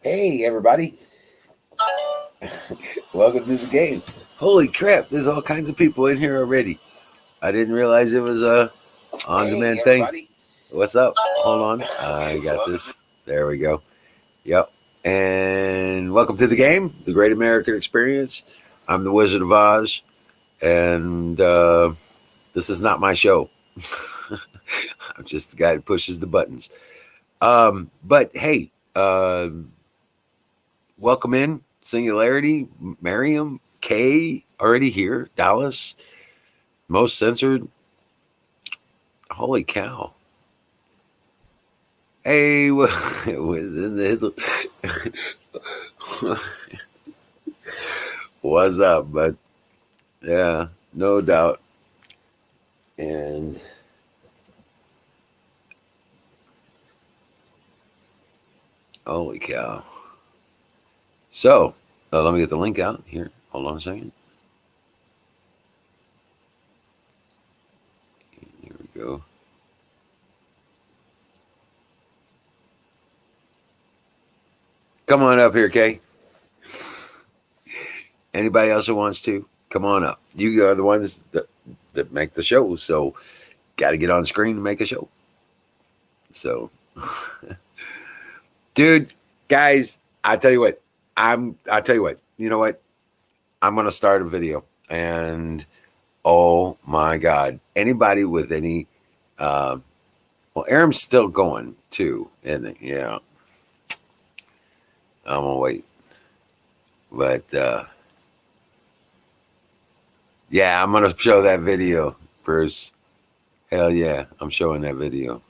Hey, everybody. Welcome to the game. Holy crap, there's all kinds of people in here already. I didn't realize it was a on-demand thing. What's up? Hold on. I got this. There we go. Yep. And welcome to the game, the Great American Experience. I'm the Wizard of Oz, and this is not my show. I'm just the guy that pushes the buttons. But hey, welcome in. Singularity, Miriam, Kay, already here. Dallas, most censored. Holy cow. Hey, was in the what's up, bud? Yeah, no doubt. And holy cow. So, let me get the link out here. Hold on a second. Here we go. Come on up here, Kay. Anybody else who wants to, come on up. You are the ones that make the show, so got to get on screen to make a show. So, dude, guys, I tell you what, you know what? I'm gonna start a video, and oh my god, anybody with any, well, Aram's still going too, isn't it? Yeah, I'm gonna wait, but yeah, I'm gonna show that video, Bruce. Hell yeah, I'm showing that video.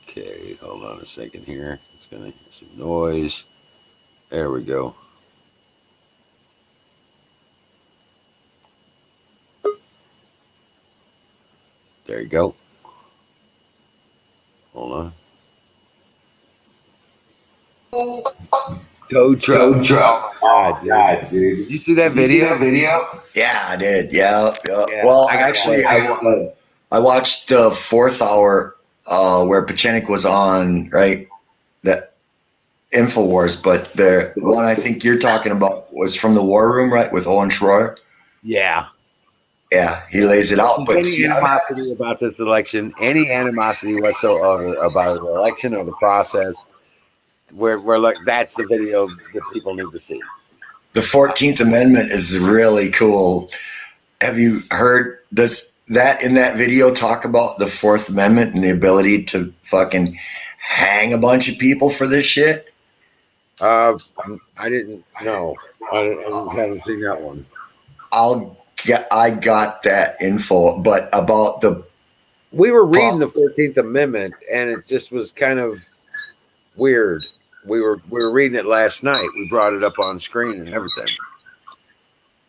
Okay, hold on a second here. It's gonna hear some noise. There we go. There you go. Hold on. Tow truck. Oh, God, dude. Did you see that video? Yeah, I did. Yeah. Well, actually, I watched the fourth hour where Pachenik was on, right? That Infowars, but the one I think you're talking about was from the War Room, right? With Owen Schroyer. Yeah. Yeah, he lays it out. But any animosity about this election, any animosity whatsoever about the election or the process, we're like, that's the video that people need to see. The 14th Amendment is really cool. Have you heard that in that video talk about the Fourth Amendment and the ability to fucking hang a bunch of people for this shit? I didn't know. I haven't seen that one. I got that info, but about we were reading the 14th Amendment, and it just was kind of weird. We were reading it last night. We brought it up on screen and everything.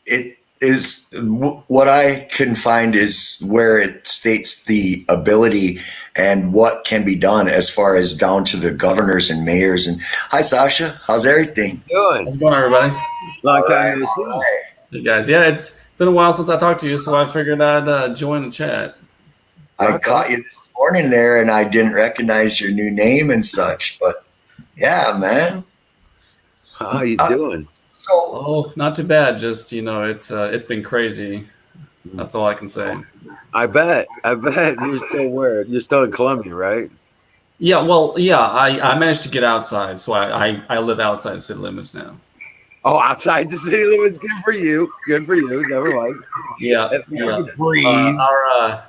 It is what I can find is where it states the ability and what can be done as far as down to the governors and mayors. And hi, Sasha, how's everything? Good. How's it going, everybody? Long time to see. Hey guys, yeah, it's been a while since I talked to you, so I figured I'd join the chat. I caught you this morning there, and I didn't recognize your new name and such, but yeah, man. How you doing? Oh, not too bad. Just it's been crazy. That's all I can say. I bet you're still where? You're still in Columbia, right? Yeah, well, yeah, I managed to get outside, so I live outside the city limits now. Oh, outside the city limits. Good for you. Never mind. Yeah.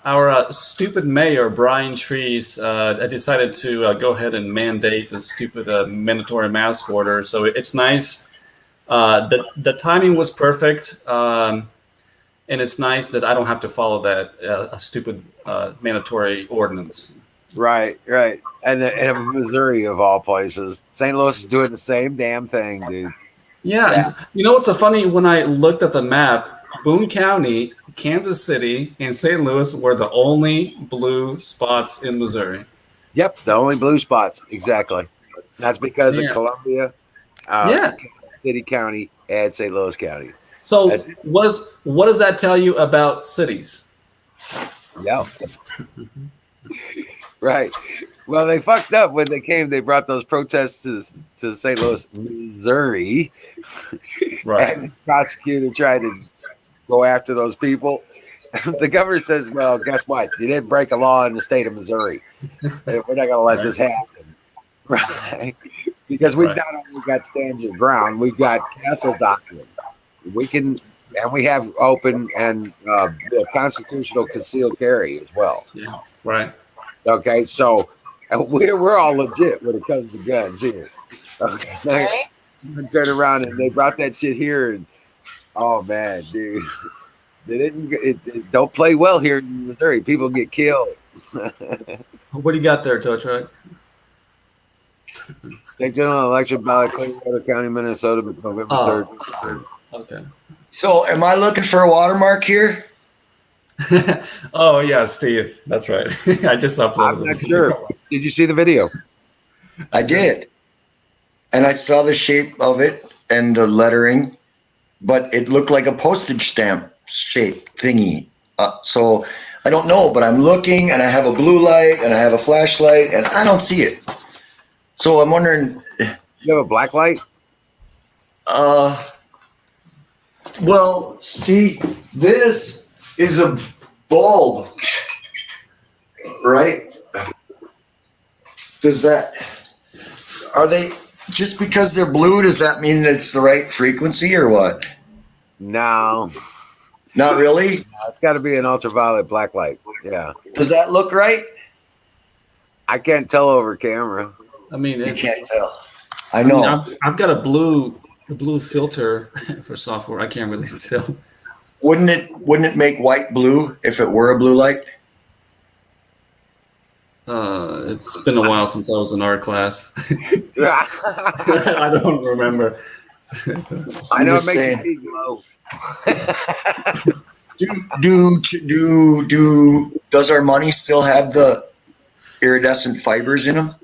Our stupid mayor Brian Trees decided to go ahead and mandate the stupid mandatory mask order. So it's nice. The timing was perfect, and it's nice that I don't have to follow that stupid mandatory ordinance. Right. And in Missouri, of all places, St. Louis is doing the same damn thing, dude. Yeah. You know what's so funny? When I looked at the map, Boone County, Kansas City, and St. Louis were the only blue spots in Missouri. Yep, the only blue spots. Exactly. That's because of Columbia, City County, and St. Louis County. So what does that tell you about cities? Yep. Right. Well, they fucked up when they came. They brought those protests to St. Louis, Missouri, Right. and the prosecutor tried to go after those people. The governor says, "Well, guess what? You didn't break a law in the state of Missouri. We're not going to let this happen." Right. Because we've not only got stand your ground, we've got castle doctrine. We can, and we have open and we have constitutional concealed carry as well. Yeah. Right. Okay, so we're all legit when it comes to guns here. Okay, turn around and they brought that shit here, and oh man, dude, they didn't. It don't play well here in Missouri. People get killed. What do you got there, tow truck? State general election ballot, Clearwater County, Minnesota, November 3rd. Okay. So, am I looking for a watermark here? Oh yeah, Steve. That's right. I just uploaded. I'm not sure. Did you see the video? I did, and I saw the shape of it and the lettering, but it looked like a postage stamp shape thingy. So I don't know, but I'm looking, and I have a blue light, and I have a flashlight, and I don't see it. So I'm wondering. You have a black light? Well, see, this is a bulb, right? Are they, just because they're blue, does that mean it's the right frequency or what? No. Not really? No, it's got to be an ultraviolet black light. Yeah. Does that look right? I can't tell over camera. I mean, you can't tell. I know. I mean, I've got a blue filter for software. I can't really tell. Wouldn't it make white blue if it were a blue light? It's been a while since I was in art class. I don't remember. I know it makes you glow. Does our money still have the iridescent fibers in them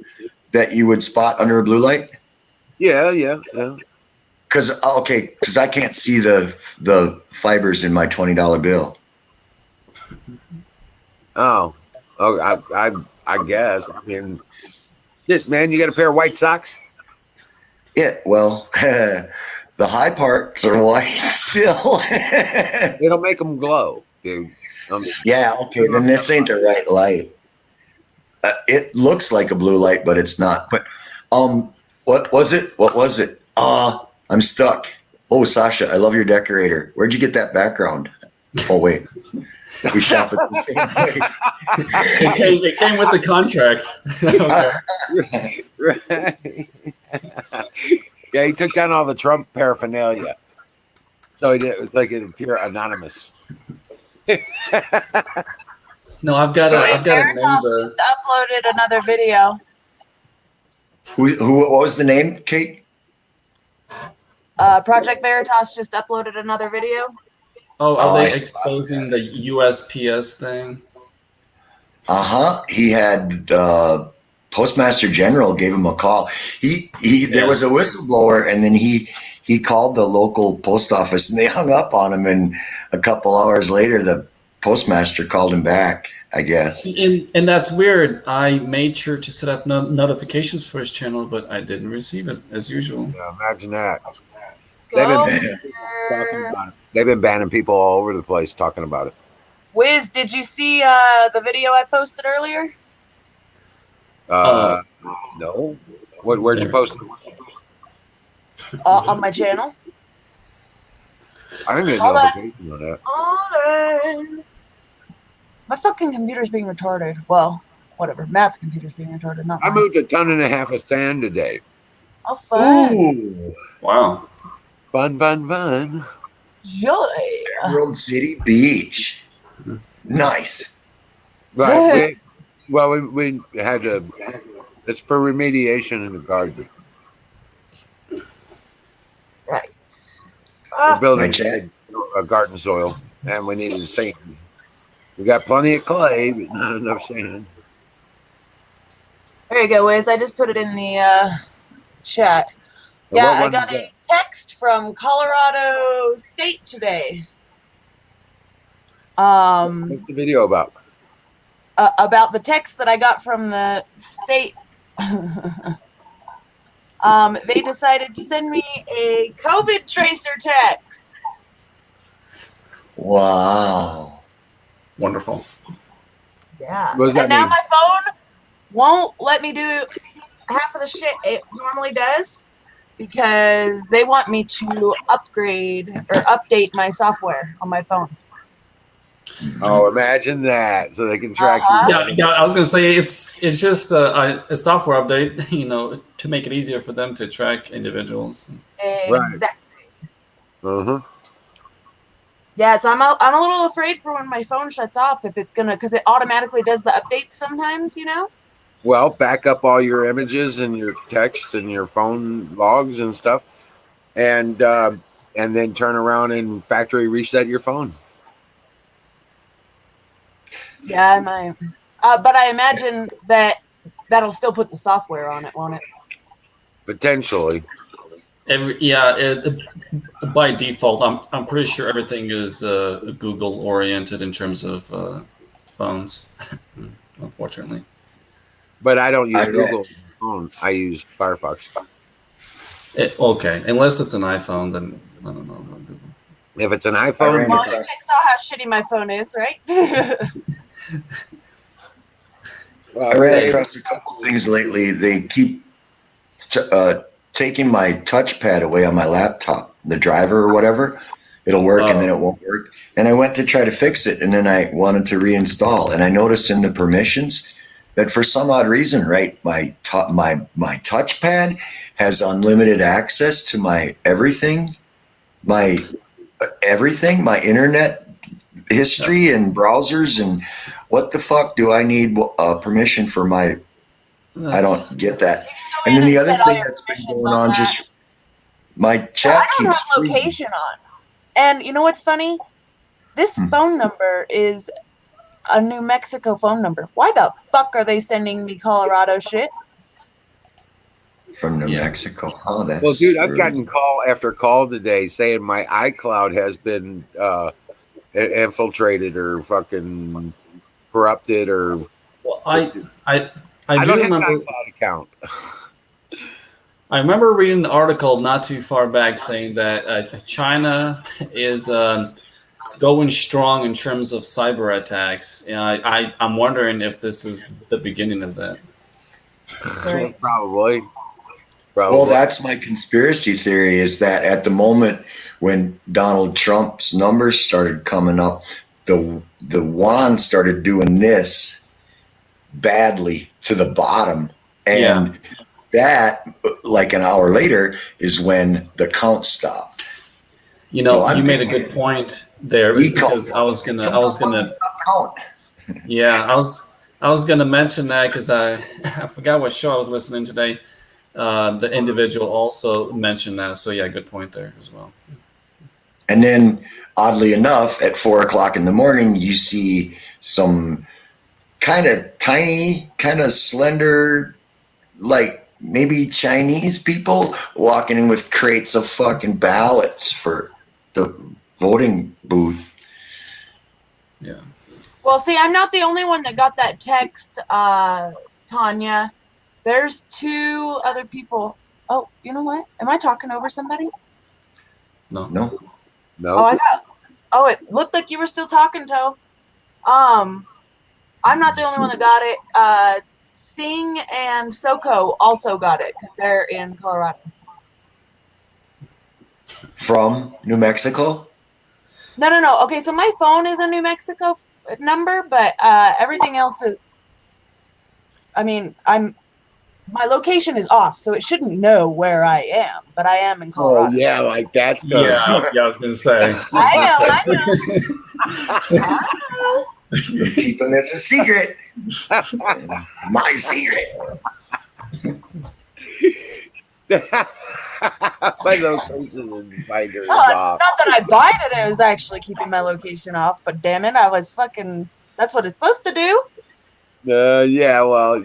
that you would spot under a blue light? Yeah. Because I can't see the fibers in my $20 bill. Oh, I guess. I mean, shit, man, you got a pair of white socks? Yeah, well, the high parts are white still. It'll make them glow, dude. Yeah, okay, then this ain't the right light. It looks like a blue light, but it's not. But what was it? I'm stuck. Oh, Sasha, I love your decorator. Where'd you get that background? Oh, wait. We shop at the same place. It came with the contract. Right. Yeah, he took down all the Trump paraphernalia. So he did. It's like it appear anonymous. No, I've got a neighbor. Just uploaded another video. What was the name, Kate? Project Veritas just uploaded another video. Oh, are they exposing the USPS thing? He had Postmaster General gave him a call. There was a whistleblower, and then he called the local post office, and they hung up on him. And a couple hours later, the postmaster called him back, I guess. And that's weird. I made sure to set up notifications for his channel, but I didn't receive it as usual. Yeah, imagine that. They've been banning people all over the place talking about it. Wiz, did you see the video I posted earlier? No. Where'd you post it? On my channel. I didn't get a notification on that. Hold on. My fucking computer's being retarded. Well, whatever. Matt's computer's being retarded. Not mine. I moved 1.5 tons of sand today. Oh, fun. Ooh. Wow. Fun. Joy. Emerald City Beach. Nice. Right. We had to. It's for remediation in the garden. Right. We're building a garden soil, and we needed sand. We got plenty of clay, but not enough sand. There you go, Wiz. I just put it in the chat. Yeah, I got a text from Colorado State today. What's the video about? about the text that I got from the state. They decided to send me a COVID tracer text. Wow. Wonderful. Yeah. What does that And now mean? my phone won't let me do half of the shit it normally does because they want me to upgrade or update my software on my phone. Oh, imagine that. So they can track Yeah, I was gonna say it's just a software update, you know, to make it easier for them to track individuals. Exactly. Uh-huh. Yeah, so I'm a little afraid for when my phone shuts off if it's gonna, because it automatically does the updates sometimes, you know. Well, back up all your images and your text and your phone logs and stuff, and then turn around and factory reset your phone. Yeah, I might. But I imagine that'll still put the software on it, won't it? Potentially. By default, I'm pretty sure everything is Google oriented in terms of phones. Unfortunately, But I don't use Google on my phone. I use Firefox. Okay, unless it's an iPhone, then I don't know about Google. If it's an iPhone, Well, you guys saw how shitty my phone is, right? I ran across a couple things lately. They keep taking my touchpad away on my laptop, the driver or whatever. It'll work and then it won't work. And I went to try to fix it, and then I wanted to reinstall. And I noticed in the permissions that for some odd reason, right, my touchpad has unlimited access to my everything, my internet history and browsers. And what the fuck do I need permission for my? I don't get that. And then the other thing that's been going on, just my chat I don't keeps have location on. And you know what's funny? This phone number is a New Mexico phone number. Why the fuck are they sending me Colorado shit? From New Mexico. Oh, that's well, dude, I've gotten call after call today saying my iCloud has been infiltrated or fucking corrupted or. Well, I don't do have remember an iCloud account. I remember reading an article not too far back saying that China is going strong in terms of cyber attacks. And I'm wondering if this is the beginning of that. Right. Probably. Well, that's my conspiracy theory, is that at the moment when Donald Trump's numbers started coming up, the yuan started doing this badly to the bottom. And that, like an hour later, is when the count stopped. You know, so you made a good point there because I was gonna yeah, I was gonna mention that because I forgot what show I was listening today. The individual also mentioned that, so yeah, good point there as well. And then, oddly enough, at 4:00 in the morning, you see some kind of tiny, kind of slender, like maybe Chinese people walking in with crates of fucking ballots for the voting booth. Yeah. Well, see, I'm not the only one that got that text, Tanya. There's two other people. Oh, you know what? Am I talking over somebody? No. Oh, it looked like you were still talking, Toe. I'm not the only one that got it. Sting and Soko also got it because they're in Colorado. From New Mexico? No. Okay, so my phone is a New Mexico number, but everything else is. I mean, my location is off, so it shouldn't know where I am, but I am in Colorado. Oh yeah, like that's good. Yeah, I was gonna say. I know. You're keeping this a secret. My secret. My location and finder is Not off. that I lied that I was actually keeping my location off, but damn it, I was fucking. That's what it's supposed to do. Yeah, well,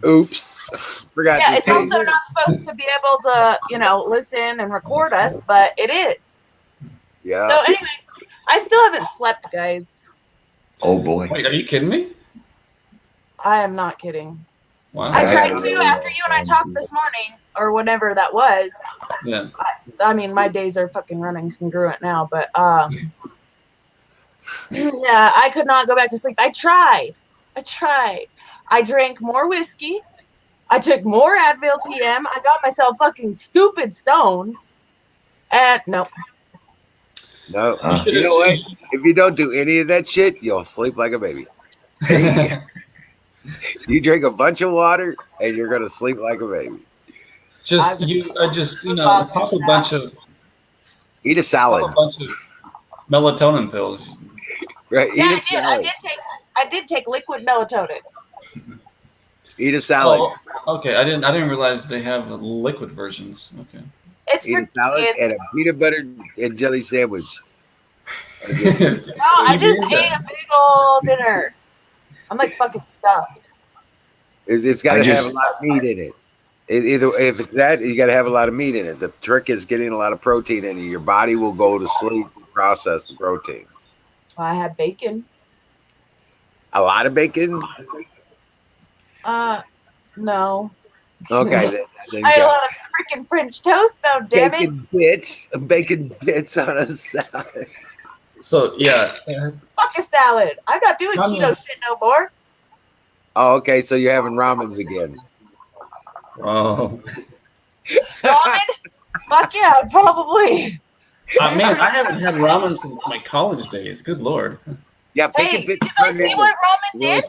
oops. Forgot. Yeah, it's also not supposed to be able to, listen and record us, but it is. Yeah. So anyway, I still haven't slept, guys. Oh boy! Wait, are you kidding me? I am not kidding. Wow. I tried to after you and I talked this morning, or whenever that was. Yeah. I mean, my days are fucking running congruent now, but yeah, I could not go back to sleep. I tried. I drank more whiskey. I took more Advil PM. I got myself fucking stupid stoned. And no. No. You know what? If you don't do any of that shit, you'll sleep like a baby. Hey. You drink a bunch of water and you're gonna sleep like a baby. Just pop a bunch of eat a salad. Pop a bunch of melatonin pills. Right. Yeah, Eat a salad. I did take liquid melatonin. Eat a salad. Oh, okay. I didn't realize they have liquid versions. Okay. It's eat a salad and a peanut butter and jelly sandwich. No, I just ate a big old dinner. I'm like fucking stuffed. It's got to have a lot of meat in it. Either if it's that, you got to have a lot of meat in it. The trick is getting a lot of protein in it. Your body will go to sleep and process the protein. I had bacon. A lot of bacon? No. Okay. I had a lot of freaking French toast, though. Damn it! Bacon bits on a salad. So yeah. Fuck a salad. I'm not doing keto shit no more. Oh, okay. So you're having ramens again. Oh. Ramen? Fuck yeah, probably. Man, I haven't had ramen since my college days. Good Lord. Yeah, bacon bits. Did you guys see what ramen did?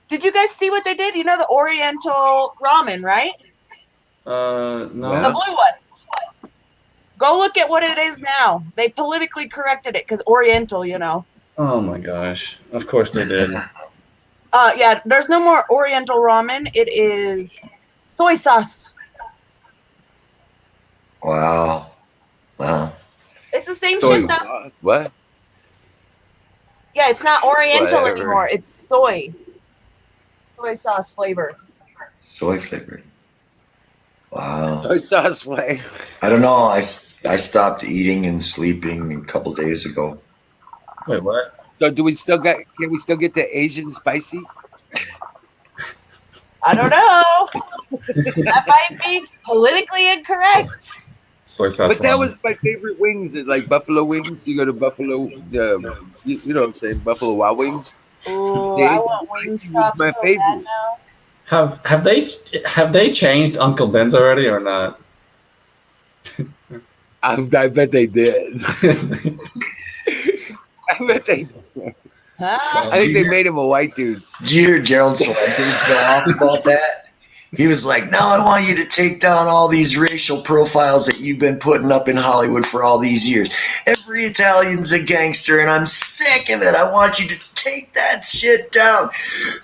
Did you guys see what they did? You know the Oriental ramen, right? No. The blue one. Go look at what it is now. They politically corrected it because Oriental, you know. Oh my gosh. Of course they did. Yeah, there's no more Oriental ramen. It is soy sauce. Wow. It's the same shit though. What? Yeah, it's not Oriental anymore. It's soy sauce flavor. Soy flavored. Wow. Soy sauce flavor. I don't know. I stopped eating and sleeping a couple days ago. Wait, what? So can we still get the Asian spicy? I don't know. That might be politically incorrect. Soy sauce. But that was my favorite wings. Like buffalo wings. You go to Buffalo, you know what I'm saying? Buffalo Wild Wings. Ooh, I want Wingstop. My so favorite. Have they changed Uncle Ben's already or not? I bet they did. I bet they did. I think they made him a white dude. Did you hear Gerald Celentes go off about that? He was like, now I want you to take down all these racial profiles that you've been putting up in Hollywood for all these years. Every Italian's a gangster, and I'm sick of it. I want you to take that shit down.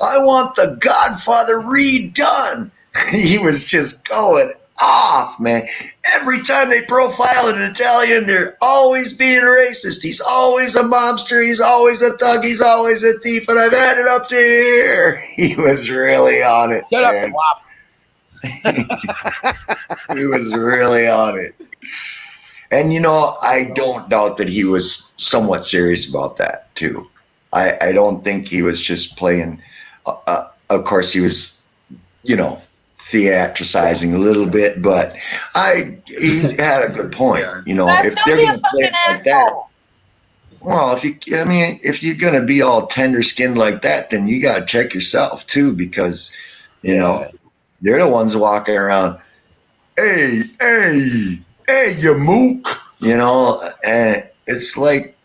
I want The Godfather redone. He was just going off, man. Every time they profile an Italian, they're always being racist. He's always a mobster. He's always a thug. He's always a thief, and I've had it up to here. He was really on it. Shut up, Wop. He was really on it. And, I don't doubt that he was somewhat serious about that, too. I don't think he was just playing. Of course, he was, theatricizing a little bit, but he had a good point. If they're going to play it like that, well, if you're going to be all tender skinned like that, then you got to check yourself too, because they're the ones walking around, hey, you mook, and it's like,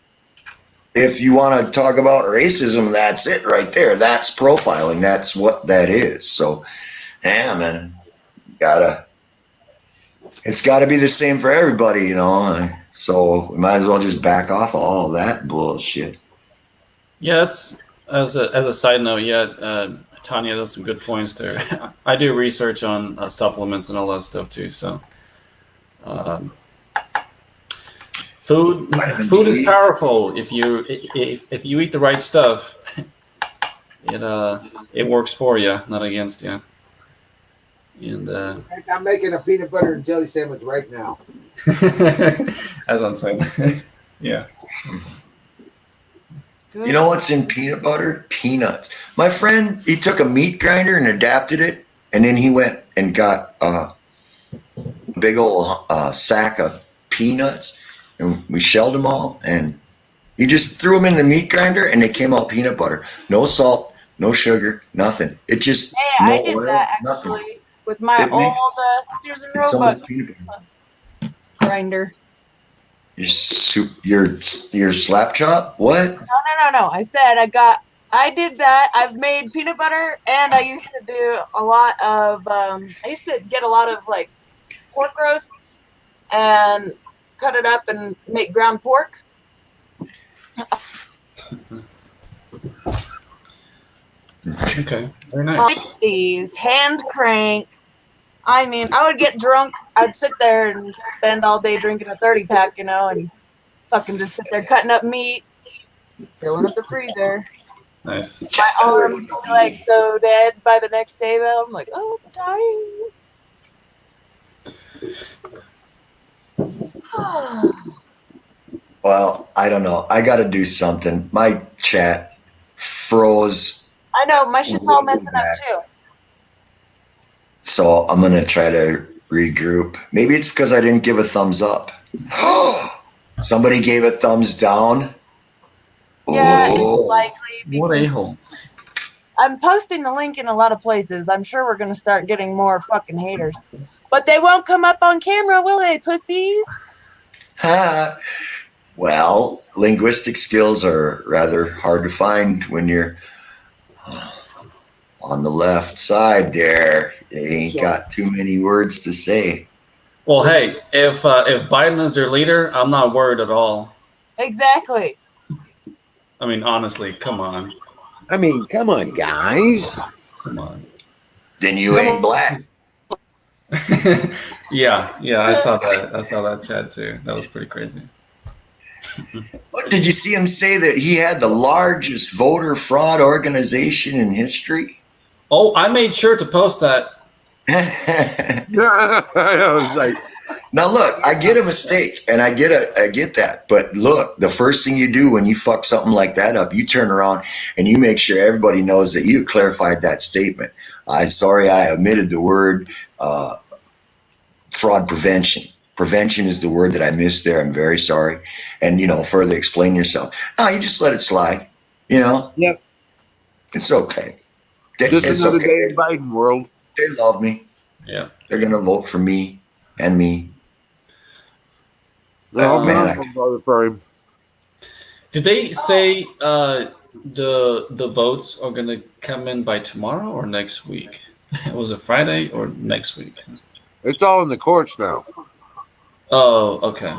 if you want to talk about racism, that's it right there. That's profiling. That's what that is. So, yeah, man, it's got to be the same for everybody, So we might as well just back off all that bullshit. Yeah, that's as a side note. Yeah, Tanya, that's some good points there. I do research on supplements and all that stuff too. So, food is powerful if you eat the right stuff. It works for you, not against you. And I'm making a peanut butter and jelly sandwich right now. As I'm saying, yeah. You know what's in peanut butter? Peanuts. My friend, he took a meat grinder and adapted it, and then he went and got a big old sack of peanuts, and we shelled them all, and he just threw them in the meat grinder, and they came out peanut butter. No salt, no sugar, nothing. It just Hey, no I did oil, that nothing. actually with my It makes old Sears and so Roebuck much peanut butter. grinder. Your slap chop? What? No. I said I did that. I've made peanut butter, and I used to do a lot of. I used to get a lot of like pork roasts and cut it up and make ground pork. Okay, very nice. 60s, hand crank. I mean, I would get drunk. I'd sit there and spend all day drinking a 30 pack, and fucking just sit there cutting up meat, filling up the freezer. Nice. My arms were like so dead by the next day, though. I'm like, oh, I'm dying. Well, I don't know. I got to do something. My chat froze. I know, my shit's all messing up too. So I'm going to try to regroup. Maybe it's because I didn't give a thumbs up. Somebody gave a thumbs down. Yeah, it's likely. What a-holes. I'm posting the link in a lot of places. I'm sure we're going to start getting more fucking haters. But they won't come up on camera, will they, pussies? Well, linguistic skills are rather hard to find when you're on the left side there. They ain't got too many words to say. Well, hey, if Biden is their leader, I'm not worried at all. Exactly. I mean, honestly, come on. I mean, come on, guys. Come on. Then you ain't black. Yeah, I saw that. I saw that chat too. That was pretty crazy. What, did you see him say that he had the largest voter fraud organization in history? Oh, I made sure to post that. I was like, now look, I get a mistake, and I get that. But look, the first thing you do when you fuck something like that up, you turn around and you make sure everybody knows that you clarified that statement. I omitted the word fraud prevention. Prevention is the word that I missed there. I'm very sorry. And, further explain yourself. No, you just let it slide. Yep. It's okay. Just it's another okay. day in Biden world. They love me. Yeah. They're going to vote for me and me. For him. Did they say the votes are going to come in by tomorrow or next week? Was it Friday or next week? It's all in the courts now. Oh, okay.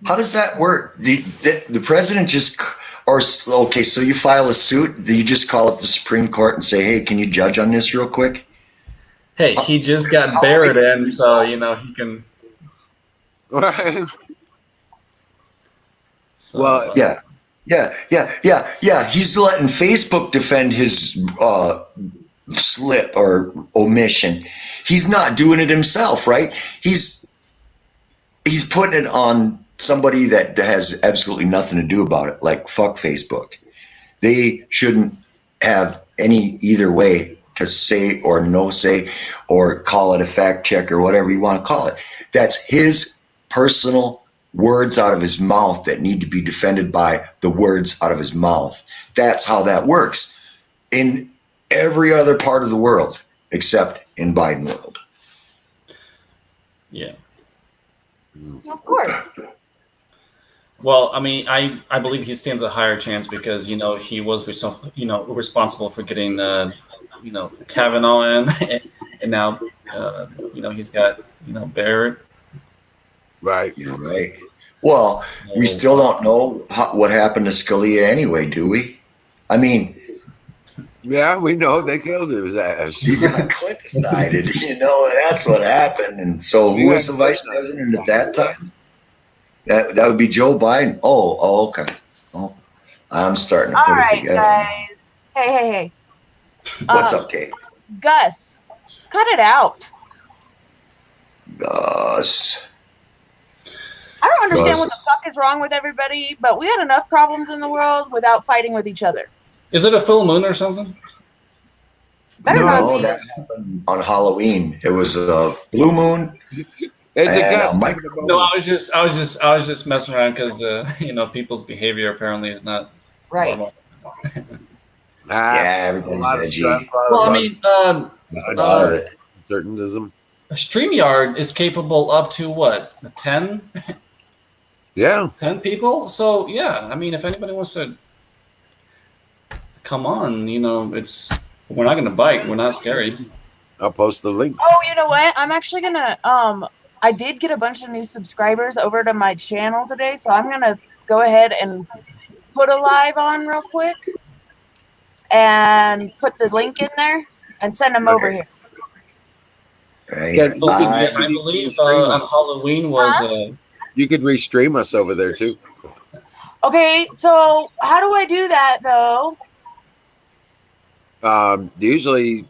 How does that work? The president so you file a suit, do you just call up the Supreme Court and say, hey, can you judge on this real quick? Hey, he just got buried in, so, he can... So, well, yeah. He's letting Facebook defend his slip or omission. He's not doing it himself, right? He's putting it on somebody that has absolutely nothing to do about it, like fuck Facebook. They shouldn't have any either way to say or no say or call it a fact check or whatever you want to call it. That's his personal words out of his mouth that need to be defended by the words out of his mouth. That's how that works in every other part of the world except in Biden world. Yeah. Of course. Well, I mean, I believe he stands a higher chance because, he was responsible for getting, Kavanaugh in, and now, he's got, Barrett. Right. You're right. Well, we still don't know what happened to Scalia anyway, do we? I mean, yeah, we know they killed his ass. Clinton decided, that's what happened. And so who was the vice president at that time? That would be Joe Biden. Oh, okay. Oh, I'm starting to put it together. All right, guys. Hey. What's up, Kate? Gus, cut it out. Gus. I don't understand what the fuck is wrong with everybody, but we had enough problems in the world without fighting with each other. Is it a full moon or something? No, that happened on Halloween. It was a blue moon. It's a gust. No, I was just messing around because people's behavior apparently is not normal. Yeah, everybody's edgy. Well, I mean, certainism. StreamYard is capable up to what? 10? Yeah. 10 people? So, yeah, I mean, if anybody wants to come on, we're not going to bite. We're not scary. I'll post the link. Oh, you know what? I'm actually going to, I did get a bunch of new subscribers over to my channel today, so I'm going to go ahead and put a live on real quick and put the link in there and send them over here. Right. I believe on Halloween was... You could restream us over there, too. Okay, so how do I do that, though? Usually,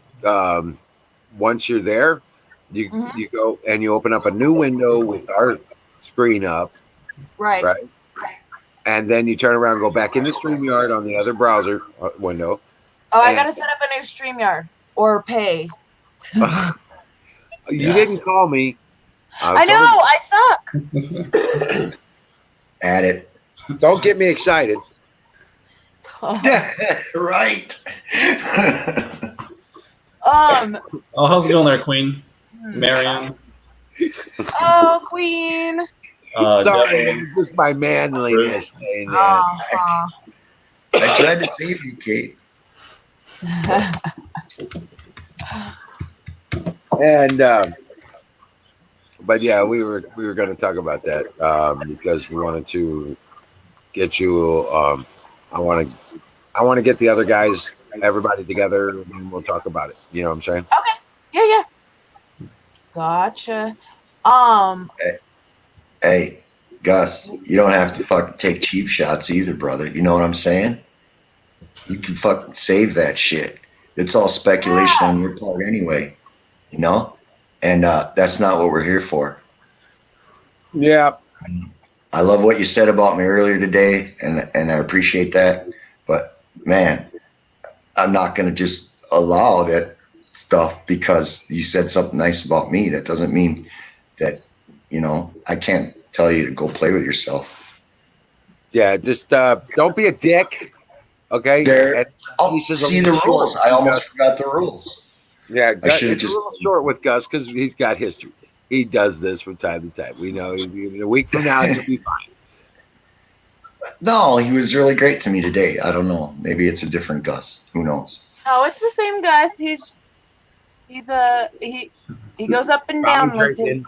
once you're there, you go and you open up a new window with our screen up. Right. And then you turn around and go back into StreamYard on the other browser window. Oh, I got to set up a new StreamYard or pay. You didn't call me. I know, I suck. At it. Don't get me excited. Right. how's it going there, Queen? Marianne? Oh, Queen. Sorry, it's just my manliness saying that. I tried to save you, Kate. And but yeah, we were going to talk about that because we wanted to get you. I want to get the other guys, everybody together, and we'll talk about it. You know what I'm saying? Okay. Yeah. Gotcha. Hey, Gus, you don't have to fucking take cheap shots either, brother. You know what I'm saying? You can fucking save that shit. It's all speculation on your part anyway, And that's not what we're here for. Yeah. I love what you said about me earlier today, and I appreciate that. But, man, I'm not going to just allow that stuff because you said something nice about me. That doesn't mean that, I can't tell you to go play with yourself. Yeah, just don't be a dick. Okay? See the rules. I almost forgot the rules. Yeah, it's a little short with Gus because he's got history. He does this from time to time. We know a week from now he'll be fine. No, he was really great to me today. I don't know. Maybe it's a different Gus. Who knows? No, it's the same Gus. He goes up and down with his.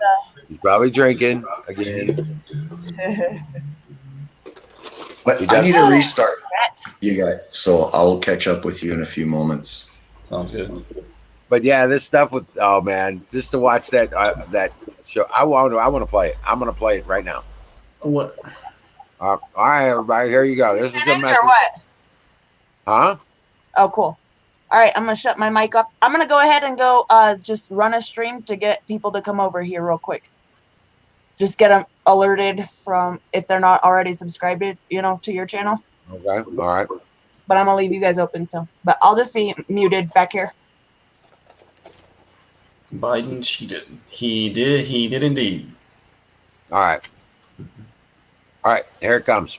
He's probably drinking again. But I need to restart you guys, so I'll catch up with you in a few moments. Sounds good. But yeah, this stuff with just to watch that show. I want to play it. I'm going to play it right now. What? All right, everybody, here you go. This is the message. Or what? Huh? Oh, cool. All right, I'm gonna shut my mic off. I'm gonna go ahead and go just run a stream to get people to come over here real quick. Just get them alerted from if they're not already subscribed, to your channel. Okay, all right. But I'm gonna leave you guys open, but I'll just be muted back here. Biden cheated. He did indeed. All right. All right, here it comes.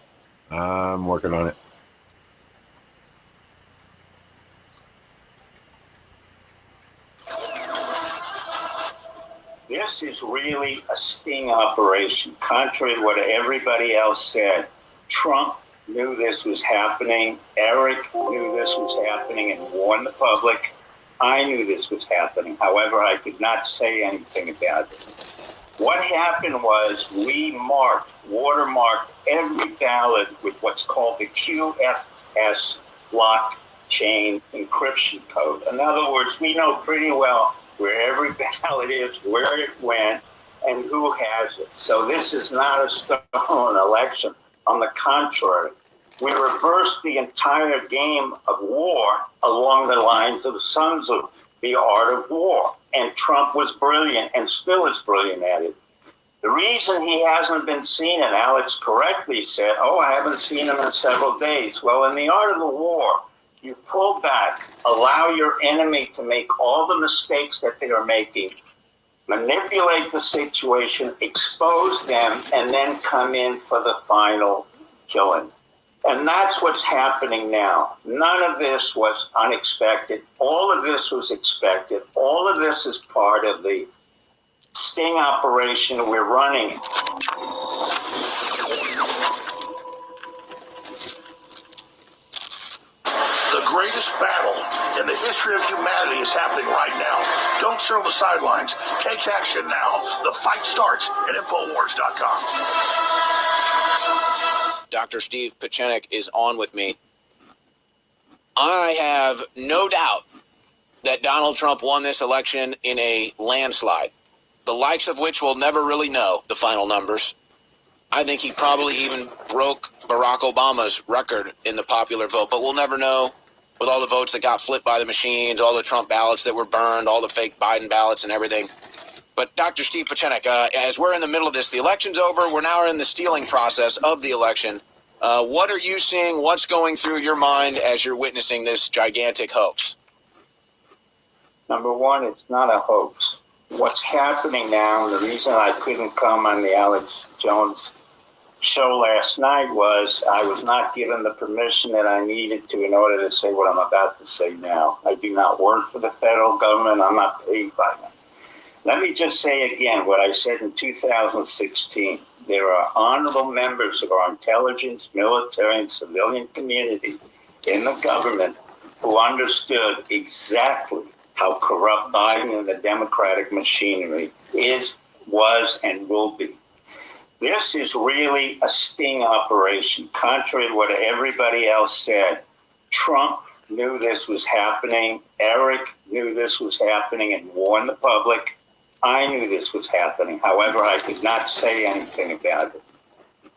I'm working on it. This is really a sting operation, contrary to what everybody else said. Trump knew this was happening. Eric knew this was happening and warned the public. I knew this was happening. However, I could not say anything about it. What happened was we watermarked every ballot with what's called the QFS blockchain encryption code. In other words, we know pretty well where every ballot is, where it went, and who has it. So this is not a stolen election. On the contrary, we reversed the entire game of war along the lines of Sons of the Art of War. And Trump was brilliant and still is brilliant at it. The reason he hasn't been seen, and Alex correctly said, oh, I haven't seen him in several days. Well, in the art of the war, you pull back, allow your enemy to make all the mistakes that they are making, manipulate the situation, expose them, and then come in for the final killing. And that's what's happening now. None of this was unexpected. All of this was expected. All of this is part of the sting operation we're running. The greatest battle in the history of humanity is happening right now. Don't sit on the sidelines. Take action now. The fight starts at Infowars.com. Dr. Steve Pieczenik is on with me. I have no doubt that Donald Trump won this election in a landslide, the likes of which we'll never really know the final numbers. I think he probably even broke Barack Obama's record in the popular vote, but we'll never know with all the votes that got flipped by the machines, all the Trump ballots that were burned, all the fake Biden ballots and everything. But Dr. Steve Pieczenik, as we're in the middle of this, the election's over. We're now in the stealing process of the election. What are you seeing? What's going through your mind as you're witnessing this gigantic hoax? Number one, it's not a hoax. What's happening now, and the reason I couldn't come on the Alex Jones show last night was I was not given the permission that I needed to in order to say what I'm about to say now. I do not work for the federal government. I'm not paid by them. Let me just say again what I said in 2016. There are honorable members of our intelligence, military, and civilian community in the government who understood exactly how corrupt Biden and the Democratic machinery is, was, and will be. This is really a sting operation, contrary to what everybody else said. Trump knew this was happening. Eric knew this was happening and warned the public. I knew this was happening. However, I could not say anything about it.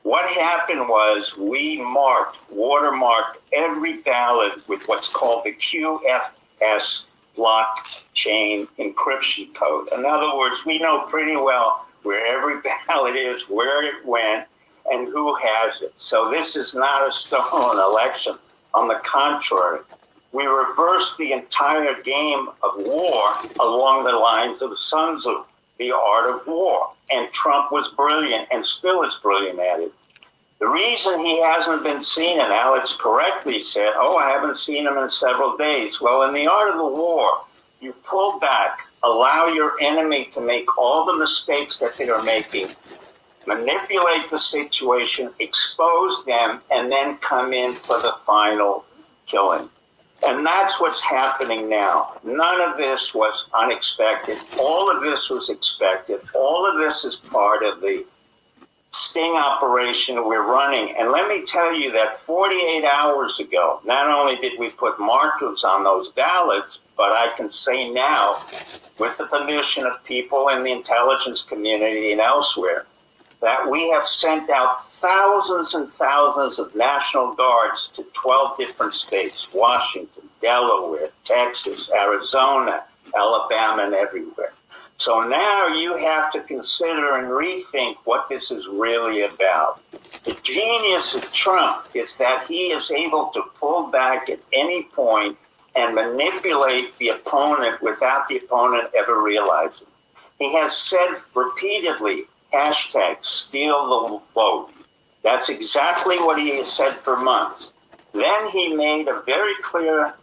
What happened was we watermarked every ballot with what's called the QFS blockchain encryption code. In other words, we know pretty well where every ballot is, where it went, and who has it. So this is not a stolen election. On the contrary, we reversed the entire game of war along the lines of Sun Tzu, the art of war. And Trump was brilliant and still is brilliant at it. The reason he hasn't been seen, and Alex correctly said, oh, I haven't seen him in several days. Well, in the art of the war, you pull back, allow your enemy to make all the mistakes that they are making, manipulate the situation, expose them, and then come in for the final killing. And that's what's happening now. None of this was unexpected. All of this was expected. All of this is part of the sting operation we're running. And let me tell you that 48 hours ago, not only did we put markers on those ballots, but I can say now, with the permission of people in the intelligence community and elsewhere, that we have sent out thousands and thousands of National Guards to 12 different states, Washington, Delaware, Texas, Arizona, Alabama, and everywhere. So now you have to consider and rethink what this is really about. The genius of Trump is that he is able to pull back at any point and manipulate the opponent without the opponent ever realizing. He has said repeatedly, hashtag steal the vote. That's exactly what he has said for months. Then he made a very clear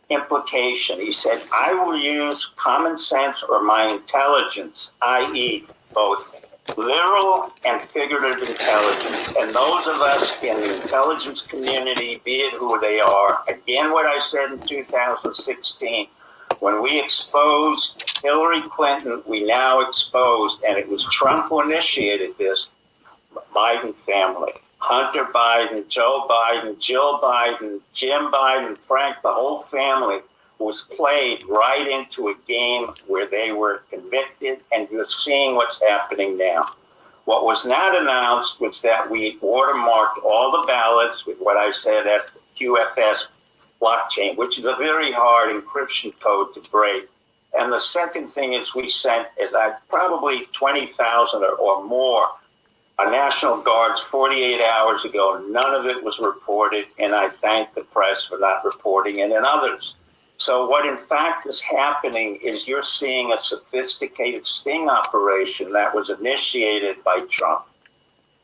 implication. He said, I will use common sense or my intelligence, i.e. both literal and figurative intelligence. And those of us in the intelligence community, be it who they are, again, what I said in 2016, when we exposed Hillary Clinton, we now exposed, and it was Trump who initiated this, Biden family. Hunter Biden, Joe Biden, Jill Biden, Jim Biden, Frank, the whole family was played right into a game where they were convicted, and you're seeing what's happening now. What was not announced was that we watermarked all the ballots with what I said at QFS blockchain, which is a very hard encryption code to break. And the second thing is we sent probably 20,000 or more National Guards 48 hours ago. None of it was reported, and I thank the press for not reporting it and others. So what in fact is happening is you're seeing a sophisticated sting operation that was initiated by Trump.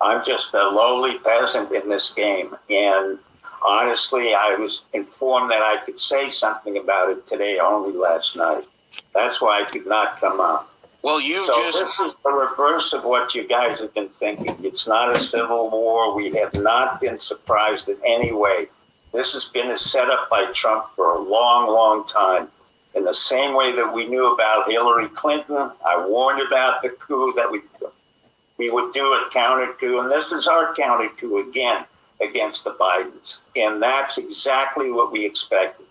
I'm just a lowly peasant in this game, and honestly, I was informed that I could say something about it today, only last night. That's why I could not come on. Well, this is the reverse of what you guys have been thinking. It's not a civil war. We have not been surprised in any way. This has been a setup by Trump for a long, long time. In the same way that we knew about Hillary Clinton, I warned about the coup that we would do a counter coup, and this is our counter coup again against the Bidens. And that's exactly what we expected.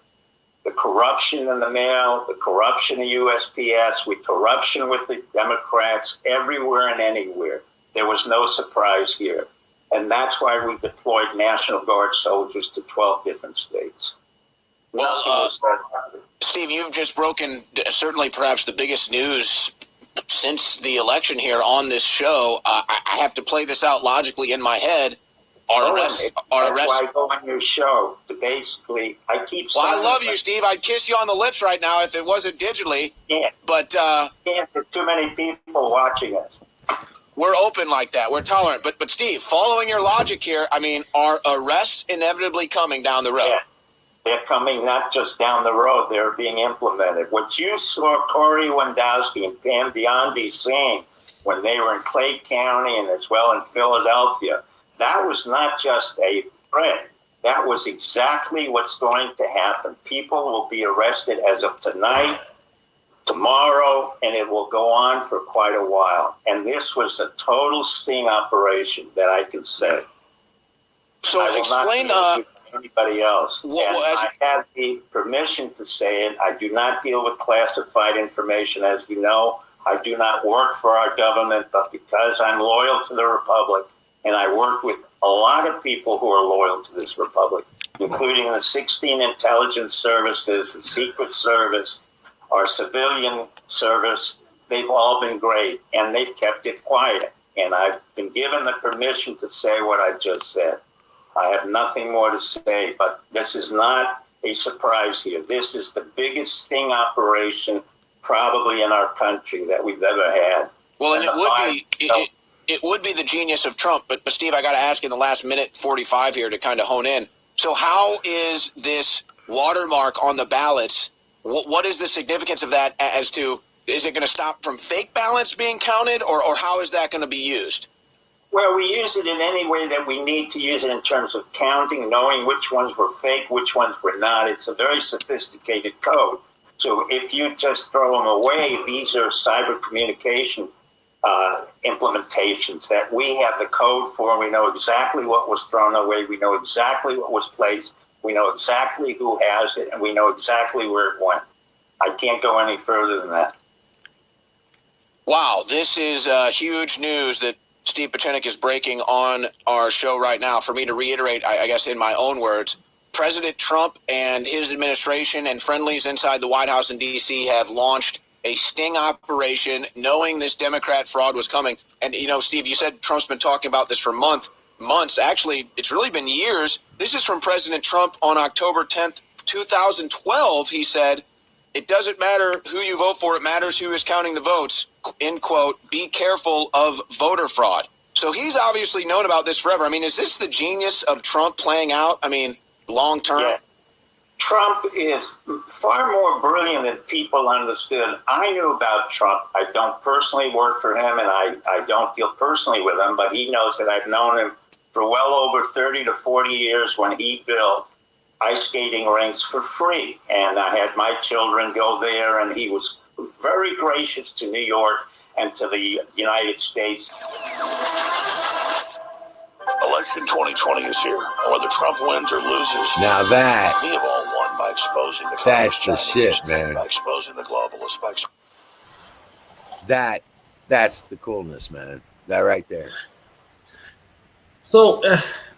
The corruption in the mail, the corruption in USPS, corruption with the Democrats, everywhere and anywhere. There was no surprise here. And that's why we deployed National Guard soldiers to 12 different states. Well, Steve, you've just broken certainly perhaps the biggest news since the election here on this show. I have to play this out logically in my head. That's why I go on your show to basically, I keep saying... Well, I love you, Steve. I'd kiss you on the lips right now if it wasn't digitally. Yeah. But... yeah, there's too many people watching us. We're open like that. We're tolerant. But Steve, following your logic here, I mean, are arrests inevitably coming down the road? Yeah. They're coming not just down the road, they're being implemented. What you saw Corey Wendowski and Pam Biondi saying when they were in Clay County and as well in Philadelphia, that was not just a threat. That was exactly what's going to happen. People will be arrested as of tonight, tomorrow, and it will go on for quite a while. And this was a total sting operation that I can say. So explain anybody else. I have the permission to say it. I do not deal with classified information, as you know. I do not work for our government, but because I'm loyal to the Republic, and I work with a lot of people who are loyal to this Republic, including the 16 intelligence services, the Secret Service, our civilian service. They've all been great, and they've kept it quiet. And I've been given the permission to say what I just said. I have nothing more to say, but this is not a surprise here. This is the biggest sting operation probably in our country that we've ever had. Well, and it would be the genius of Trump, but Steve, I got to ask in the last minute 45 here to kind of hone in. So how is this watermark on the ballots? What is the significance of that as to, is it going to stop from fake ballots being counted, or how is that going to be used? Well, we use it in any way that we need to use it in terms of counting, knowing which ones were fake, which ones were not. It's a very sophisticated code. So if you just throw them away, these are cyber communication implementations that we have the code for. We know exactly what was thrown away. We know exactly what was placed. We know exactly who has it, and we know exactly where it went. I can't go any further than that. Wow, this is huge news that Steve Pachenik is breaking on our show right now. For me to reiterate, I guess in my own words, President Trump and his administration and friendlies inside the White House in D.C. have launched a sting operation knowing this Democrat fraud was coming. And, you know, Steve, you said Trump's been talking about this for months. Actually, it's really been years. This is from President Trump on October 10th, 2012. He said, "It doesn't matter who you vote for. It matters who is counting the votes." End quote. Be careful of voter fraud. So he's obviously known about this forever. I mean, is this the genius of Trump playing out? I mean, long term? Yeah. Trump is far more brilliant than people understood. I knew about Trump. I don't personally work for him, and I don't deal personally with him, but he knows that I've known him for well over 30 to 40 years when he built ice skating rinks for free. And I had my children go there, and he was very gracious to New York and to the United States. Election 2020 is here. Whether Trump wins or loses, now that we have all won by exposing the that's the shit, man. By exposing the globalists, that's the coolness, man. That right there. So,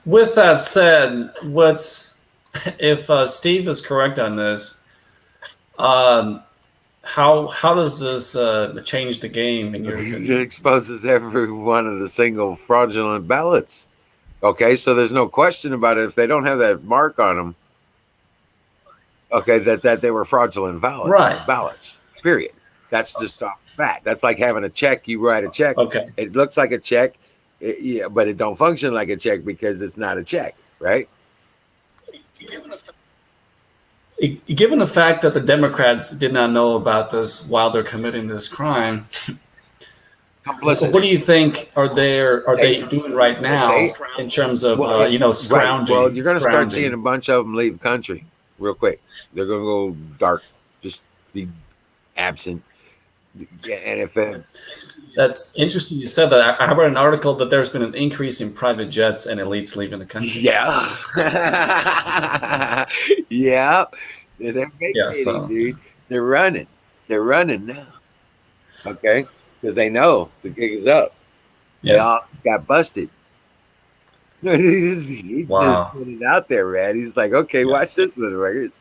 with that said, if Steve is correct on this, how does this change the game in your It opinion? exposes every one of the single fraudulent ballots. Okay, so there's no question about it. If they don't have that mark on them, okay, that they were fraudulent ballots. Period. That's just a fact. That's like having a check. You write a check. Okay. It looks like a check, yeah, but it don't function like a check because it's not a check, right? Given the fact that the Democrats did not know about this while they're committing this crime, Complicit. what do you think are they doing right now in terms of scrounging? Right. Well, you're going to start seeing a bunch of them leave the country real quick. They're going to go dark, just be absent. Yeah, and if that's interesting, you said that. I read an article that there's been an increase in private jets and elites leaving the country. Yeah, yeah, they're vacating, dude. They're running now. Okay, because they know the gig is up. They all got busted. He just put it out there, man. He's like, okay, watch this, motherfuckers.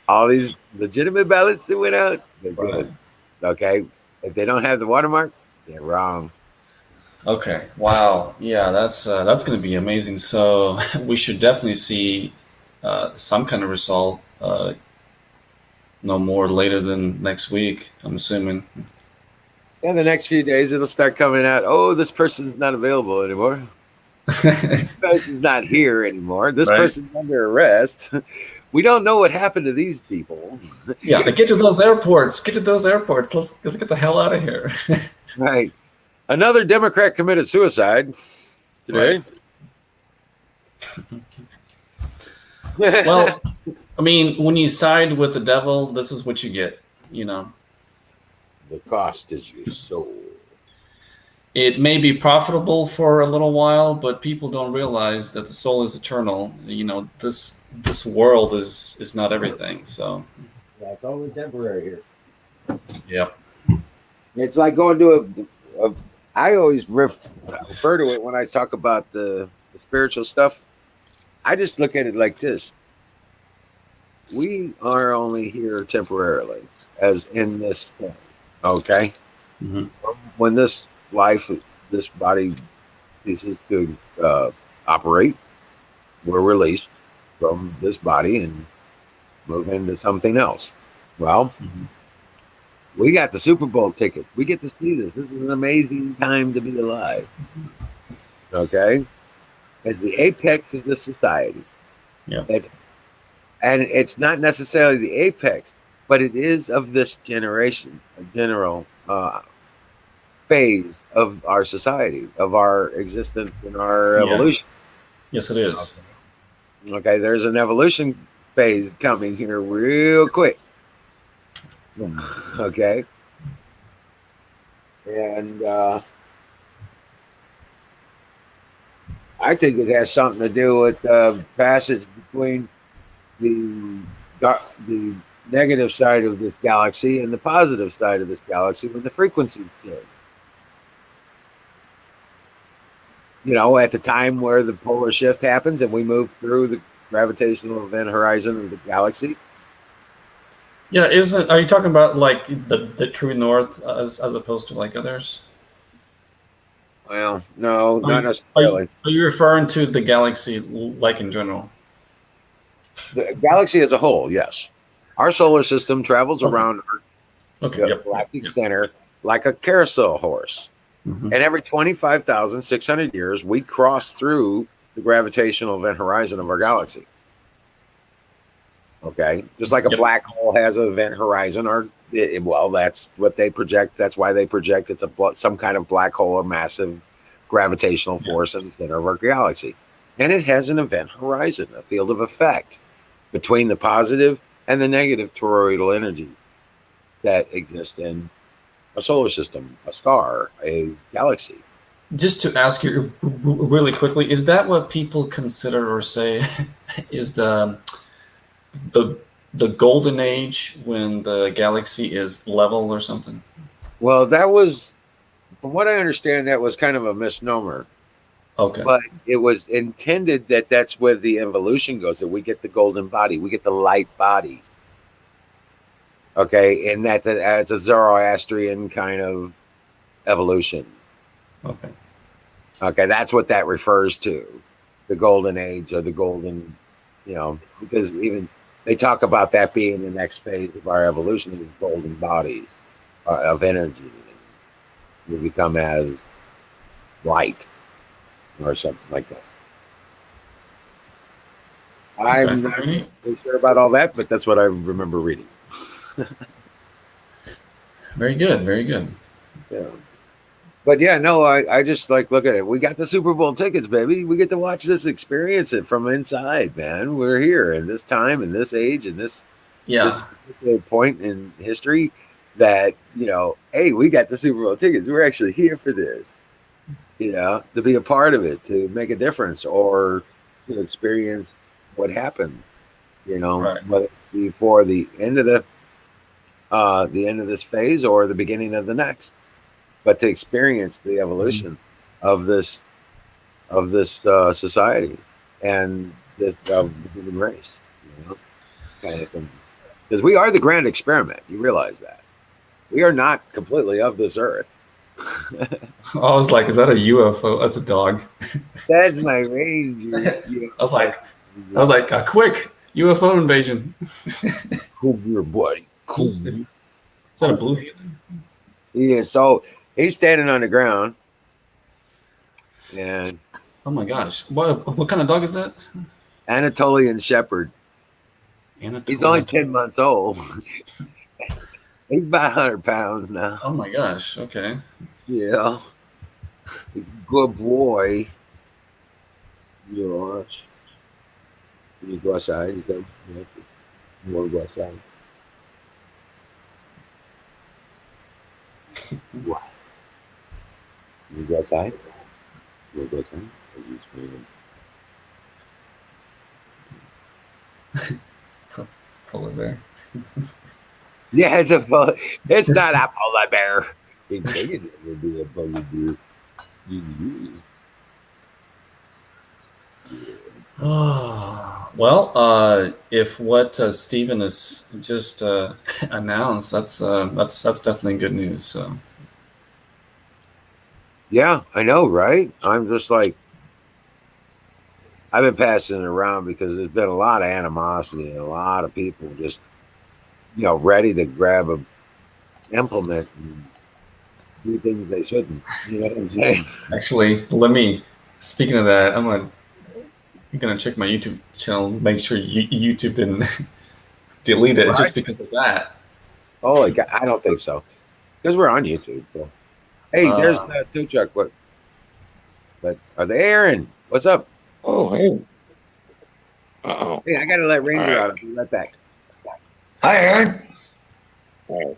All these legitimate ballots that went out, they're good. Okay, if they don't have the watermark, they're wrong. Okay. Wow. Yeah, that's going to be amazing. So we should definitely see some kind of result. No more later than next week, I'm assuming. Yeah, the next few days it'll start coming out. Oh, this person's not available anymore. This person's not here anymore. This person's under arrest. We don't know what happened to these people. Yeah, get to those airports. Get to those airports. Let's get the hell out of here. Right. Another Democrat committed suicide today. Right. Well, I mean, when you side with the devil, this is what you get, The cost is your soul. It may be profitable for a little while, but people don't realize that the soul is eternal. This world is not everything. So yeah, it's only temporary here. Yep. It's like going to I always refer to it when I talk about the spiritual stuff. I just look at it like this. We are only here temporarily, as in this thing, okay? Mm-hmm. When this body ceases to operate, we're released from this body and move into something else. Well, we got the Super Bowl ticket. We get to see this. This is an amazing time to be alive. Okay? It's the apex of this society. Yeah. And it's not necessarily the apex, but it is of this generation, a general phase of our society, of our existence and our evolution. Yes, it is. Okay, there's an evolution phase coming here real quick. Okay. And I think it has something to do with the passage between the negative side of this galaxy and the positive side of this galaxy when the frequencies change. At the time where the polar shift happens and we move through the gravitational event horizon of the galaxy. Yeah, are you talking about like the true north as opposed to like others? Well, no, not necessarily. Are you referring to the galaxy like in general? The galaxy as a whole, yes. Our solar system travels around Earth, the galactic center like a carousel horse. Mm-hmm. And every 25,600 years, we cross through the gravitational event horizon of our galaxy. Okay, just like a black hole has an event horizon, that's what they project. That's why they project it's some kind of black hole or massive gravitational force in the center of our galaxy. And it has an event horizon, a field of effect between the positive and the negative toroidal energy that exist in a solar system, a star, a galaxy. Just to ask you really quickly, is that what people consider or say is the golden age when the galaxy is level or something? Well, that was, from what I understand, that was kind of a misnomer. Okay. But it was intended that that's where the evolution goes, that we get the golden body, we get the light bodies. Okay, and that's a Zoroastrian kind of evolution. Okay. Okay, that's what that refers to, the golden age or the golden, because even they talk about that being the next phase of our evolution is golden bodies of energy. We become as light or something like that. I'm not really sure about all that, but that's what I remember reading. Very good. Very good. Yeah. But yeah, no, I just look at it. We got the Super Bowl tickets, baby. We get to watch this, experience it from inside, man. We're here in this time, in this age, in this particular point in history that, hey, we got the Super Bowl tickets. We're actually here for this, to be a part of it, to make a difference or to experience what happened, right. whether it be for the end of the end of this phase or the beginning of the next. But to experience the evolution of this society and this of the human race, kind of thing. Because we are the grand experiment. You realize that we are not completely of this earth. I was like, is that a UFO? That's a dog. That's my ranger. I was like, a quick UFO invasion. Come here, buddy. Is that a blue? Yeah. So he's standing on the ground, and oh my gosh, what kind of dog is that? Anatolian Shepherd. He's only 10 months old. He's about 100 pounds now. Oh my gosh. Okay. Yeah. Good boy. Josh. You go outside. You want to go outside. What? You go outside? You want to go outside? Or you screaming? Polar bear. Yeah, it's not a polar bear. It would be a polar bear. Oh, well, if what Stephen has just announced, that's definitely good news. So. Yeah, I know, right? I'm just like, I've been passing it around because there's been a lot of animosity and a lot of people just, ready to grab a implement and do things they shouldn't. You know what I'm saying? Actually, speaking of that, I'm gonna check my YouTube channel, make sure YouTube didn't delete it just because of that. Oh, I don't think so, because we're on YouTube. So. Hey, there's Tow Truck. But are they Aaron? What's up? Oh, hey. Uh-oh. Hey, I gotta let Ranger out. I'll be right back. Hi, Aaron. Oh.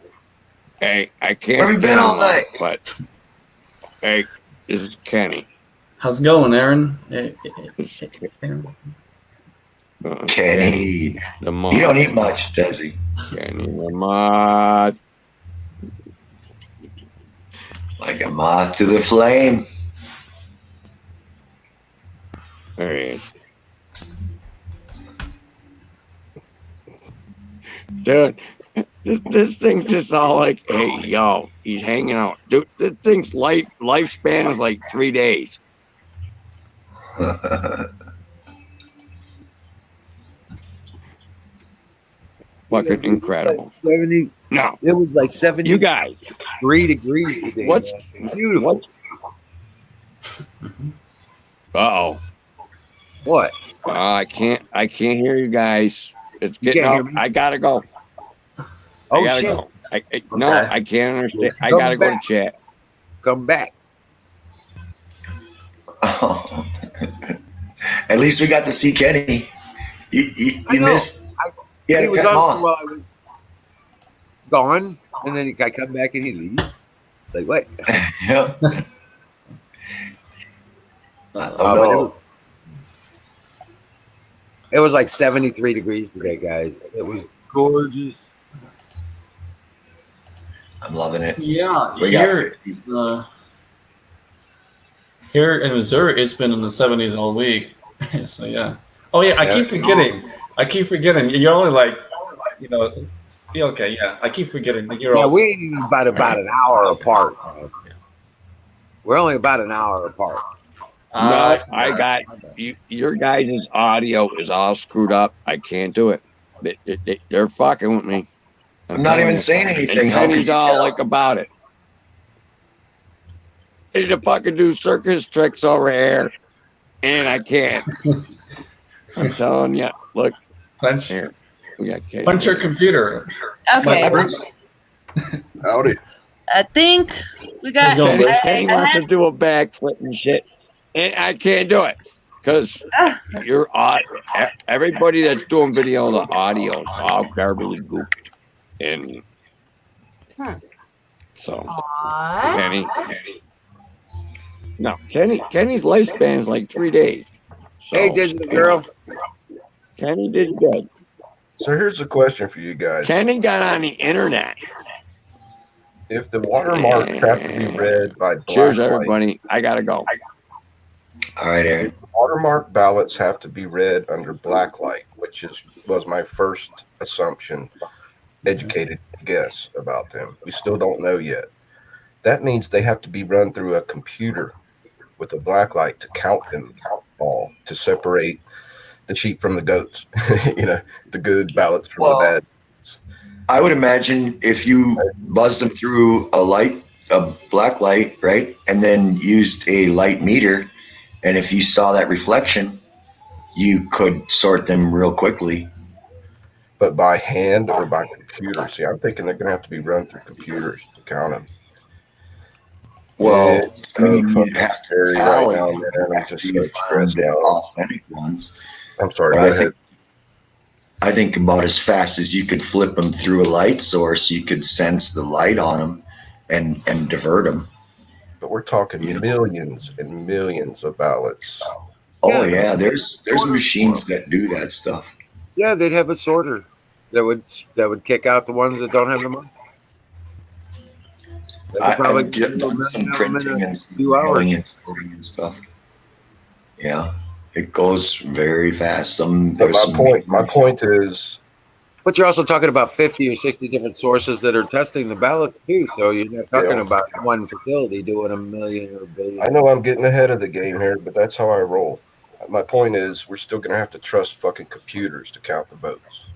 Hey, I can't. Where have you been all night? But hey, this is Kenny. How's it going, Aaron? Hey, Aaron. Kenny. The moth. He don't eat much, does he? Kenny the moth. Like a moth to the flame. There he is. Dude, this thing's just all like, hey, yo, he's hanging out. Dude, this thing's lifespan is like 3 days. Fucking incredible. 70. No, it was like 70. You guys, 3 degrees today. What's beautiful? Uh-oh. What? I can't hear you guys. It's getting up. I gotta go. Oh, I gotta shit. go. No, I can't understand. I gotta go to chat. Come back. Oh. At least we got to see Kenny. You missed. He was on while I was gone, and then I come back and he leaves. Like what? Yeah. No. It was like 73 degrees today, guys. It was gorgeous. I'm loving it. Yeah, here in Missouri, it's been in the 70s all week. So yeah. Oh yeah, I keep forgetting. You're only like Okay, yeah. I keep forgetting that you're Yeah, also. we ain't about an hour apart. We're only about an hour apart. No, I got you. Your guys' audio is all screwed up. I can't do it. They're fucking with me. I'm not even saying anything. And How could Kenny's you all tell? like about it. Ready to fucking do circus tricks over here, and I can't. I'm telling you. Look, Punch, here. We got Kenny. punch your computer. Okay. Howdy. I think we got. Kenny wants to do a backflip and shit, and I can't do it because you're everybody that's doing video, the audio is all garbly gooped, and so Kenny. No, Kenny's lifespan is like 3 days. So, Hey, Disney girl. Kenny did good. So here's a question for you guys. Kenny got on the internet. If the watermarks have to be read by black Cheers, light, everybody. I gotta go. All right, Aaron. if watermark ballots have to be read under black light, which was my first assumption, educated guess about them. We still don't know yet. That means they have to be run through a computer with a black light to count them all, to separate the sheep from the goats. The good ballots from the bad. I would imagine if you buzzed them through a black light, right, and then used a light meter, and if you saw that reflection, you could sort them real quickly. But by hand or by computer? See, I'm thinking they're going to have to be run through computers to count them. Well, It's I mean, so you have to scary tell right now, you man. I'm just so find stressed the out. authentic ones. I'm sorry. But Go ahead. I think about as fast as you could flip them through a light source, you could sense the light on them and divert them. But we're talking millions and millions of ballots. Oh yeah, there's machines that do that stuff. Yeah, they'd have a sorter that would kick out the ones that don't have the money. I've done some printing and some mailing and sorting and stuff. Yeah, it goes very fast. But my point is, but you're also talking about 50 or 60 different sources that are testing the ballots too. So you're not talking about one facility doing a million or a billion. I know I'm getting ahead of the game here, but that's how I roll. My point is, we're still going to have to trust fucking computers to count the votes.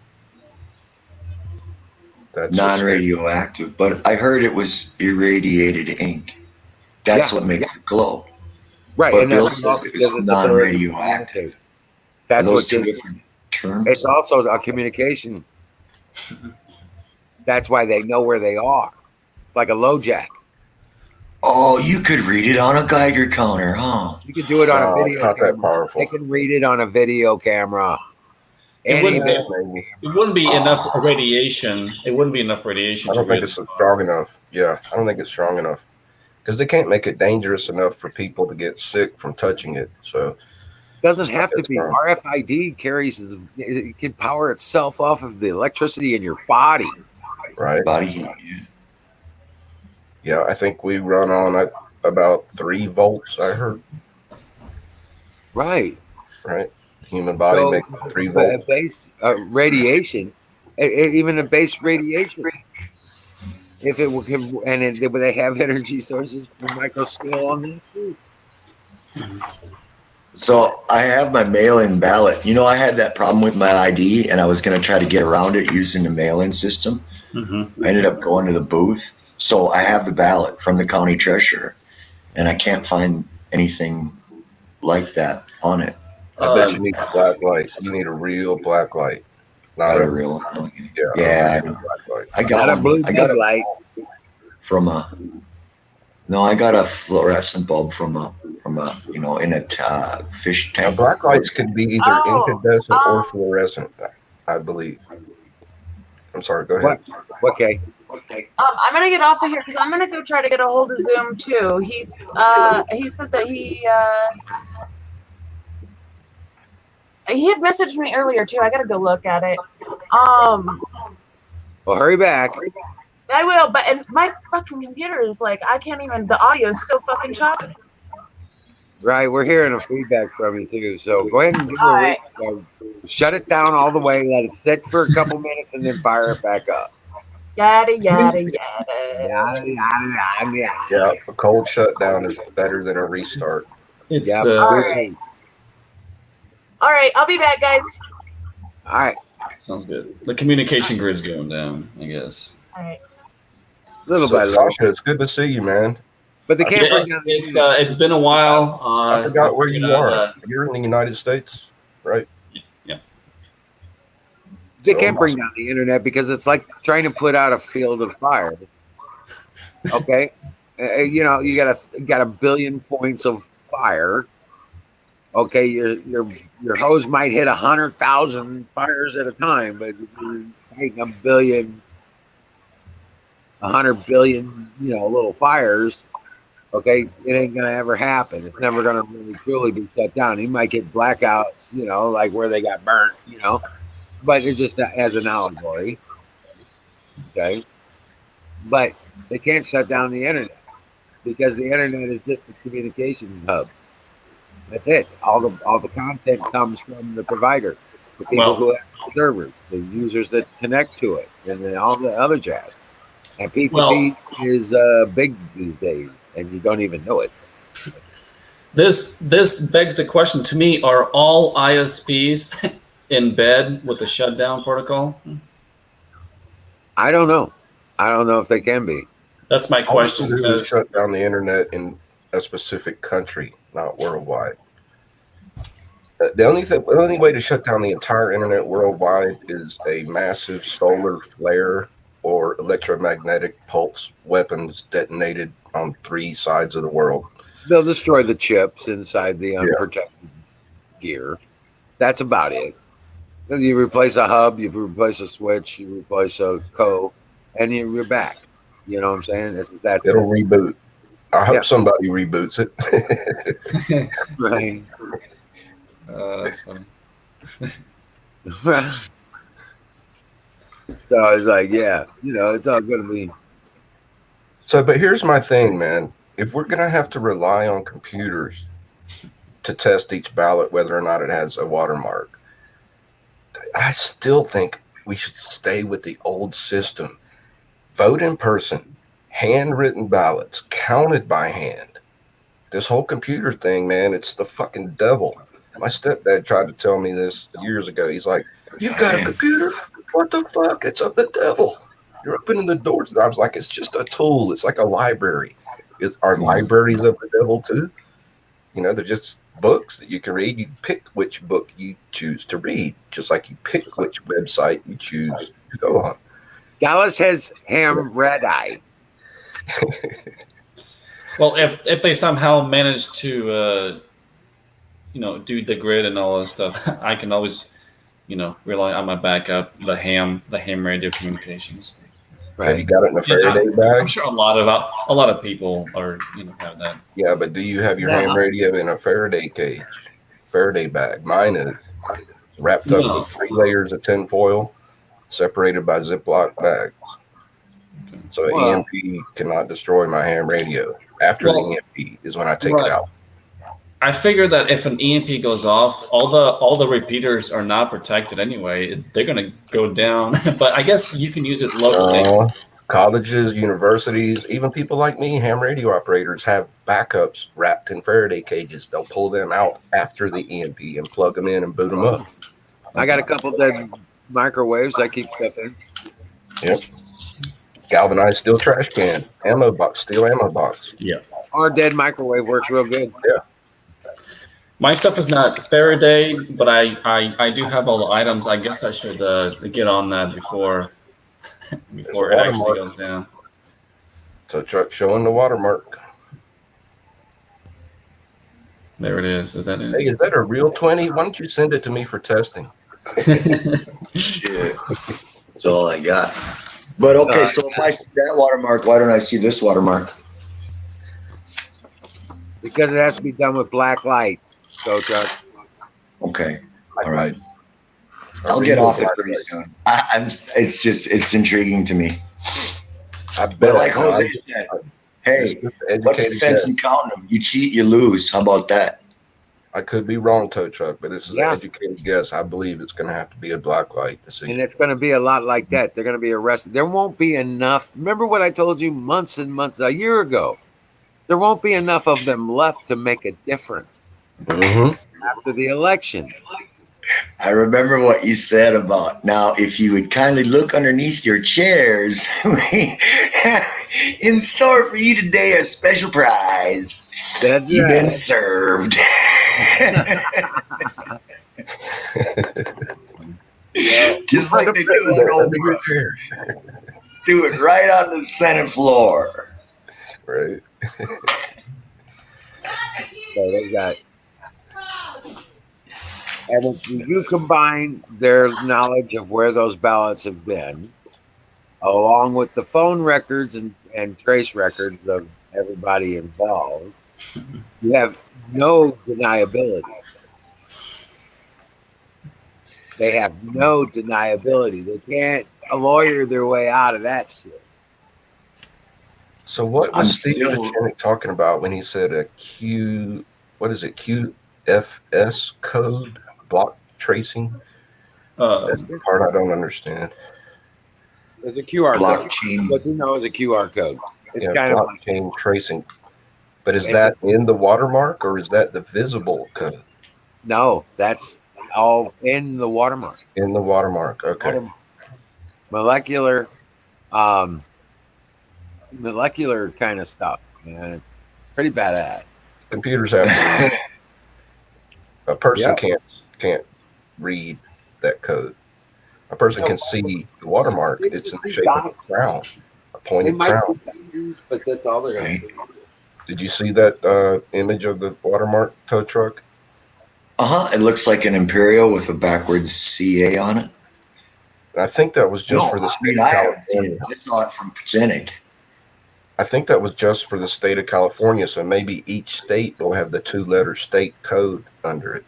That's non-radioactive, but I heard it was irradiated ink. That's what makes it glow. Right, but and Bill that's says it's non-radioactive. That's what two different terms. It's also a communication. That's why they know where they are, like a low jack. Oh, you could read it on a Geiger counter, huh? You could do it on a video not camera. that powerful. They can read it on a video camera. It wouldn't be enough radiation. It wouldn't be enough radiation. I don't think it's strong enough. Yeah, I don't think it's strong enough because they can't make it dangerous enough for people to get sick from touching it. So doesn't have to be. RFID carries it can power itself off of the electricity in your body. Right. Body heat. Yeah, I think we run on about 3 volts. I heard. Right. Human body makes 3 volts. Base radiation, even a base radiation. If it would, and they have energy sources for micro scale on that too. So I have my mail-in ballot. I had that problem with my ID, and I was going to try to get around it using the mail-in system. I ended up going to the booth. So I have the ballot from the county treasurer, and I can't find anything like that on it. I bet you need a black light. You need a real black light. Not a real one. Yeah, I got a blue light from a. No, I got a fluorescent bulb from a in a fish tank. Now, black lights can be either incandescent or fluorescent, I believe. I'm sorry. Go ahead. Okay. I'm gonna get off of here because I'm gonna go try to get a hold of Zoom too. He said that he had messaged me earlier too. I gotta go look at it. Well, hurry back. I will, but my fucking computer is like I can't even. The audio is so fucking choppy. Right, we're hearing a feedback from you too. So go ahead and give All it right. shut it down all the way, let it sit for a couple minutes, and then fire it back up. Yada yada yada. Yada, yada, yada, yada. Yeah, a cold shutdown is better than a restart. It's Yep. the All right. All right, I'll be back, guys. All right. sounds good. The communication grid's going down, I guess. All right. Little So, by little. Sasha, it's good to see you, man. But they can't Yeah, bring down the it's been a while. I forgot where you are. You're in the United States, right? Yeah. They can't bring down the internet because it's like trying to put out a field of fire. Okay, you know, you got a billion points of fire. Okay, your hose might hit 100,000 fires at a time, but if you're hitting 100 billion, you know, little fires. Okay, it ain't gonna ever happen. It's never gonna really truly be shut down. You might get blackouts, you know, like where they got burnt, you know, but it's just as an allegory. Okay, but they can't shut down the internet because the internet is just a communication hub. That's it. All the content comes from the provider, the people who have the servers, the users that connect to it, and then all the other jazz. And P2P is big these days, and you don't even know it. This begs the question to me: are all ISPs in bed with the shutdown protocol? I don't know. I don't know if they can be. That's my question. All you can do is shut down the internet in a specific country, not worldwide. The only way to shut down the entire internet worldwide is a massive solar flare or electromagnetic pulse weapons detonated on 3 sides of the world. They'll destroy the chips inside the unprotected gear. That's about it. Then you replace a hub, you replace a switch, you replace a code, and you're back. You know what I'm saying? That's It'll reboot. I hope somebody reboots it. Right. That's funny. So I was like, yeah, you know, it's all going to be. So, but here's my thing, man. If we're going to have to rely on computers to test each ballot, whether or not it has a watermark, I still think we should stay with the old system. Vote in person, handwritten ballots, counted by hand. This whole computer thing, man, it's the fucking devil. My stepdad tried to tell me this years ago. He's like, "You've got a computer? What the fuck? It's of the devil. You're opening the doors." And I was like, "It's just a tool. It's like a library. Are libraries of the devil too? You know, they're just books that you can read. You pick which book you choose to read, just like you pick which website you choose to go on." Dallas has ham red eye. Well, if they somehow manage to, you know, do the grid and all that stuff, I can always, you know, rely on my backup, the ham radio communications. Right. Have you got it in a Faraday bag? I'm sure a lot of people are, you know, have that. Yeah, but do you have your ham radio in a Faraday cage, Faraday bag? Mine is wrapped up with 3 layers of tin foil, separated by Ziploc bags. So EMP cannot destroy my ham radio. After the EMP is when I take it out. I figure that if an EMP goes off, all the repeaters are not protected anyway. They're gonna go down. But I guess you can use it locally. Colleges, universities, even people like me, ham radio operators, have backups wrapped in Faraday cages. They'll pull them out after the EMP and plug them in and boot them up. I got a couple dead microwaves I keep stuff in. Yep. Galvanized steel trash can, ammo box, steel ammo box. Yeah. Our dead microwave works real good. Yeah. My stuff is not Faraday, but I do have all the items. I guess I should get on that before it actually goes down. So truck showing the watermark. There it is. Is that it? Hey, is that a real 20? Why don't you send it to me for testing? Shit. That's all I got. But okay, so if I see that watermark, why don't I see this watermark? Because it has to be done with black light. Go, Chuck. Okay. All right. I'll get off it pretty soon. It's intriguing to me. I bet. But like Jose said, Hey, what's the sense in counting them? You cheat, you lose. How about that? I could be wrong, tow truck, but this is an educated guess. I believe it's going to have to be a black light to see. And it's going to be a lot like that. They're going to be arrested. There won't be enough. Remember what I told you months and months, a year ago? There won't be enough of them left to make a difference after the election. I remember what you said about now, if you would kindly look underneath your chairs, we have in store for you today a special prize. That's You've right. been served. Just like they do on Oprah. Do it right on the Senate floor. Right. So they got. And if you combine their knowledge of where those ballots have been, along with the phone records and trace records of everybody involved, you have no deniability. They have no deniability. They can't lawyer their way out of that shit. So what was Steve Pachenik talking about when he said a QFS code, block tracing? That's the part I don't understand. It's a QR blockchain. code. What you know is a QR code. It's kind of blockchain tracing. But is that in the watermark or is that the visible code? No, that's all in the watermark. In the watermark, okay. Molecular kind of stuff, man. It's pretty badass. Computers have to a person can't read that code. A person can see the watermark. It's in the shape of a crown, a pointed crown. But that's all they're going to see. Did you see that image of the watermark tow truck? It looks like an Imperial with a backwards CA on it. I think that was just for the state of California. I saw it from Pachenik. I think that was just for the state of California, so maybe each state will have the 2-letter state code under it.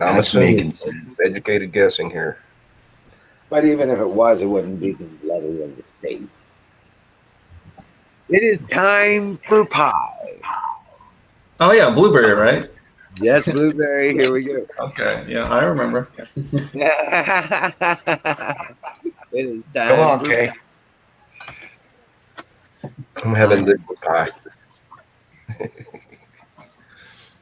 Now, I'm assuming educated guessing here. But even if it was, it wouldn't be the letter of the state. It is time for pie. Oh yeah, blueberry, right? Yes, blueberry. Here we go. Okay, yeah, I remember. It is time. Come on, Kay. I'm having liquid pie.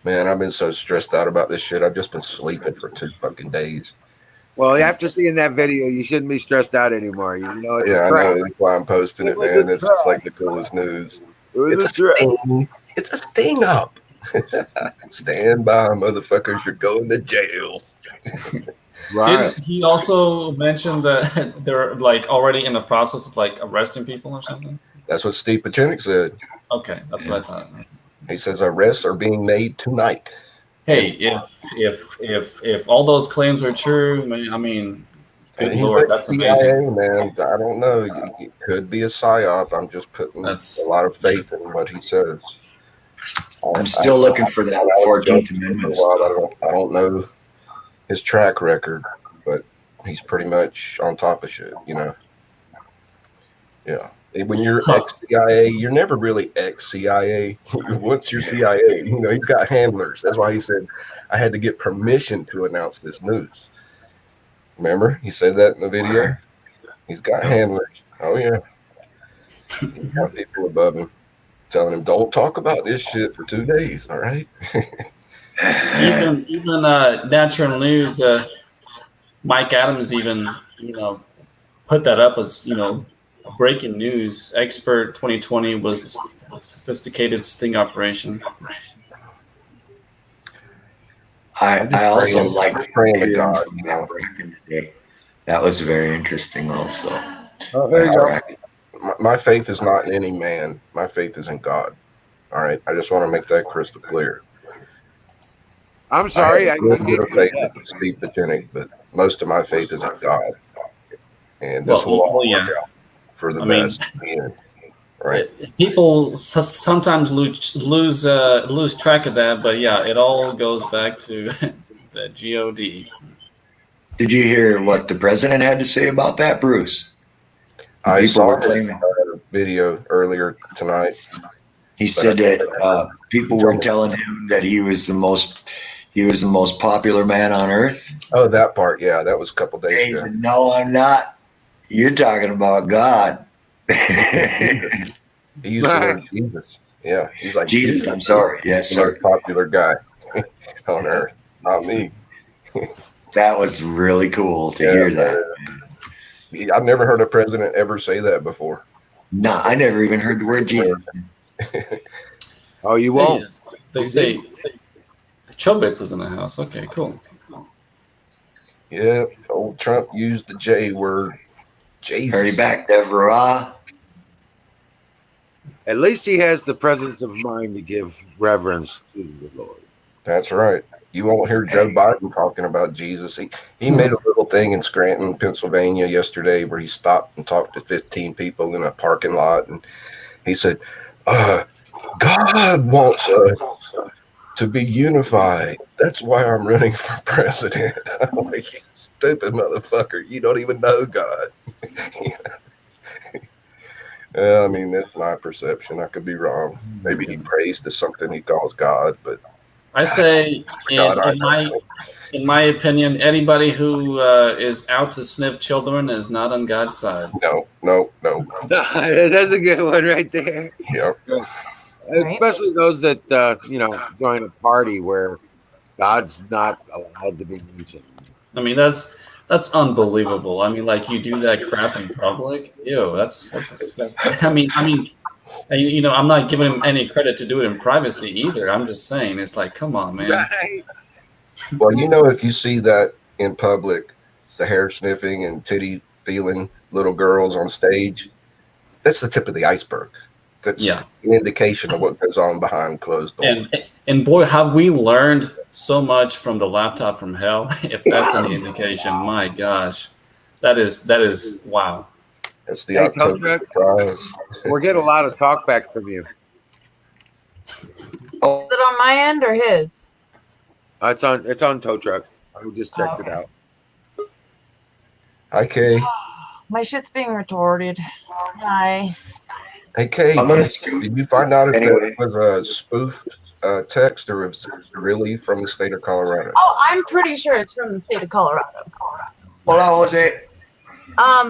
Man, I've been so stressed out about this shit. I've just been sleeping for 2 fucking days. Well, after seeing that video, you shouldn't be stressed out anymore. You know, I know. That's why I'm posting it, man. It's just like the coolest news. It's a sting. It's a sting up. Stand by, motherfuckers. You're going to jail. Right. Did he also mention that they're like already in the process of like arresting people or something? That's what Steve Pachenik said. Okay, that's what I thought. He says arrests are being made tonight. Hey, if all those claims are true, I mean, good Lord, that's amazing. Man, I don't know. It could be a psyop. I'm just putting a lot of faith in what he says. I'm still looking for that 14th Amendment. I don't know his track record, but he's pretty much on top of shit, you know. Yeah. When you're ex-CIA, you're never really ex-CIA. Once you're CIA, you know, he's got handlers. That's why he said, I had to get permission to announce this news. Remember? He said that in the video. He's got handlers. Oh, yeah. He's got people above him telling him, don't talk about this shit for 2 days, all right? even Natural News, Mike Adams even, you know, put that up as, you know, breaking news. Expert 2020 was a sophisticated sting operation. I also like praying to God back in the day. That was very interesting also. Oh, there you go. My faith is not in any man. My faith is in God. All right. I just want to make that crystal clear. I'm sorry. I have a little bit of faith in Steve Pachenik, but most of my faith is in God. And this will all work out for the best. Right. People sometimes lose track of that, but yeah, it all goes back to the GOD. Did you hear what the president had to say about that, Bruce? I saw a video earlier tonight, He said that people were telling him that he was the most popular man on earth. Oh, that part. Yeah, that was a couple days He ago. said, "No, I'm not. You're talking about God." He used the word Jesus. Yeah, he's like Jesus. I'm sorry. Yes, the most sir. popular guy on earth, not me. That was really cool to hear that. I've never heard a president ever say that before. No, I never even heard the word Jesus. Oh, you won't. They say Chobits is in the house. Okay, cool. Yeah, old Trump used the J word. Jesus. Hurry back, Deborah. At least he has the presence of mind to give reverence to the Lord. That's right. You won't hear Joe Biden talking about Jesus. He made a little thing in Scranton, Pennsylvania yesterday where he stopped and talked to 15 people in a parking lot. And he said, God wants us to be unified. That's why I'm running for president. I'm like, you stupid motherfucker. You don't even know God. I mean, that's my perception. I could be wrong. Maybe he prays to something he calls God, but I say, in my opinion, anybody who is out to sniff children is not on God's side. No. That's a good one right there. Yep. Especially those that join a party where God's not allowed to be mentioned. I mean, that's unbelievable. I mean, like, you do that crap in public. Ew, that's disgusting. I mean, I'm not giving him any credit to do it in privacy either. I'm just saying, it's like, come on, man. Right. Well, if you see that in public, the hair sniffing and titty feeling little girls on stage, that's the tip of the iceberg. That's an indication of what goes on behind closed doors. And boy, have we learned so much from the laptop from hell. If that's any indication, my gosh, that is wow. That's the October surprise. We're getting a lot of talk back from you. Oh. Is it on my end or his? It's on tow truck. I just checked it out. Hi, Kay. My shit's being retorted. Hi. Hey, Kay, did you find out if that was a spoofed text or if it's really from the state of Colorado? Oh, I'm pretty sure it's from the state of Colorado. Hold on, Jose.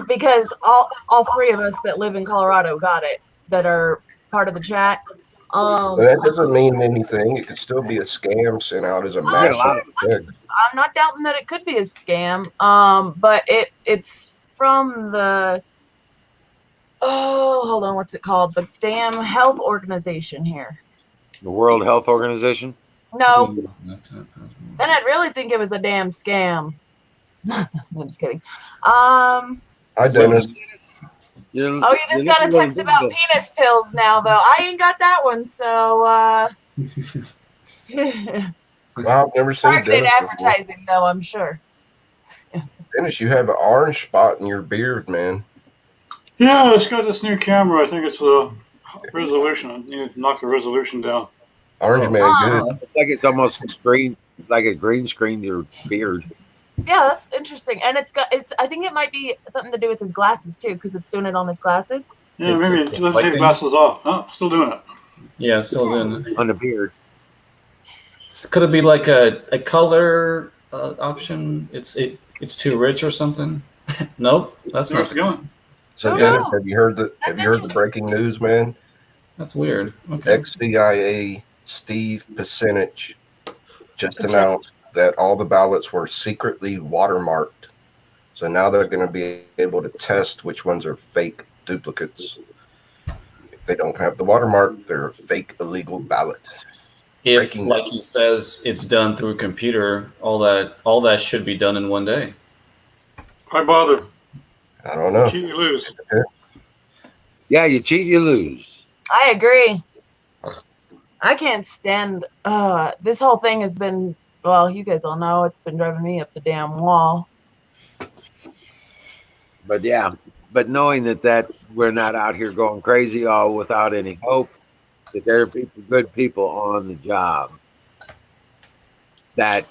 Because all three of us that live in Colorado got it, that are part of the chat. That doesn't mean anything. It could still be a scam sent out as a massive text. I'm not doubting that it could be a scam. But it's from the hold on, what's it called? The damn health organization here. The World Health Organization? No. Then I'd really think it was a damn scam. I'm just kidding. Hi, Dennis. You just got a text about penis pills now, though. I ain't got that one, so Wow, I've never seen targeted advertising, though, I'm sure. Dennis, you have an orange spot in your beard, man. Yeah, it's got this new camera. I think it's the resolution. I need to knock the resolution down. Orange man, good. It's like it's almost like a green screen your beard. Yeah, that's interesting. And I think it might be something to do with his glasses too, because it's doing it on his glasses. Yeah, maybe it's take the glasses off. Oh, still doing it. Yeah, still doing it. On the beard. Could it be like a color option? It's too rich or something? Nope, that's not going. So Dennis, have you heard the breaking news, man? That's weird. Okay. Ex-CIA Steve Picinich just announced that all the ballots were secretly watermarked. So now they're going to be able to test which ones are fake duplicates. If they don't have the watermark, they're fake illegal ballots. If, like he says, it's done through a computer, all that should be done in one day. Why bother? I don't know. Cheat, you lose. Yeah, you cheat, you lose. I agree. I can't stand this whole thing has been, well, you guys all know it's been driving me up the damn wall. But yeah, knowing that we're not out here going crazy all without any hope, that there are good people on the job. That's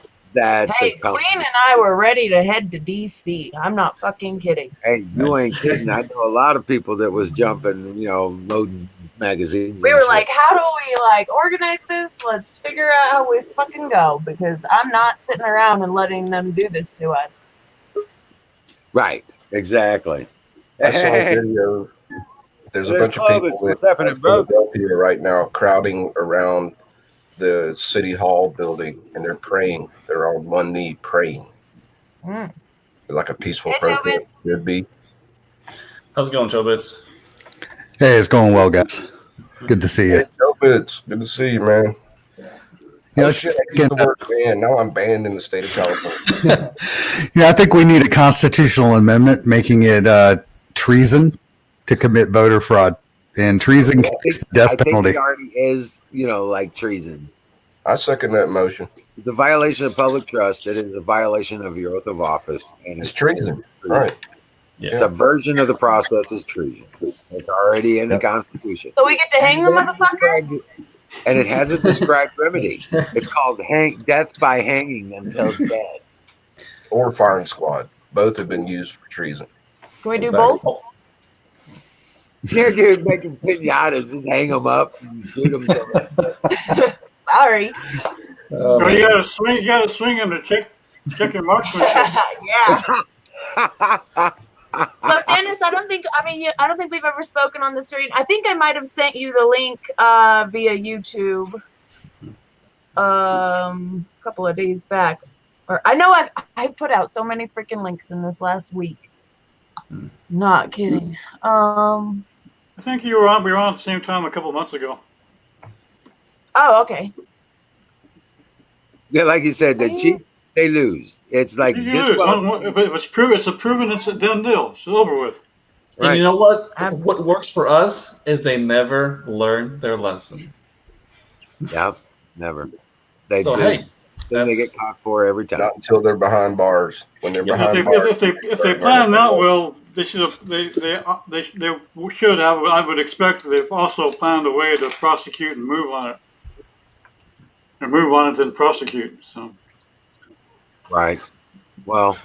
hey, Queen and I were ready to head to DC. I'm not fucking kidding. Hey, you ain't kidding. I know a lot of people that was jumping, loading magazines. We and were shit. like, how do we like organize this? Let's figure out how we fucking go, because I'm not sitting around and letting them do this to us. Right, exactly. I saw a Hey, video. There's a there's bunch of people what's in happening, bro? Philadelphia right now crowding around the city hall building, and they're praying. They're on one knee praying, like a peaceful Hey, protest Tobin. should be. How's it going, Chobits? Hey, it's going well, guys. Good to see you. Hey, Jobits, good to see you, man. You know, Oh shit, I used the word banned. Now I'm banned in the state of California. I think we need a constitutional amendment making it treason to commit voter fraud, and treason carries the death penalty. It already is, like treason. I second that motion. It's a violation of public trust. It is a violation of your oath of office, and It's treason. Right. Yeah. Subversion of the process is treason. It's already in the Constitution. So we get to hang the motherfucker? And it has a described remedy. It's called death by hanging until dead. Or firing squad. Both have been used for treason. Can we do both? Yeah, dude, making pinatas, just hang them up and shoot them. Sorry. You gotta swing him to check your marksmanship. Yeah. Look, Dennis, I don't think we've ever spoken on the street. I think I might have sent you the link via YouTube a couple of days back. Or I know I've put out so many freaking links in this last week. Not kidding. I think we were on at the same time a couple of months ago. Oh, okay. Yeah, like you said, the cheap, they lose. It's like If it's proven, it's a done deal. It's over with. And you know what? What works for us is they never learn their lesson. Yeah, never. They get caught for every time. Not until they're behind bars. When they're behind bars. If they plan that well, they should have. They should have. I would expect they've also planned a way to prosecute and move on it, and move on it then prosecute. So. Right. Well,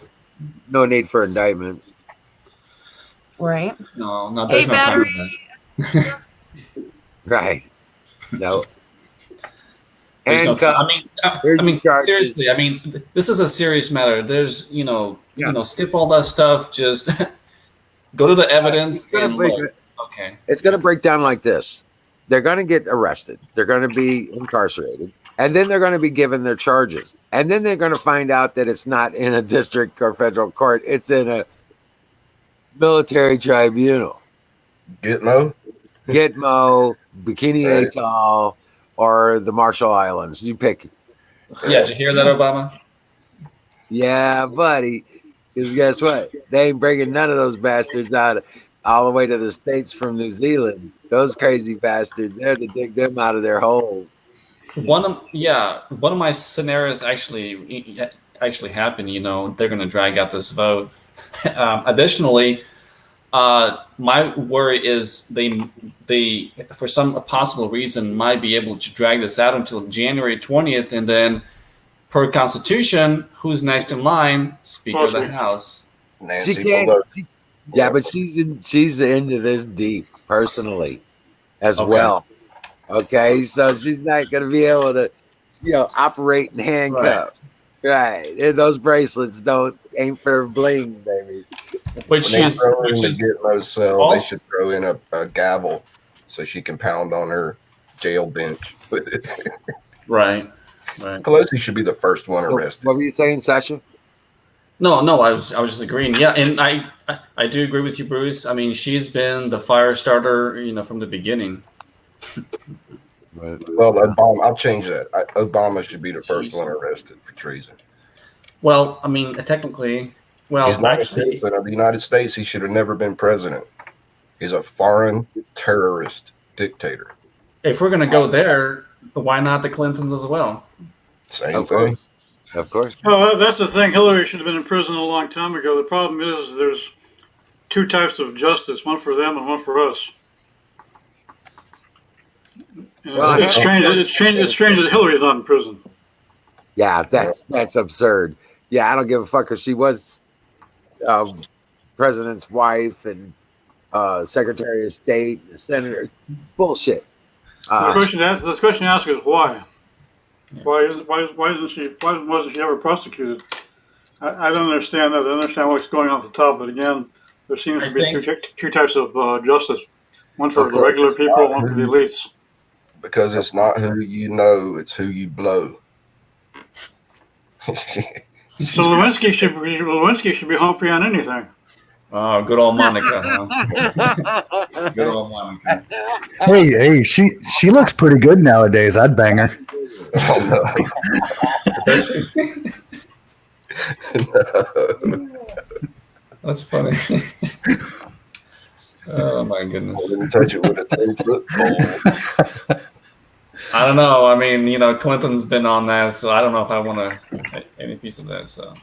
no need for indictment. Right. No, there's no time for that. Right. No. There's no time. I mean, charges. seriously. I mean, this is a serious matter. There's, skip all that stuff. Just go to the evidence and look. Okay. It's going to break down like this. They're going to get arrested. They're going to be incarcerated. And then they're going to be given their charges. And then they're going to find out that it's not in a district or federal court. It's in a military tribunal. Gitmo, Bikini Atoll, or the Marshall Islands. You pick. Yeah, did you hear that, Obama? Yeah, buddy. Because guess what? They ain't bringing none of those bastards out all the way to the States from New Zealand. Those crazy bastards, they're to dig them out of their holes. One of my scenarios actually happened. They're going to drag out this vote. Additionally, my worry is they for some possible reason might be able to drag this out until January 20th, and then per Constitution, who's next in line? Speaker of the House. Nancy Pelosi. Yeah, but she's into this deep personally as well. Okay, so she's not going to be able to, operate in handcuffs. Right. And those bracelets ain't for bling, baby. Which is they should throw in a gavel so she can pound on her jail bench with it. Right. Pelosi should be the first one arrested. What were you saying, Sasha? No, I was just agreeing. Yeah, and I do agree with you, Bruce. I mean, she's been the fire starter, from the beginning. Well, Obama, I'll change that. Obama should be the first one arrested for treason. Well, I mean, technically, he's not a citizen of the United States. He should have never been president. He's a foreign terrorist dictator. If we're going to go there, why not the Clintons as well? Same thing. Of course. Well, that's the thing. Hillary should have been in prison a long time ago. The problem is there's two types of justice, one for them and one for us. Well, it's strange that Hillary's not in prison. Yeah, that's absurd. Yeah, I don't give a fuck if she was president's wife and Secretary of State, the senator. Bullshit. The question asked is why? Why wasn't she ever prosecuted? I don't understand that. I understand what's going on at the top, but again, there seems to be two types of justice: one for the regular people, one for the elites. Because it's not who you know; it's who you blow. So Lewinsky should be home free on anything. Oh, good old Monica, huh? Good old Monica. Hey, she looks pretty good nowadays. I'd bang her. No. That's funny. Oh my goodness! I wouldn't touch it with a 10-foot pole. I don't know. I mean, you know, Clinton's been on that, so I don't know if I want to any piece of that. So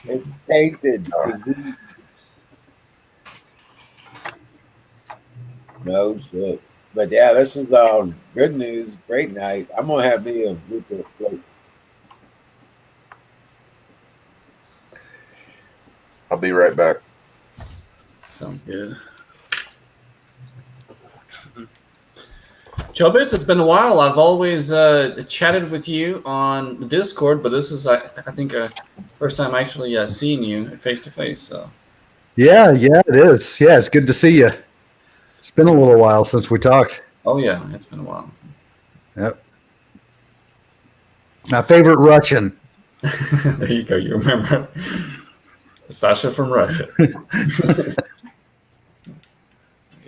it's tainted. No shit. But yeah, this is good news. Great night. I'm gonna have me a Lucas float. I'll be right back. Sounds good. Joe Bits, it's been a while. I've always chatted with you on the Discord, but this is, I think, first time actually seeing you face to face. So. Yeah, it is. Yeah, it's good to see you. It's been a little while since we talked. Oh yeah, it's been a while. Yep. My favorite Russian. There you go. You remember Sasha from Russia.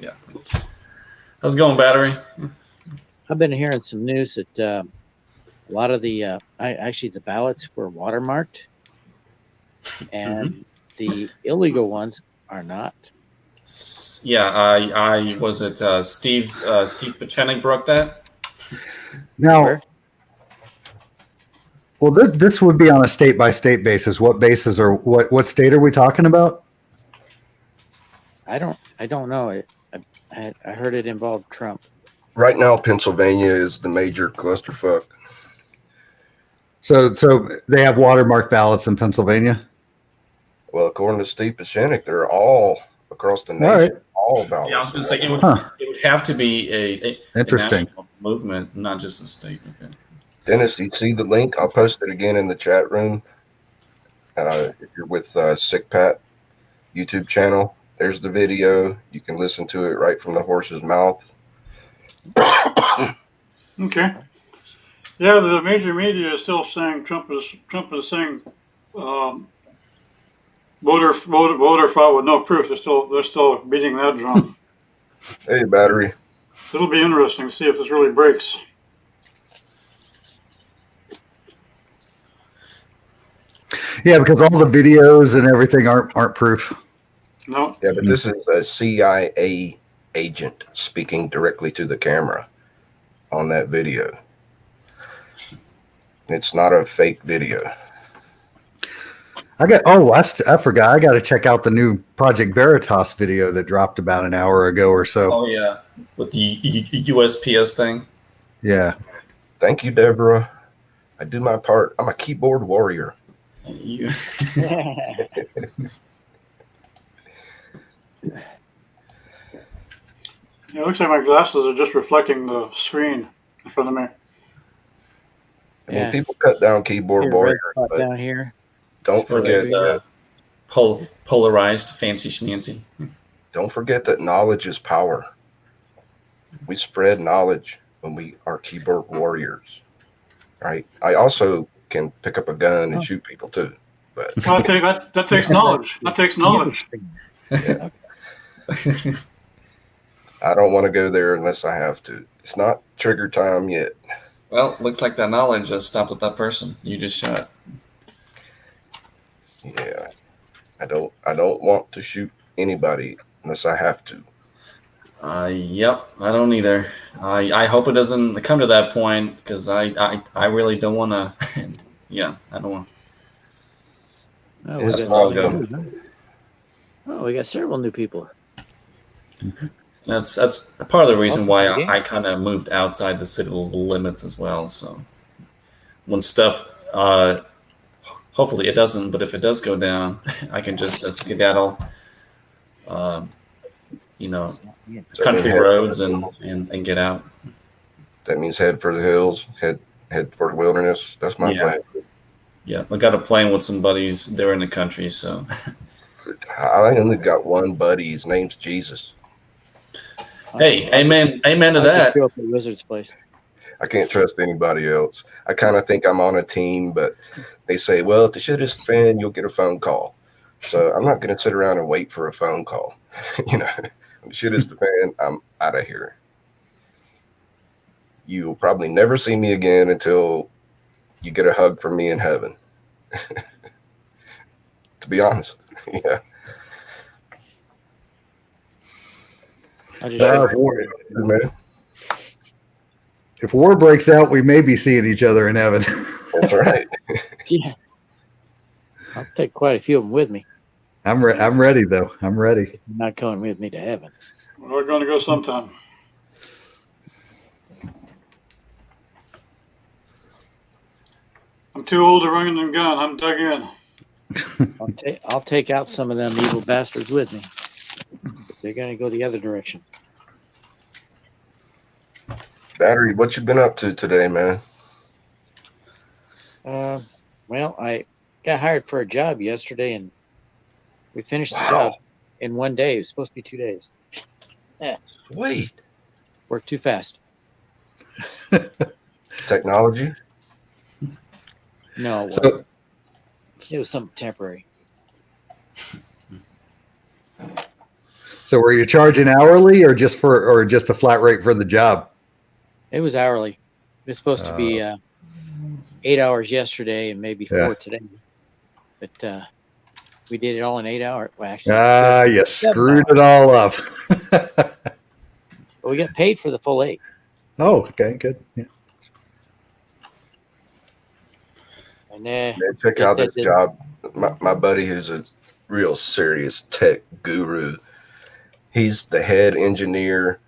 Yeah. How's it going, Battery? I've been hearing some news that a lot of the actually the ballots were watermarked, and the illegal ones are not. Yeah, I was it. Steve Pachenik broke that. Now, well, this would be on a state by state basis. What basis or what state are we talking about? I don't know. I heard it involved Trump. Right now, Pennsylvania is the major clusterfuck. So they have watermark ballots in Pennsylvania? Well, according to Steve Pachenik, they're all across the nation. All about. Yeah, I was going to say it would have to be a national movement, not just a state. Okay. Dennis, you see the link? I'll post it again in the chat room. If you're with Sick Pat YouTube channel, there's the video. You can listen to it right from the horse's mouth. Okay. Yeah, the major media is still saying Trump is saying voter fraud with no proof. They're still beating that drum. Hey, Battery. It'll be interesting to see if this really breaks. Yeah, because all the videos and everything aren't proof. No. Yeah, but this is a CIA agent speaking directly to the camera on that video. It's not a fake video. I forgot. I got to check out the new Project Veritas video that dropped about an hour ago or so. Oh yeah, with the USPS thing. Yeah. Thank you, Deborah. I do my part. I'm a keyboard warrior. It looks like my glasses are just reflecting the screen in front of me. I mean, people cut down keyboard warriors, but down here. Don't forget polarized, fancy schmancy. Don't forget that knowledge is power. We spread knowledge when we are keyboard warriors, right? I also can pick up a gun and shoot people too, but that takes knowledge. That takes knowledge. Yeah. I don't want to go there unless I have to. It's not trigger time yet. Well, looks like that knowledge just stopped with that person you just shot. Yeah, I don't want to shoot anybody unless I have to. Yep, I don't either. I hope it doesn't come to that point because I really don't want to. Yeah, I don't want. We got several new people. That's part of the reason why I kind of moved outside the city limits as well. So when stuff, hopefully it doesn't, but if it does go down, I can just skedaddle country roads and get out. That means head for the hills, head for the wilderness. That's my plan. Yeah, I got a plane with some buddies. They're in the country, so. I only got one buddy. His name's Jesus. Hey, amen to that. Go up the wizard's place. I can't trust anybody else. I kind of think I'm on a team, but they say, well, if the shit is the fan, you'll get a phone call. So I'm not going to sit around and wait for a phone call. When the shit is the fan, I'm out of here. You'll probably never see me again until you get a hug from me in heaven. To be honest. Yeah. If war breaks out, we may be seeing each other in heaven. That's right. Yeah. I'll take quite a few of them with me. I'm ready, though. I'm ready. You're not coming with me to heaven. We're going to go sometime. I'm too old to run and gun. I'm dug in. I'll take out some of them evil bastards with me. They're going to go the other direction. Battery, what you been up to today, man? Well, I got hired for a job yesterday, and we finished the job in one day. It was supposed to be 2 days. Yeah. Sweet. Worked too fast. Technology? No, it was something temporary. So were you charging hourly or just a flat rate for the job? It was hourly. It was supposed to be 8 hours yesterday and maybe 4 today. But we did it all in 8 hours. Well, actually, you screwed it all up. But we got paid for the full 8. Oh, okay, good. Yeah. And check out this job. My buddy, who's a real serious tech guru, he's the head engineer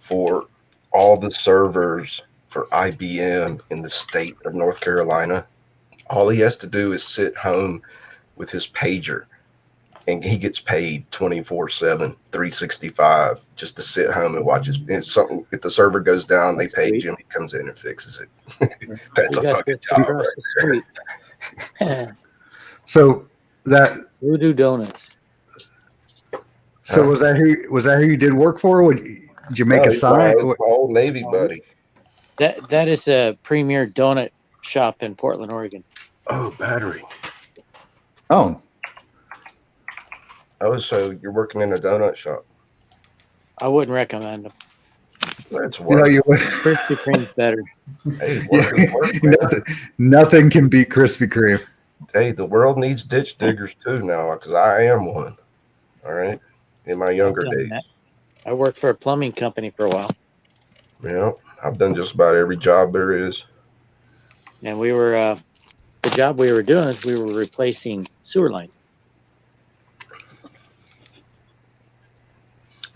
for all the servers for IBM in the state of North Carolina. All he has to do is sit home with his pager, and he gets paid 24/7, 365 just to sit home and watch his something. If the server goes down, they page him. He comes in and fixes it. That's a fucking job. Right? So that Voodoo Donuts. So was that who you did work for? Did you make a sign? My old Navy buddy. That is a premier donut shop in Portland, Oregon. Oh, Battery. Oh, so you're working in a donut shop? I wouldn't recommend them. That's work. Krispy Kreme's better. Hey, work, nothing can beat Krispy Kreme. Hey, the world needs ditch diggers too now, because I am one. All right, in my younger days. I worked for a plumbing company for a while. Yeah, I've done just about every job there is. And we were the job we were doing is we were replacing sewer line.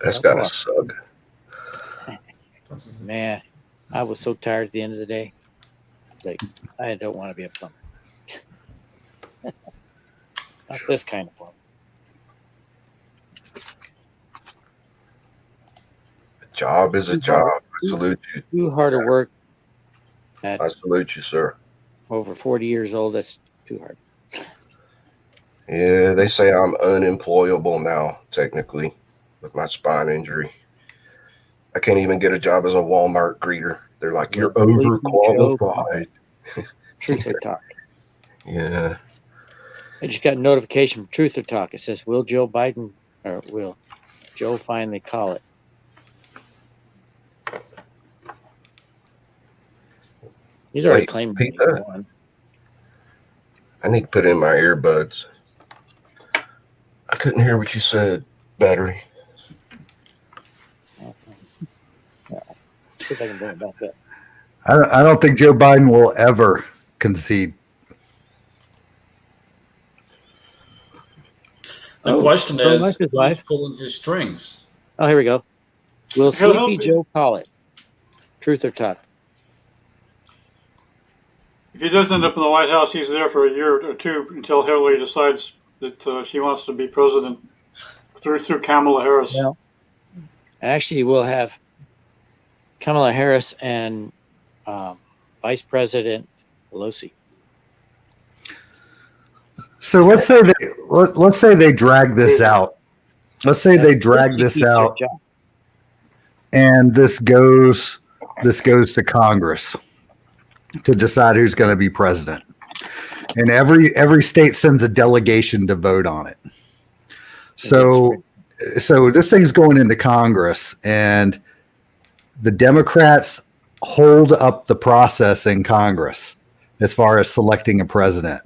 That's gotta suck. Man, I was so tired at the end of the day. It's like, I don't want to be a plumber. Not this kind of plumber. A job is a job. I salute you. Too hard to work. I salute you, sir. Over 40 years old, that's too hard. Yeah, they say I'm unemployable now, technically, with my spine injury. I can't even get a job as a Walmart greeter. They're like, you're overqualified. Truth or Talk. Yeah. I just got a notification from Truth or Talk. It says, will Joe Biden, or will Joe finally call it? He's already claiming one. I need to put in my earbuds. I couldn't hear what you said, Battery. See if I can bring it back up. I don't think Joe Biden will ever concede. The question is, who's pulling his strings? Oh, here we go. Will Sleepy Joe call it? Truth or Talk? If he does end up in the White House, he's there for a year or two until Hillary decides that she wants to be president through Kamala Harris. Well, Actually, we'll have Kamala Harris and Vice President Pelosi. So let's say they drag this out. Let's say they drag this out, and this goes to Congress to decide who's going to be president, and every state sends a delegation to vote on it. So this thing's going into Congress, and the Democrats hold up the process in Congress as far as selecting a president.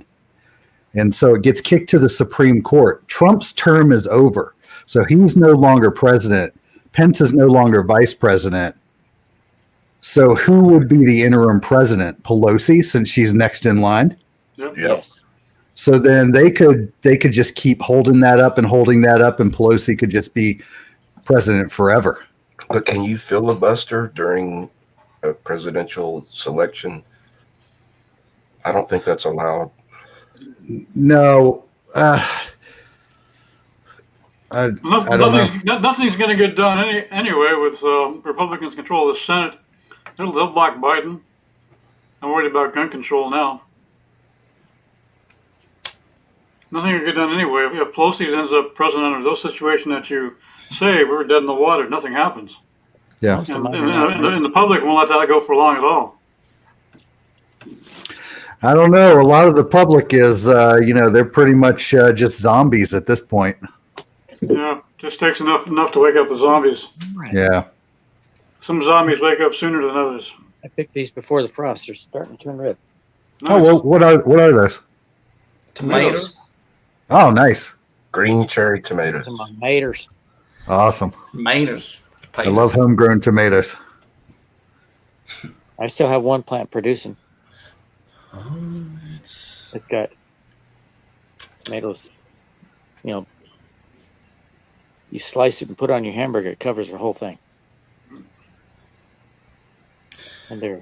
And so it gets kicked to the Supreme Court. Trump's term is over. So he's no longer president. Pence is no longer vice president. So who would be the interim president? Pelosi, since she's next in line? Yep. Yes. So then they could just keep holding that up, and Pelosi could just be president forever. But can you filibuster during a presidential selection? I don't think that's allowed. No. Nothing's going to get done anyway with Republicans control the Senate. They'll block Biden. I'm worried about gun control now. Nothing will get done anyway. If Pelosi ends up president under those situations that you say, we're dead in the water. Nothing happens. Yeah. And the public won't let that go for long at all. I don't know. A lot of the public is, they're pretty much just zombies at this point. Yeah, just takes enough to wake up the zombies. Yeah. Some zombies wake up sooner than others. I picked these before the frost. They're starting to turn red. Nice. Oh, well, what are those? Tomatoes. Oh, nice. Green cherry tomatoes. Tomatoes. Awesome. Tomatoes. I love homegrown tomatoes. I still have one plant producing. It's got tomatoes. You slice it and put it on your hamburger. It covers the whole thing. And they're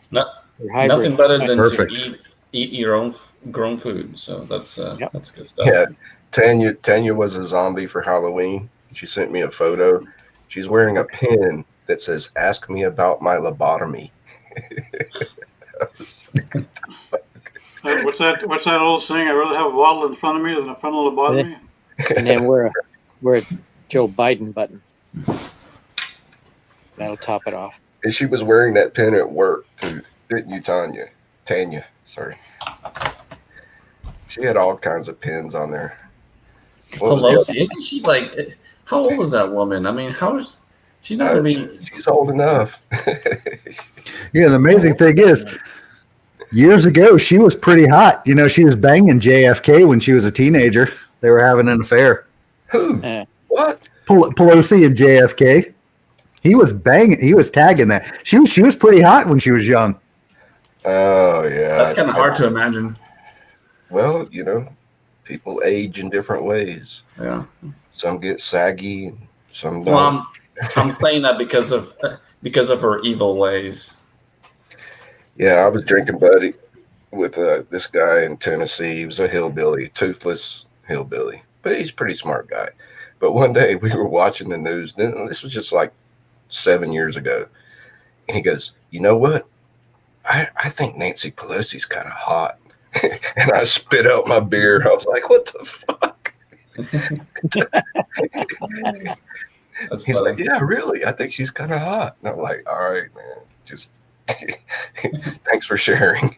hybrid. Nothing better than Perfect. to eat your own grown food. So that's good stuff. Yeah, Tanya was a zombie for Halloween. She sent me a photo. She's wearing a pin that says, "Ask me about my lobotomy." What's that old saying? I'd rather have a bottle in front of me than a frontal lobotomy. And then wear a Joe Biden button. That'll top it off. And she was wearing that pin at work too, didn't you, Tanya? Sorry. She had all kinds of pins on there. Pelosi, isn't she like? How old is that woman? I mean, she's not even. She's old enough. Yeah, the amazing thing is, years ago she was pretty hot. She was banging JFK when she was a teenager. They were having an affair. Who? What? Pelosi and JFK. He was banging. He was tagging that. She was pretty hot when she was young. Oh yeah. That's kind of hard to imagine. Well, people age in different ways. Yeah. Some get saggy, and some don't. Well, I'm saying that because of her evil ways. Yeah, I was drinking buddy with this guy in Tennessee. He was a hillbilly, toothless hillbilly, but he's a pretty smart guy. But one day we were watching the news. This was just like 7 years ago. And he goes, "You know what? I think Nancy Pelosi's kind of hot." And I spit out my beer. I was like, "What the fuck?" He's like, "Yeah, really? I think she's kind of hot." And I'm like, "All right, man. Just thanks for sharing."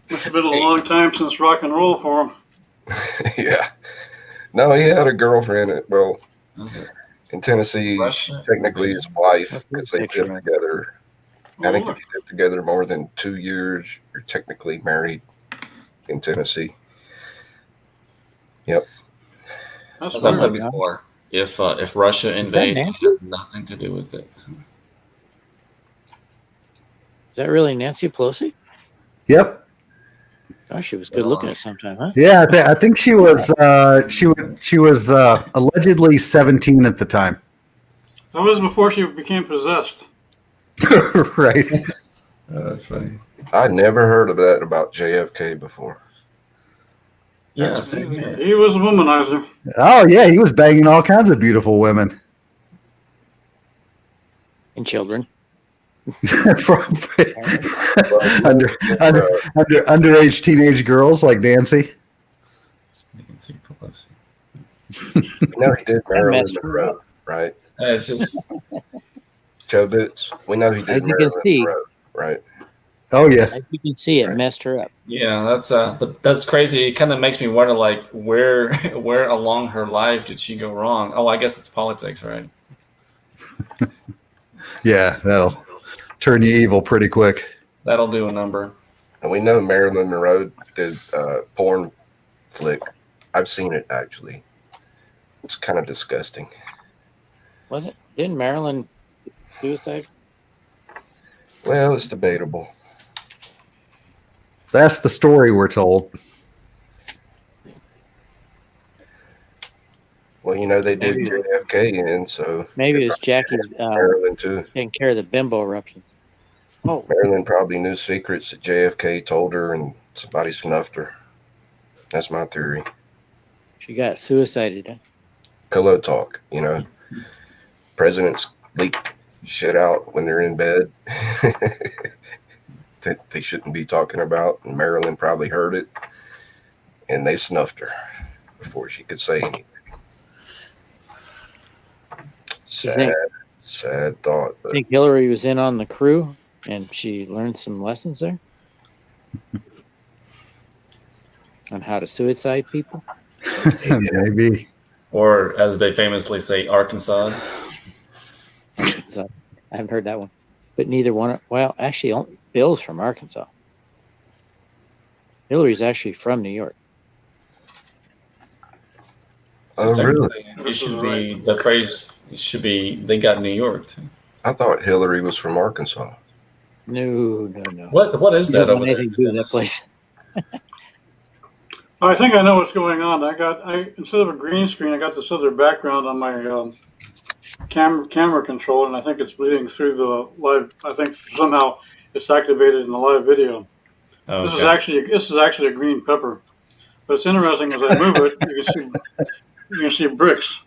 It's been a long time since rock and roll for him. Yeah. No, he had a girlfriend. Well, in Tennessee, technically his wife, because they lived together. I think if you live together more than 2 years, you're technically married in Tennessee. Yep. As I said before, if Russia invades, it has nothing to do with it. Is that really Nancy Pelosi? Yep. Gosh, she was good looking at some time, huh? Yeah, I think she was allegedly 17 at the time. That was before she became possessed. Right. That's funny. I never heard of that about JFK before. Yeah, same here. He was a womanizer. Oh yeah, he was banging all kinds of beautiful women. And children. Underage teenage girls like Nancy. Nancy Pelosi. We know he did Marilyn Monroe, right? It's just Joe Boots. We know he did Marilyn Monroe, right? Oh yeah. As you can see, it messed her up. Yeah, but that's crazy. It kind of makes me wonder, like, where along her life did she go wrong? Oh, I guess it's politics, right? Yeah, that'll turn you evil pretty quick. That'll do a number. And we know Marilyn Monroe did porn flick. I've seen it, actually. It's kind of disgusting. Was it? Didn't Marilyn suicide? Well, it's debatable. That's the story we're told. Well, you know, they did JFK in, so... Maybe it was Jackie Marilyn, too. taking care of the bimbo eruptions. Oh. Marilyn probably knew secrets that JFK told her, and somebody snuffed her. That's my theory. She got suicided. Huh? Pillow talk, you know. Presidents leak shit out when they're in bed that they shouldn't be talking about, and Marilyn probably heard it, and they snuffed her before she could say anything. Sad thought. I think Hillary was in on the crew, and she learned some lessons there on how to suicide people. Maybe. Or, as they famously say, Arkansas. So, I haven't heard that one. But neither one. Well, actually, Bill's from Arkansas. Hillary's actually from New York. So really? It should be, the phrase should be, they got New York. Too. I thought Hillary was from Arkansas. No. What is that over there? To do with that place? I think I know what's going on. I instead of a green screen, I got this other background on my camera controller, and I think it's bleeding through the live. I think somehow it's activated in the live video. Okay. This is actually a green pepper, but it's interesting as I move it, you can see bricks.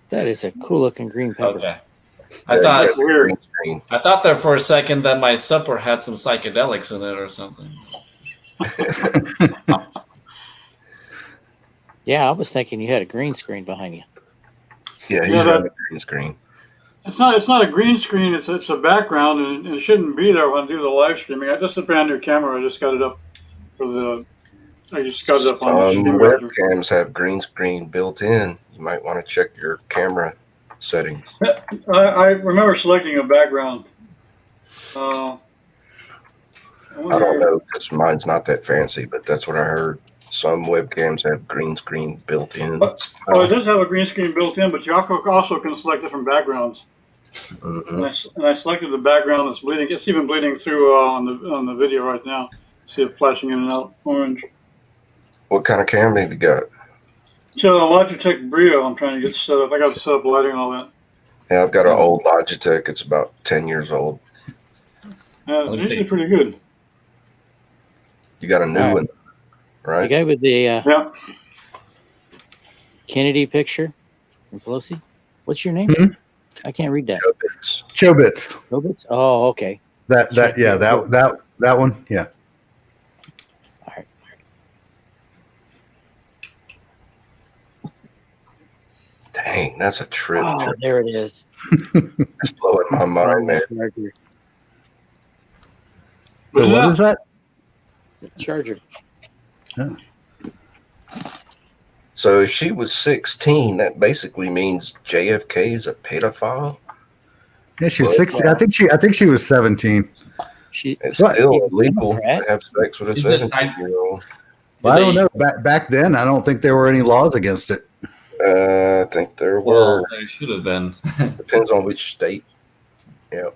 That is a cool looking green pepper. Okay. I thought there for a second that my supper had some psychedelics in it or something. Yeah, I was thinking you had a green screen behind you. Yeah, he's on a green screen. It's not a green screen. It's a background, and it shouldn't be there when I do the live streaming. I just a brand new camera. I just got it up for the. I just got it up on the webcams have green screen built in. You might want to check your camera settings. I remember selecting a background. I don't know because mine's not that fancy, but that's what I heard. Some webcams have green screen built in. Oh, it does have a green screen built in, but you also can select different backgrounds. Mm-hmm. And I selected the background that's bleeding. It's even bleeding through on the video right now. See it flashing in and out orange. What kind of camera have you got? So a Logitech Brio. I'm trying to get set up. I got to set up lighting and all that. Yeah, I've got an old Logitech. It's about 10 years old. Yeah, it's usually pretty good. You got a new one, right? The guy with the Kennedy picture from Pelosi. What's your name? Mm-hmm. I can't read that. Chobits. Chobits? Oh, okay. That one. Yeah. All right. Dang, that's a trip. Oh, there it is. It's blowing my mind, man. What is that? It's a charger. Oh. So if she was 16, that basically means JFK is a pedophile. Yeah, she was 16. I think she was 17. It's still illegal to have sex with a 17-year-old. Well, I don't know. Back then, I don't think there were any laws against it. I think there were. Well, there should have been. Depends on which state. Yeah.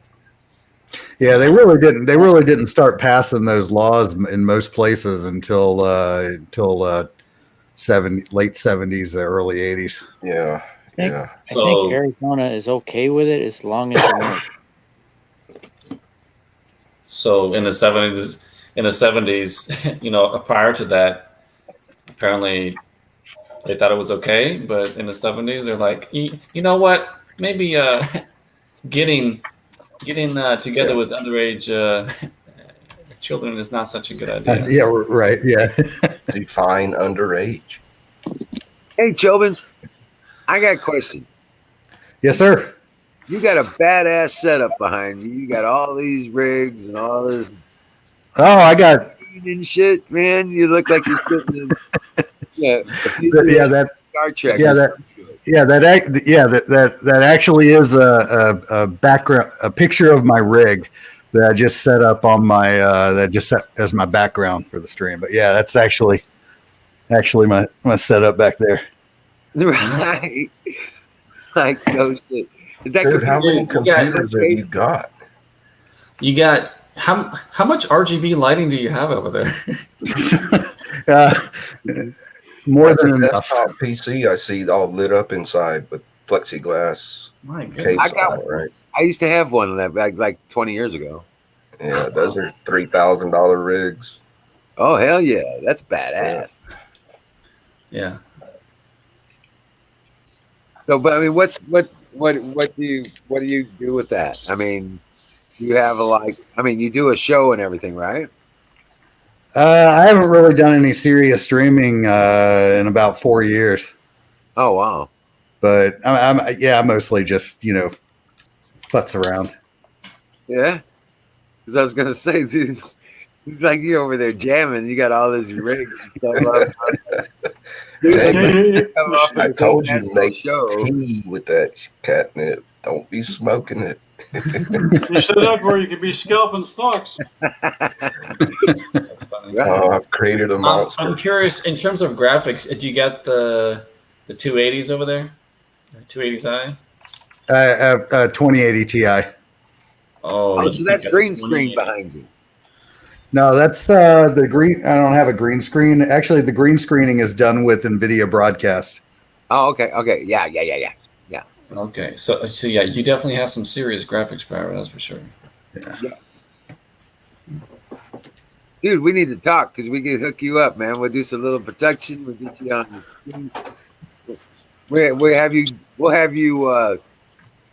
Yeah, they really didn't. They really didn't start passing those laws in most places until late 70s, early 80s. Yeah. I think Arizona is okay with it as long as you're So in the 70s, prior to that, apparently they thought it was okay, but in the 70s, they're like, you know what? Maybe getting getting together with underage children is not such a good idea. Yeah, right. Yeah. Define underage. Hey, Chobin, I got a question. Yes, sir. You got a badass setup behind you. You got all these rigs and all this Oh, I got and shit, man. You look like you're sitting in that Star Trek. Yeah, that actually is a background, a picture of my rig that I just set up on my that just set as my background for the stream. But yeah, that's actually my setup back there. Right. Like no shit. Dude, how many computers have you got? You got how much RGB lighting do you have over there? More That's than a enough. desktop PC. I see all lit up inside with plexiglass. My goodness. I got one. Right? I used to have one that like 20 years ago. Yeah, those are $3,000 rigs. Oh hell yeah, that's badass. Yeah. So, but I mean, what do you do with that? I mean, you have you do a show and everything, right? I haven't really done any serious streaming in about 4 years. Oh wow! But I mostly just futz around. Yeah, because I was gonna say, dude, it's like you're over there jamming. You got all this rig and stuff. I told you to make tea with that catnip. Don't be smoking it. You set up where you could be scalping stocks. That's funny. Oh, I've created a monster. I'm curious, in terms of graphics, do you got the 280s over there? 280i? 2080 Ti. Oh, so that's green screen behind you. No, that's the green. I don't have a green screen. Actually, the green screening is done with NVIDIA Broadcast. Oh, okay. Yeah. Okay, so yeah, you definitely have some serious graphics power, that's for sure. Yeah. Dude, we need to talk because we can hook you up, man. We'll do some little production. We'll get you on the screen. We'll have you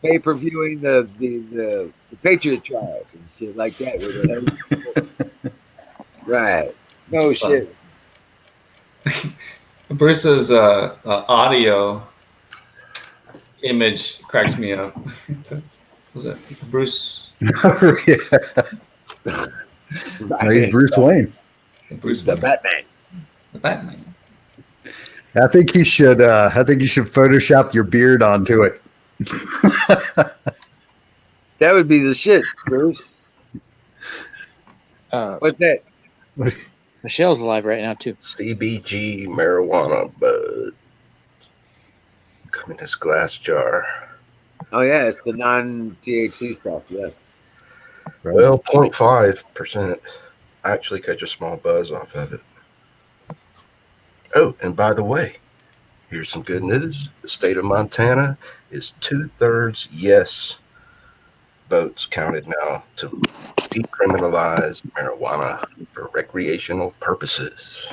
pay-per-viewing the Patriot trials and shit like that. Right. No That's shit. Bruce's audio image cracks me up. Was it Bruce? Yeah. He's Bruce Wayne. The Batman. The Batman. I think you should Photoshop your beard onto it. That would be the shit, Bruce. What's that? Michelle's alive right now too. CBG marijuana bud. Come in this glass jar. Oh yeah, it's the non-THC stuff. Yeah. Well, 0.5%. I actually catch a small buzz off of it. Oh, and by the way, here's some good news. The state of Montana is 2/3 yes votes counted now to decriminalize marijuana for recreational purposes.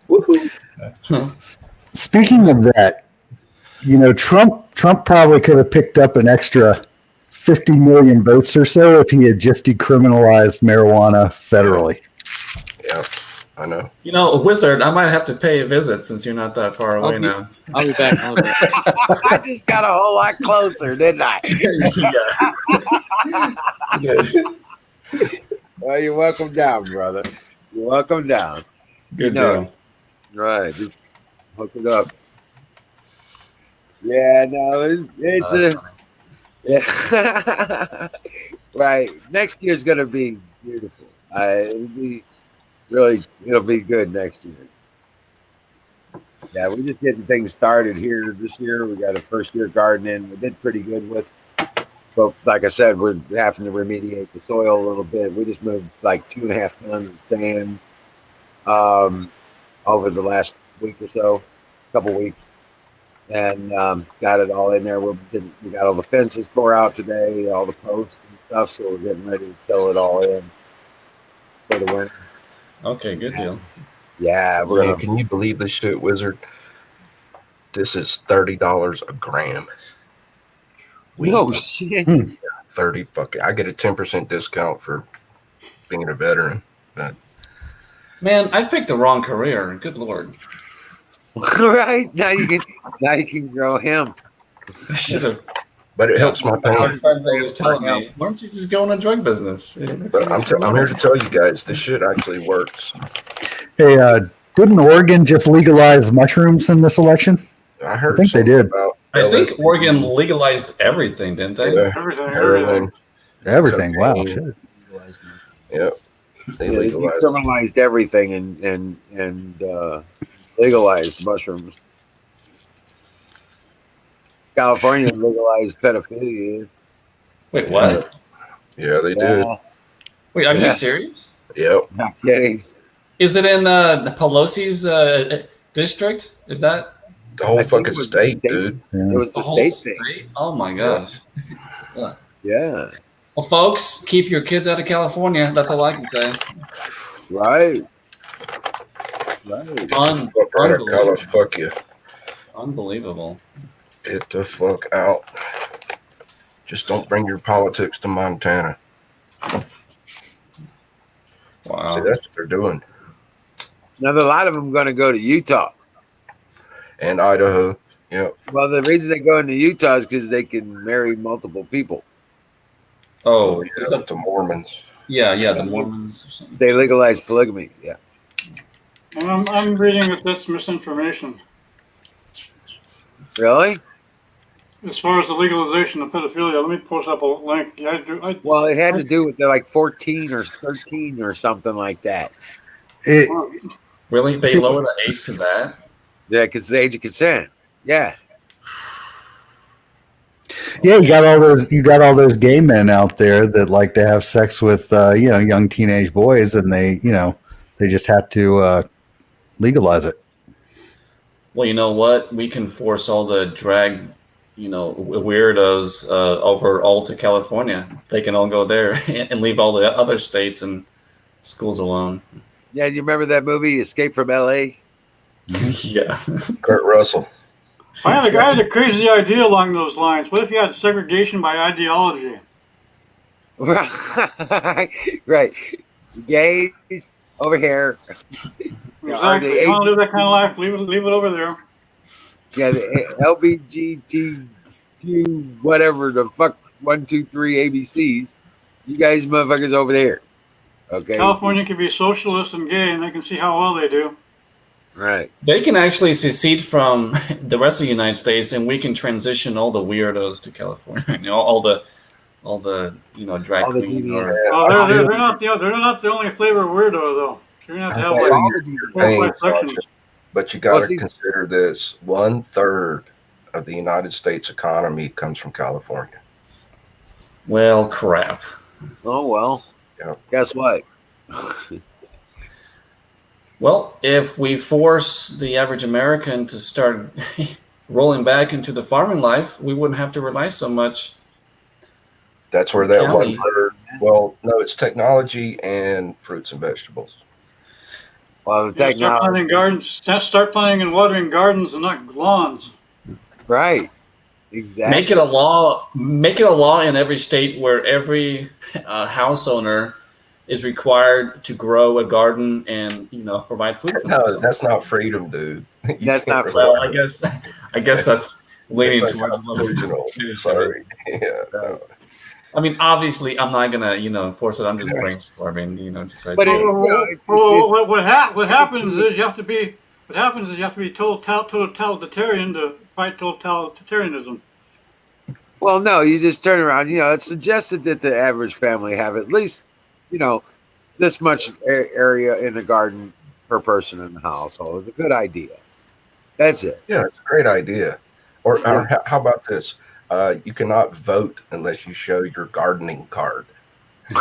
Woohoo! Speaking of that, Trump probably could have picked up an extra 50 million votes or so if he had just decriminalized marijuana federally. Yeah, I know. Wizard, I might have to pay a visit since you're not that far away now. I'll be back. I just got a whole lot closer, didn't I? Well, you're welcome down, brother. You're welcome down. Good deal. Right. Just hook it up. Yeah, no, it's yeah. Right. Next year's gonna be beautiful. It'll be good next year. Yeah, we're just getting things started here this year. We got a first year gardening. We did pretty good with, but like I said, we're having to remediate the soil a little bit. We just moved like 2.5 tons of sand over the last week or so, couple weeks. And got it all in there. We got all the fences tore out today, all the posts and stuff. So we're getting ready to fill it all in for the winter. Okay, good deal. Yeah, Can you believe this shit, Wizard? This is $30 a gram. No shit. 30 fucking. I get a 10% discount for being a veteran. But Man, I picked the wrong career. Good lord. Right now you can grow him. I should have. But it helps my Our pain. friends always telling me, why don't you just go in a drug business? But I'm here to tell you guys, this shit actually works. Hey, didn't Oregon just legalize mushrooms in this election? I heard. I think they did. I think Oregon legalized everything, didn't they? Yeah. Everything. Heroin. Everything. Wow. Cocaine. Shit. Yep. They They legalized. criminalized everything and legalized mushrooms. California legalized pedophilia. Wait, what? Yeah, they did. Wait, are you Yeah. serious? Yep. Not kidding. Is it in Pelosi's district? Is that The whole I think fucking it was state, the dude. It was the the whole state thing. state? Oh my gosh. Yeah. Yeah. Well, folks, keep your kids out of California. That's all I can say. Right. Right. Fuck out of college, fuck you. Unbelievable. Get the fuck out. Just don't bring your politics to Montana. Wow. See, that's what they're doing. Now, a lot of them going to go to Utah. And Idaho. Yep. Well, the reason they go into Utah is because they can marry multiple people. Oh, Yeah, is with that, the Mormons. yeah, the Mormons or something. They legalize polygamy. Yeah. And I'm reading that that's misinformation. Really? As far as the legalization of pedophilia, let me post up a link. Yeah, Well, it had to do with like 14 or 13 or something like that. Really? They lower the age to that? Yeah, because the age of consent. Yeah. Yeah, you got all those gay men out there that like to have sex with young teenage boys, and they just have to legalize it. Well, you know what? We can force all the drag, weirdos over all to California. They can all go there and leave all the other states and schools alone. Yeah, you remember that movie, Escape from L.A.? Yeah. Kurt Russell. I had a crazy idea along those lines. What if you had segregation by ideology? Right. Gays over here. Exactly. You want to live that kind of life? Leave it over there. Yeah, the LBGTQ, whatever the fuck, 1, 2, 3 ABCs. You guys motherfuckers over there. Okay. California can be socialist and gay, and they can see how well they do. Right. They can actually secede from the rest of the United States, and we can transition all the weirdos to California. All the drag queens. They're not the only flavor weirdo though. You're gonna have to have like 4 or 5 sections. But you got to consider this: 1/3 of the United States economy comes from California. Well, crap. Oh well. Yep. Guess what? Well, if we force the average American to start rolling back into the farming life, we wouldn't have to rely so much. That's where that 1/3. Well, no, it's technology and fruits and vegetables. Well, the technology. Start planting gardens. Start planting and watering gardens and not lawns. Right. Exactly. Make it a law in every state where every house owner is required to grow a garden and provide food for themselves. That's not freedom, dude. That's not freedom. Well, I guess that's leaning towards original. Sorry. Yeah. No. I mean, obviously, I'm not gonna force it. I'm just brainstorming. But what happens is you have to be totalitarian to fight totalitarianism. Well, no, you just turn around. It's suggested that the average family have at least, this much area in the garden per person in the household. It's a good idea. That's it. Yeah, it's a great idea. Or how about this? You cannot vote unless you show your gardening card. Dude,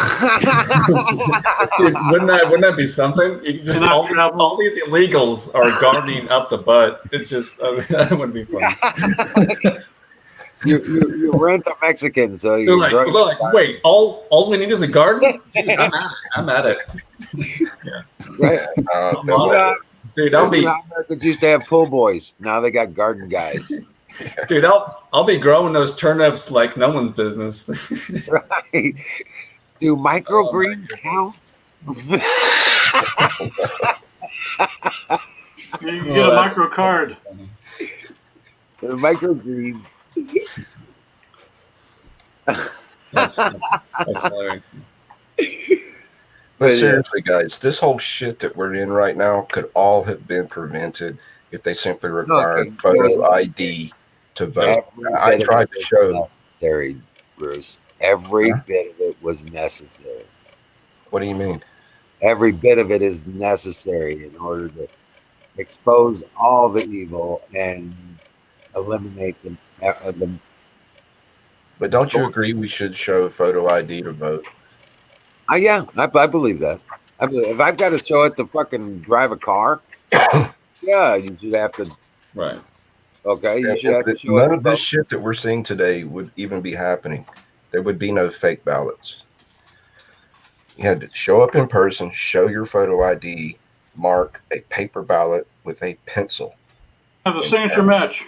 wouldn't that be something? You just all these illegals are gardening up the butt. It's just that would be fun. You rent a Mexican, so they're like, wait, all we need is a garden? Dude, I'm at it. Yeah. Right. Dude, Americans used to have pool boys. Now they got garden guys. Dude, I'll be growing those turnips like no one's business. Right. Do microgreens count? You get a micro card. The microgreens. That's hilarious. But seriously, guys, this whole shit that we're in right now could all have been prevented if they simply required photo ID to vote. I tried to show. Necessary, Bruce. Every bit of it was necessary. What do you mean? Every bit of it is necessary in order to expose all the evil and eliminate them. But don't you agree we should show photo ID to vote? Yeah, I believe that. I believe if I've got to show it to fucking drive a car, yeah, you should have to. Right. Okay, you should have to show none it of this shit that we're seeing today would even be happening. There would be no fake ballots. You had to show up in person, show your photo ID, mark a paper ballot with a pencil. Have the signature match.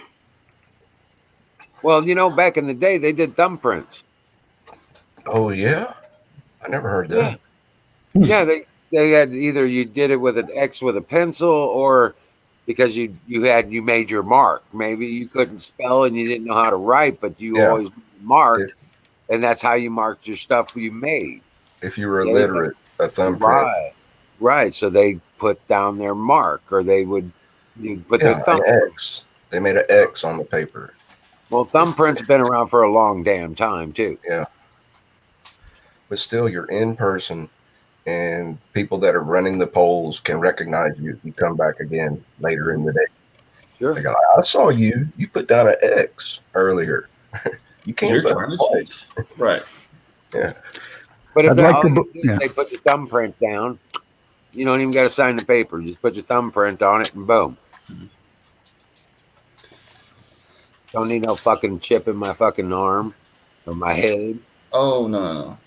Well, you know, back in the day, they did thumbprints. Oh yeah, I never heard that. Yeah, they had either you did it with an X with a pencil, or because you made your mark. Maybe you couldn't spell and you didn't know how to write, but you always marked, and that's how you marked your stuff you made. If you were illiterate, a thumbprint. Right. So they put down their mark, or they would put their thumb. An X. They made an X on the paper. Well, thumbprints have been around for a long damn time too. Yeah. But still, you're in person, and people that are running the polls can recognize you if you come back again later in the day. Sure. They go, I saw you. You put down an X earlier. You can't. You're trying to cheat. Right. Yeah. But if they put the thumbprint down, you don't even got to sign the paper. Just put your thumbprint on it, and boom. Don't need no fucking chip in my fucking arm or my head. Oh no.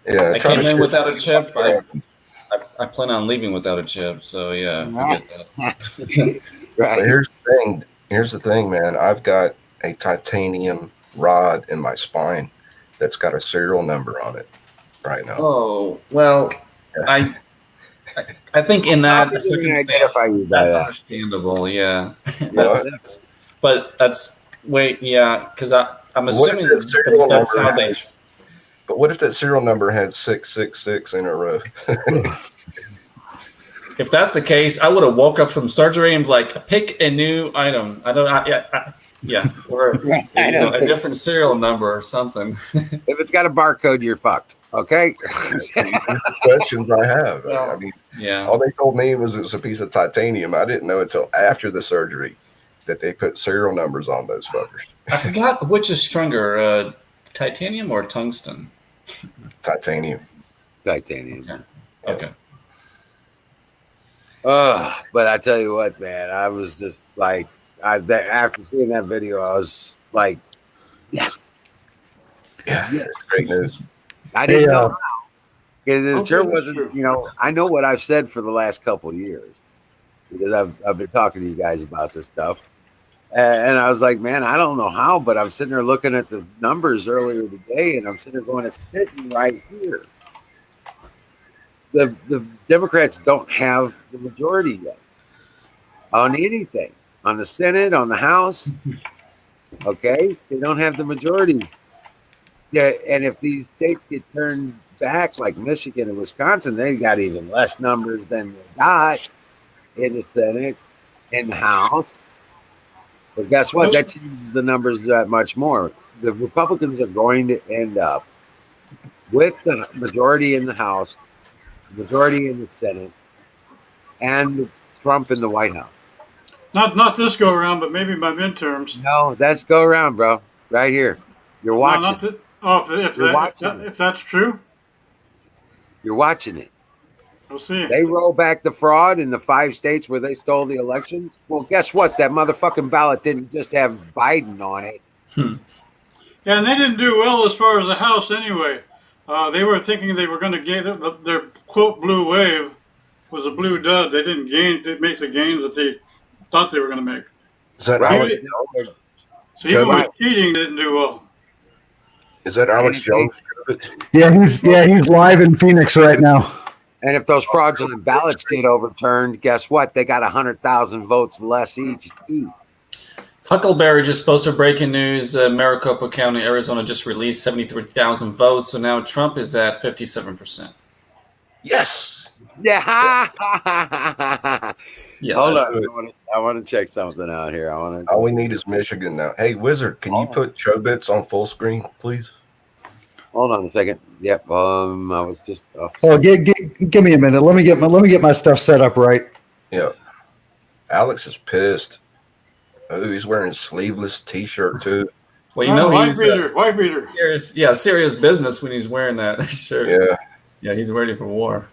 Yeah, I came in without a chip. I plan on leaving without a chip. So yeah, forget that. Right. But here's the thing, man. I've got a titanium rod in my spine that's got a serial number on it right now. Oh well, yeah. I think in that circumstance, that's understandable. Yeah, because I'm assuming that's how they. But what if that serial number had 666 in a row? If that's the case, I would have woke up from surgery and be like, pick a new item. Or a different serial number or something. If it's got a barcode, you're fucked. Okay. Questions I have. Well, I mean, all they told me was it was a piece of titanium. I didn't know until after the surgery that they put serial numbers on those fuckers. I forgot which is stronger, titanium or tungsten. Titanium. Okay. But I tell you what, man, I was just like, after seeing that video, I was like, yes. Yeah, it's great news. I didn't know how. Because it sure wasn't, I know what I've said for the last couple of years. Because I've been talking to you guys about this stuff. And I was like, man, I don't know how, but I'm sitting there looking at the numbers earlier today, and I'm sitting there going, it's sitting right here. The Democrats don't have the majority yet on anything, on the Senate, on the House. Okay, they don't have the majorities. Yeah, and if these states get turned back, like Michigan and Wisconsin, they got even less numbers than they got in the Senate, in the House. But guess what? That changes the numbers that much more. The Republicans are going to end up with the majority in the House, majority in the Senate, and Trump in the White House. Not this go around, but maybe by midterms. No, that's go around, bro. Right here. You're watching. If that's true, you're watching it. We'll see. They roll back the fraud in the 5 states where they stole the elections. Well, guess what? That motherfucking ballot didn't just have Biden on it. Yeah, and they didn't do well as far as the House anyway. They were thinking they were going to gain their quote blue wave was a blue dud. They didn't make the gains that they thought they were going to make. Is that So even with cheating, didn't do well. Is that Alex Jones? Yeah, he's live in Phoenix right now. And if those fraudulent ballots get overturned, guess what? They got 100,000 votes less each. Huckleberry just posted breaking news. Maricopa County, Arizona just released 73,000 votes. So now Trump is at 57%. Yes. Yeah. Yes. Hold on. I want to check something out here. All we need is Michigan now. Hey, Wizard, can you put Chobits on full screen, please? Hold on a second. Yep. I was just. Give me a minute. Let me get my stuff set up right. Yeah. Alex is pissed. Oh, he's wearing a sleeveless T-shirt too. Well, you know wife beater. Serious business when he's wearing that shirt. Yeah, he's ready for war.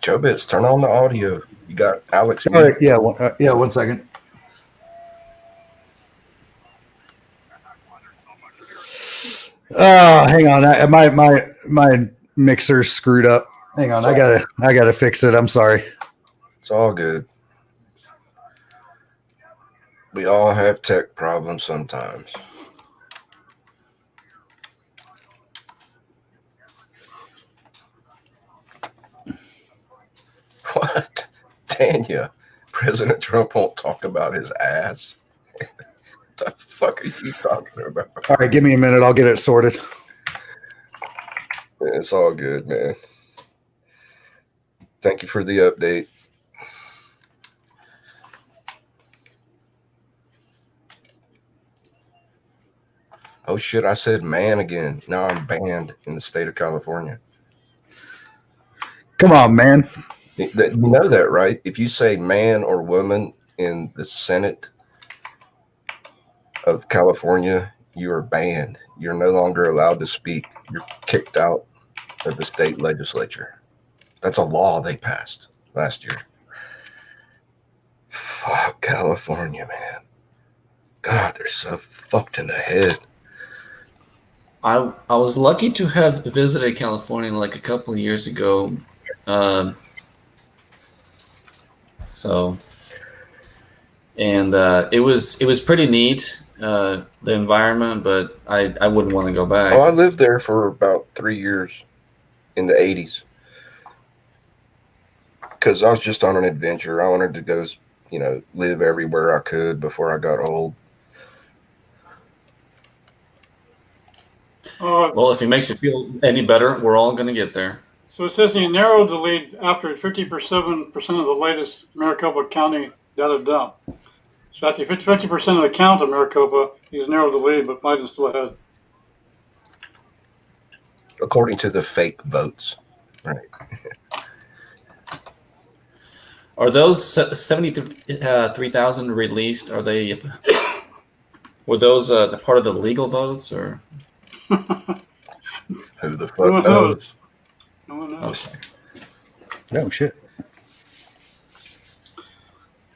Chobits, turn on the audio. You got Alex. All right. Yeah. 1 second. Oh, hang on. My mixer's screwed up. Hang on. I gotta fix it. I'm sorry. It's all good. We all have tech problems sometimes. What? Tanya, President Trump won't talk about his ass. What the fuck are you talking about? All right, give me a minute. I'll get it sorted. It's all good, man. Thank you for the update. Oh shit, I said man again. Now I'm banned in the state of California. Come on, man. You know that, right? If you say man or woman in the Senate of California, you are banned. You're no longer allowed to speak. You're kicked out of the state legislature. That's a law they passed last year. Fuck California, man. God, they're so fucked in the head. I was lucky to have visited California like a couple of years ago. It was pretty neat, the environment, but I wouldn't want to go back. Oh, I lived there for about 3 years in the 80s because I was just on an adventure. I wanted to go, live everywhere I could before I got old. Well, if it makes you feel any better, we're all going to get there. So it says he narrowed the lead after 57% of the latest Maricopa County data dump. So after 50% of the count of Maricopa, he's narrowed the lead, but Biden's still ahead. According to the fake votes. Right. Are those 73,000 released? Were those part of the legal votes or? Who the fuck knows? No one knows. No shit.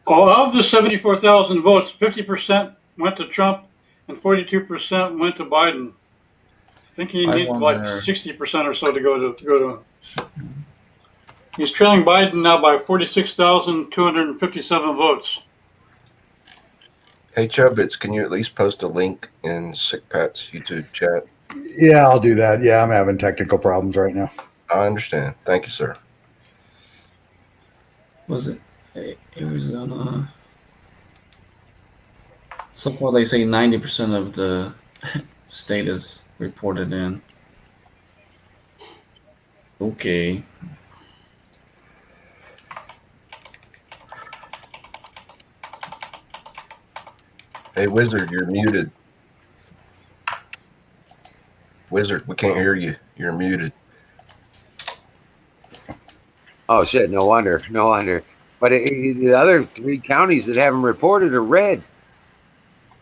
Of the 74,000 votes, 50% went to Trump and 42% went to Biden. I think he needs like 60% or so to go to. He's trailing Biden now by 46,257 votes. Hey, Chubbits, can you at least post a link in Sick Pat's YouTube chat? Yeah, I'll do that. Yeah, I'm having technical problems right now. I understand. Thank you, sir. Was it Arizona? So far, they say 90% of the state is reported in. Okay. Hey, Wizard, you're muted. Wizard, we can't hear you. You're muted. Oh, shit. No wonder. But the other 3 counties that haven't reported are red.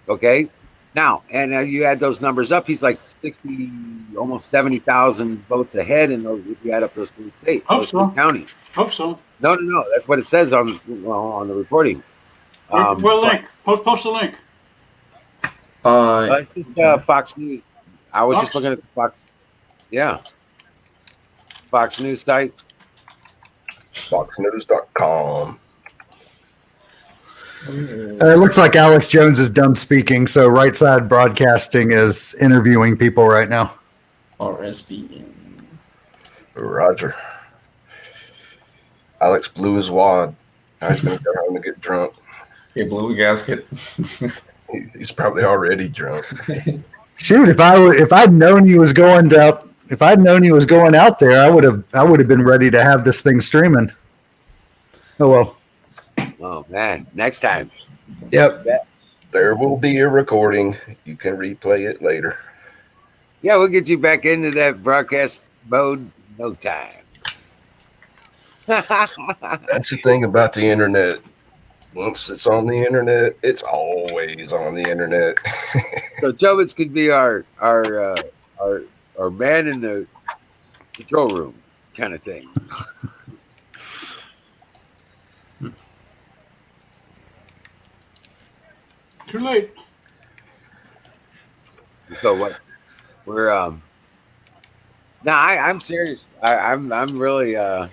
Okay. Now, and you add those numbers up, he's like 60, almost 70,000 votes ahead in those, if you add up those 3 states, those 3 counties. Hope so. No. That's what it says on the reporting. What link? Post a link. It's just Fox News. I was just looking at the Fox. Yeah. Fox News site. FoxNews.com. It looks like Alex Jones is done speaking, so Right Side Broadcasting is interviewing people right now. RSB. Roger. Alex blew his wad. Now he's going to go home and get drunk. He blew a gasket. He's probably already drunk. Shoot, if I'd known he was going out there, I would have been ready to have this thing streaming. Oh well. Oh man, next time. Yep. There will be a recording. You can replay it later. Yeah, we'll get you back into that broadcast mode. No time. That's the thing about the internet. Once it's on the internet, it's always on the internet. So Jobits could be our man in the control room kind of thing. Too late. So what? We're no, I'm serious. I'm really I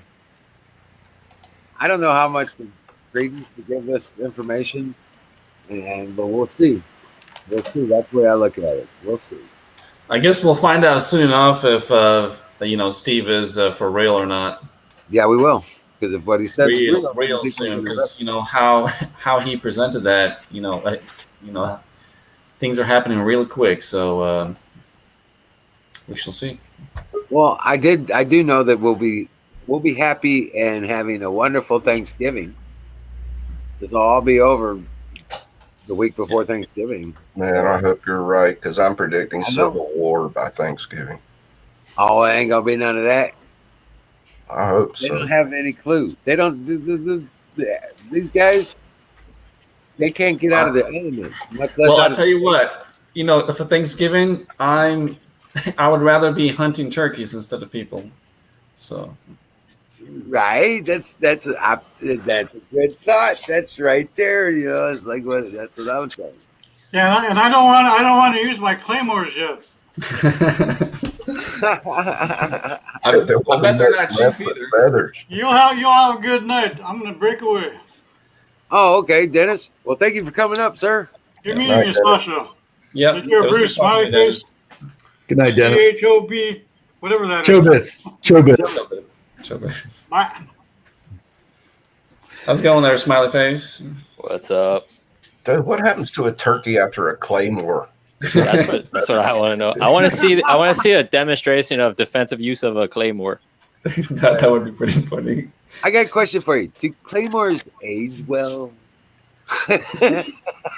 don't know how much credence to give this information, but we'll see. We'll see. That's the way I look at it. We'll see. I guess we'll find out soon enough if Steve is for real or not. Yeah, we will. Because if what he says real soon, because how he presented that, things are happening really quick. So we shall see. Well, I do know that we'll be happy and having a wonderful Thanksgiving. This will all be over the week before Thanksgiving. Man, I hope you're right, because I'm predicting civil war by Thanksgiving. Oh, it ain't gonna be none of that. I hope They so. don't have any clue. They don't. These guys, they can't get out of their element. Well, I tell you what, for Thanksgiving, I would rather be hunting turkeys instead of people. So, right? That's a good thought. That's right there. It's like that's what I'm saying. Yeah, and I don't want to use my claymores yet. I bet they're not cheap either. You all have a good night. I'm gonna break away. Oh, okay, Dennis. Well, thank you for coming up, sir. Good meeting you, Sasha. Yeah. Take care, Bruce. Smiley face. Good night, Dennis. CHOB, whatever that is. Chobits. Bye. How's it going there, Smiley face? What's up? Dude, what happens to a turkey after a claymore? That's what I want to know. I want to see a demonstration of defensive use of a claymore. that would be pretty funny. I got a question for you. Do claymores age well?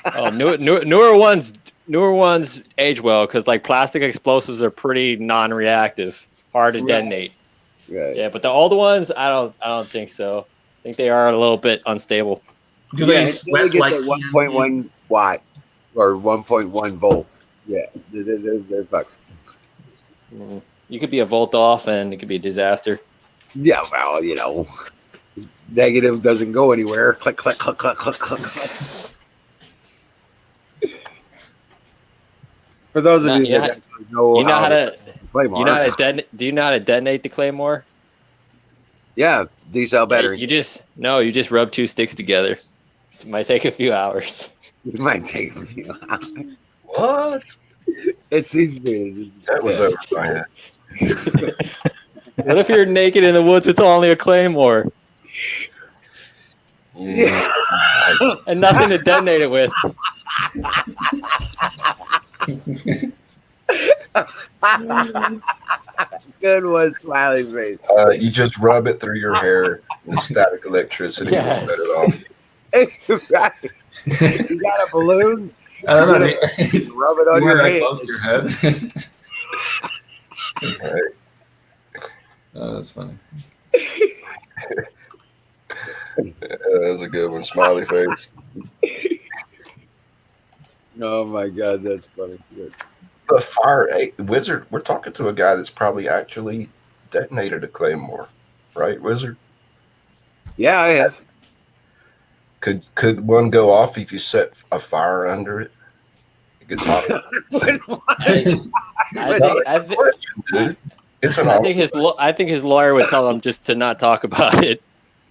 Oh, newer ones age well because like plastic explosives are pretty non-reactive, hard to detonate. Right. Yeah, but the older ones, I don't think so. I think they are a little bit unstable. Do they sweat get like 1.1 watt or 1.1 volt? Yeah, they're fucked. You could be a volt off, and it could be a disaster. Yeah, well, negative doesn't go anywhere. Click, click, click, click, click, click. For those of you that know how to claymore, do you know how to detonate the claymore? Yeah, D-cell battery. You just rub two sticks together. It might take a few hours. It might take a few hours. What? It's easy. That was over my head. What if you're naked in the woods with only a claymore? Yeah. And nothing to detonate it with. Good one, smiley face. You just rub it through your hair, and static electricity will set it off. Right. You got a balloon? I don't know. Rub it on your head. Close to your head. Right. Oh, that's funny. That was a good one, smiley face. Oh my God, that's funny. Good. The fire wizard. We're talking to a guy that's probably actually detonated a claymore, right, Wizard? Yeah, I have. Could one go off if you set a fire under it? It gets hot. I think his lawyer would tell him just to not talk about it.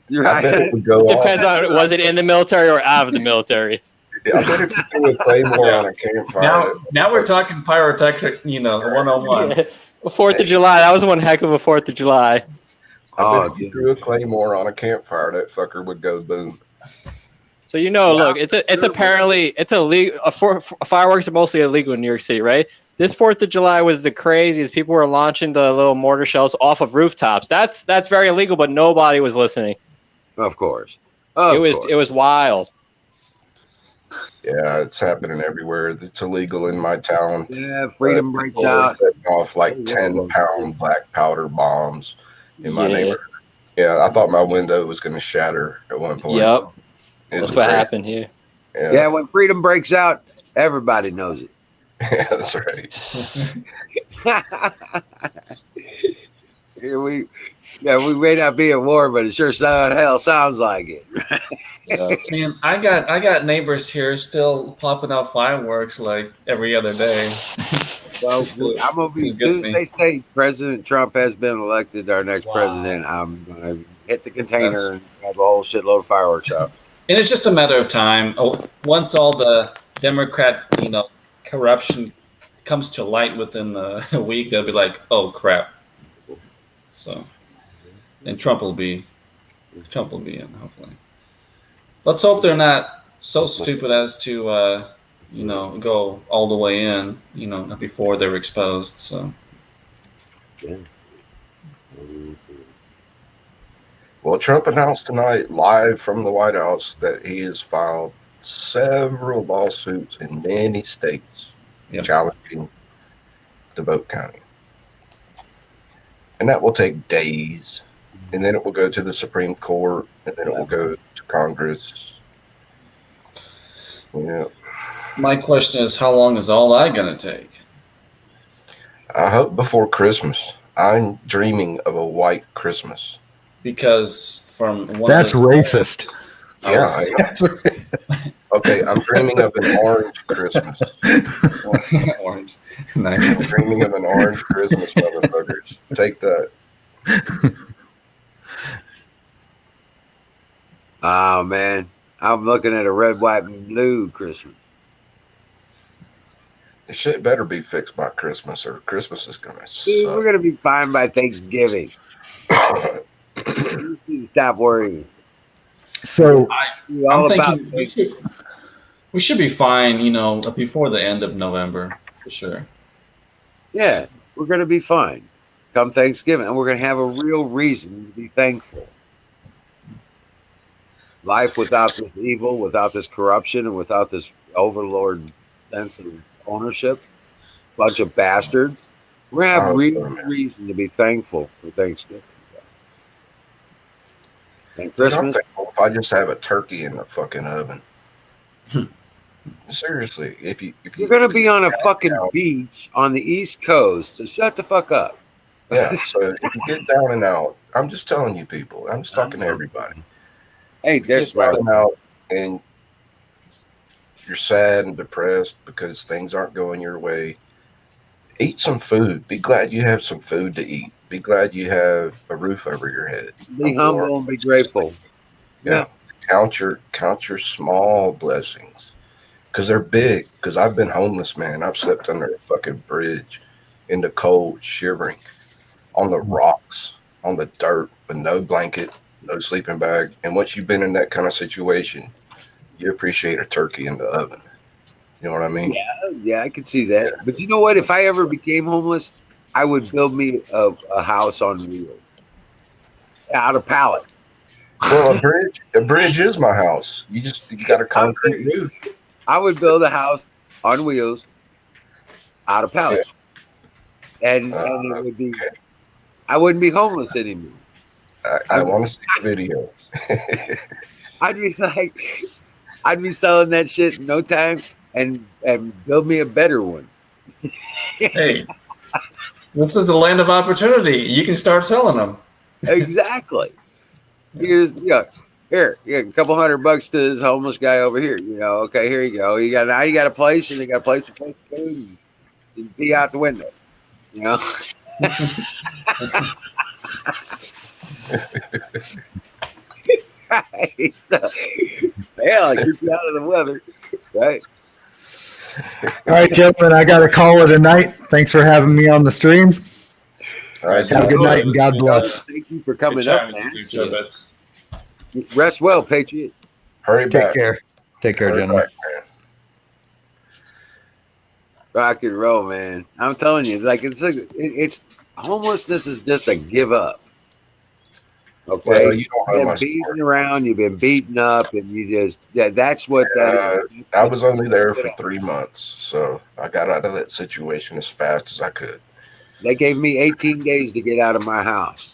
I bet it would go It off. depends on was it in the military or out of the military. I bet if you threw a claymore on a campfire. Now we're talking pyrotechnic, 101. Yeah. 4th of July. That was one heck of a 4th of July. I bet if you threw a claymore on a campfire, that fucker would go boom. So look, it's apparently illegal. Fireworks are mostly illegal in New York City, right? This 4th of July was the craziest. People were launching the little mortar shells off of rooftops. That's very illegal, but nobody was listening. Of course. It was wild. Yeah, it's happening everywhere. It's illegal in my town. Yeah, freedom breaks out. Setting off like 10-pound black powder bombs in my neighborhood. Yeah, I thought my window was going to shatter at one point. Yep. That's what happened here. Yeah, when freedom breaks out, everybody knows it. Yeah, that's right. we may not be at war, but it sure sounds like it. Man, I got neighbors here still popping out fireworks like every other day. Well, I'm gonna be as soon as they say President Trump has been elected, our next president, I'm gonna hit the container and have a whole shitload of fireworks out. And it's just a matter of time. Once all the Democrat, corruption comes to light within a week, they'll be like, "Oh crap!" So, and Trump will be in, hopefully. Let's hope they're not so stupid as to, go all the way in, before they're exposed. So. Well, Trump announced tonight, live from the White House, that he has filed several lawsuits in many states challenging the vote counting. And that will take days. And then it will go to the Supreme Court, and then it will go to Congress. Yeah. My question is, how long is all that going to take? I hope before Christmas. I'm dreaming of a white Christmas. Because from one that's racist. Yeah. Okay, I'm dreaming of an orange Christmas. Orange. Nice. I'm dreaming of an orange Christmas, motherfuckers. Take that. Oh, man. I'm looking at a red, white, and blue Christmas. This shit better be fixed by Christmas, or Christmas is going to suck. Dude, we're going to be fine by Thanksgiving. Stop worrying. So, I'm thinking we should be fine, before the end of November, for sure. Yeah, we're going to be fine come Thanksgiving, and we're going to have a real reason to be thankful. Life without this evil, without this corruption, and without this overlord sense of ownership, bunch of bastards. We're going to have real reason to be thankful for Thanksgiving. And Christmas. I'm thankful if I just have a turkey in the fucking oven. Seriously, if you're going to be on a fucking beach on the East Coast, so shut the fuck up. Yeah, so if you get down and out, I'm just telling you people, I'm just talking to everybody. Hey, there's down out and you're sad and depressed because things aren't going your way. Eat some food. Be glad you have some food to eat. Be glad you have a roof over your head. Be humble and be grateful. Yeah. Count your small blessings. Because they're big. Because I've been homeless, man. I've slept under a fucking bridge in the cold, shivering, on the rocks, on the dirt, with no blanket, no sleeping bag. And once you've been in that kind of situation, you appreciate a turkey in the oven. You know what I mean? Yeah, I could see that. Yeah. But you know what? If I ever became homeless, I would build me a house on wheels out of pallets. Well, a bridge is my house. You got a concrete roof. I would build a house on wheels out of pallets, and it would be. Okay. I wouldn't be homeless anymore. I want to see the video. I'd be selling that shit in no time and build me a better one. Hey, this is the land of opportunity. You can start selling them. Exactly. Here, a couple $100 to this homeless guy over here. Okay, here you go. You got a place, and you got a place to put food and be out the window. Right. Hell, I keep you out of the weather. Right. All right, gentlemen, I got to call it a night. Thanks for having me on the stream. All right, Have a good night and God bless. Thank you for coming up, man. Rest well, Patriot. Hurry Take back. care. Take care, Hurry gentlemen. back, man. Rock and roll, man. I'm telling you, like it's homelessness is just a give up. Okay, Well, you don't know you've my been beaten story. around, you've been beaten up, and you just that's what that is. I was only there for 3 months, so I got out of that situation as fast as I could. They gave me 18 days to get out of my house.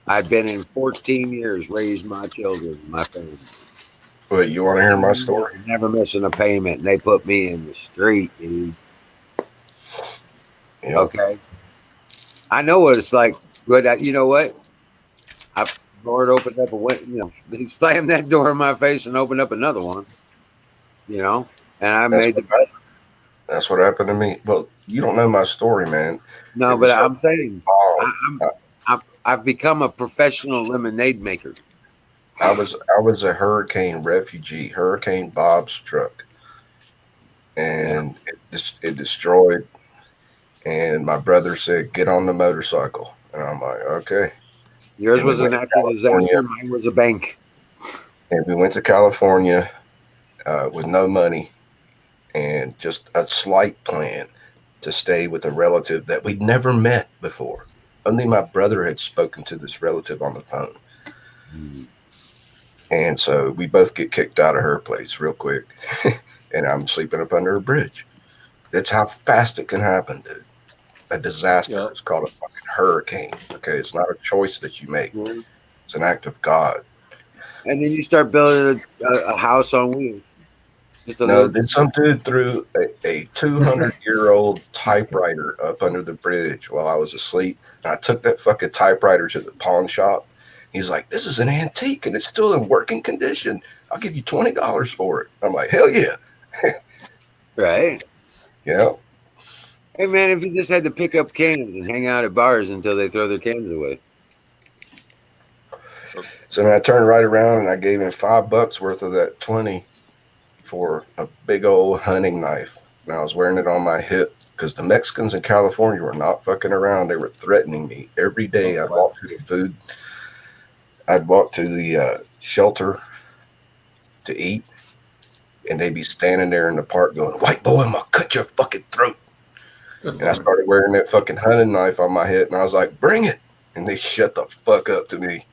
I'd been in 14 years, raised my children, my family. But you want to hear my story? Never missing a payment, and they put me in the street, dude. Yep. Okay, I know what it's like, but you know what? Lord opened up a window, he slammed that door in my face and opened up another one. And I made the best. That's what happened to me. Well, you don't know my story, man. No, but I'm saying I've become a professional lemonade maker. I was a hurricane refugee, Hurricane Bob's truck, and it destroyed. And my brother said, "Get on the motorcycle," and I'm like, "Okay." Yours was a natural disaster. Mine was a bank. And we went to California with no money and just a slight plan to stay with a relative that we'd never met before. Only my brother had spoken to this relative on the phone. And so we both get kicked out of her place real quick. And I'm sleeping up under a bridge. That's how fast it can happen, dude. A disaster. Yep. It's called a fucking hurricane. Okay, it's not a choice that you make. It's an act of God. And then you start building a house on wheels. Then some dude threw a 200-year-old typewriter up under the bridge while I was asleep. And I took that fucking typewriter to the pawn shop. He's like, "This is an antique and it's still in working condition. I'll give you $20 for it." I'm like, "Hell yeah." Right. Yeah. Hey, man, if you just had to pick up cans and hang out at bars until they throw their cans away. So then I turned right around and I gave him $5 worth of that 20 for a big old hunting knife. And I was wearing it on my hip because the Mexicans in California were not fucking around. They were threatening me every day. I'd walk to the food. I'd walk to the shelter to eat, and they'd be standing there in the park going, "White boy, I'm going to cut your fucking throat." And I started wearing that fucking hunting knife on my hip, and I was like, "Bring it." And they shut the fuck up to me.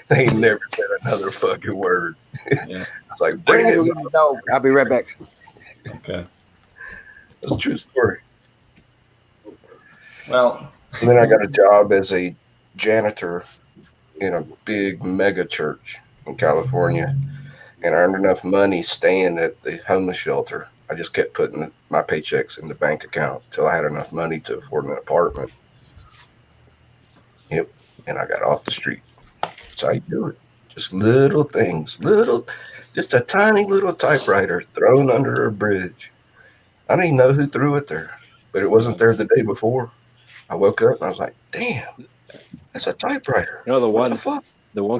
They never said another fucking word. Yeah. I was like, "Bring it." I'll be right back. Okay. That's a true story. Well. And then I got a job as a janitor in a big mega church in California, and I earned enough money staying at the homeless shelter. I just kept putting my paychecks in the bank account until I had enough money to afford an apartment. Yep. And I got off the street. That's how you do it. Just little things, just a tiny little typewriter thrown under a bridge. I don't even know who threw it there, but it wasn't there the day before. I woke up and I was like, "Damn, that's a typewriter." The one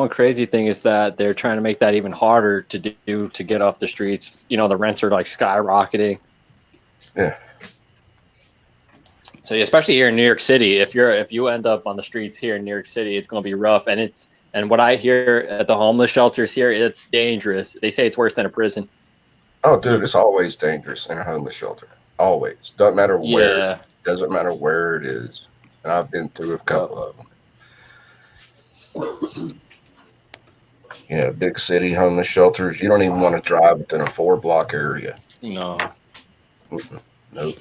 crazy thing is that they're trying to make that even harder to do to get off the streets. The rents are like skyrocketing. Yeah. So especially here in New York City, if you end up on the streets here in New York City, it's going to be rough. And what I hear at the homeless shelters here, it's dangerous. They say it's worse than a prison. Oh, dude, it's always dangerous in a homeless shelter. Always. Doesn't matter where. Yeah. Doesn't matter where it is. And I've been through a couple of them. Yeah, big city homeless shelters. You don't even want to drive within a 4-block area. No. Nope.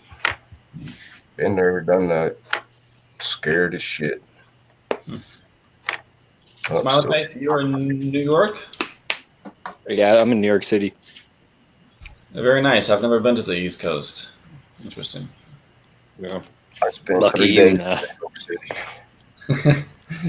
Been there, done that. Scared as shit. Smiley Face, you're in New York? Yeah, I'm in New York City. Very nice. I've never been to the East Coast. Interesting. Yeah. I spent Lucky 3 you. days in New York City.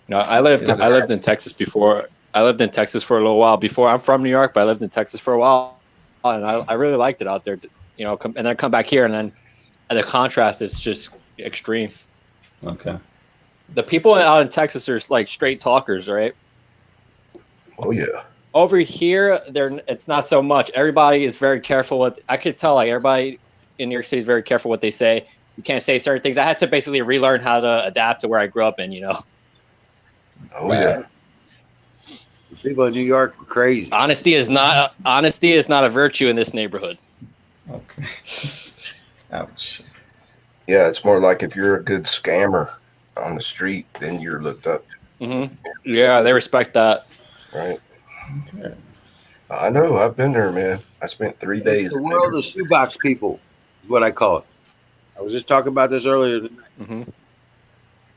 No, I lived in Texas before. I lived in Texas for a little while before. I'm from New York, but I lived in Texas for a while, and I really liked it out there. And then I come back here, and the contrast is just extreme. Okay. The people out in Texas are like straight talkers, right? Oh yeah. Over here, it's not so much. Everybody is very careful with. I could tell like everybody in New York City is very careful what they say. You can't say certain things. I had to basically relearn how to adapt to where I grew up in. Oh yeah. The people in New York are crazy. Honesty is not a virtue in this neighborhood. Okay. Ouch. Yeah, it's more like if you're a good scammer on the street, then you're looked up to. Mm-hmm. Yeah, they respect that. Right. Okay. I know. I've been there, man. I spent 3 days. It's the world of shoebox people is what I call it. I was just talking about this earlier tonight. Mm-hmm.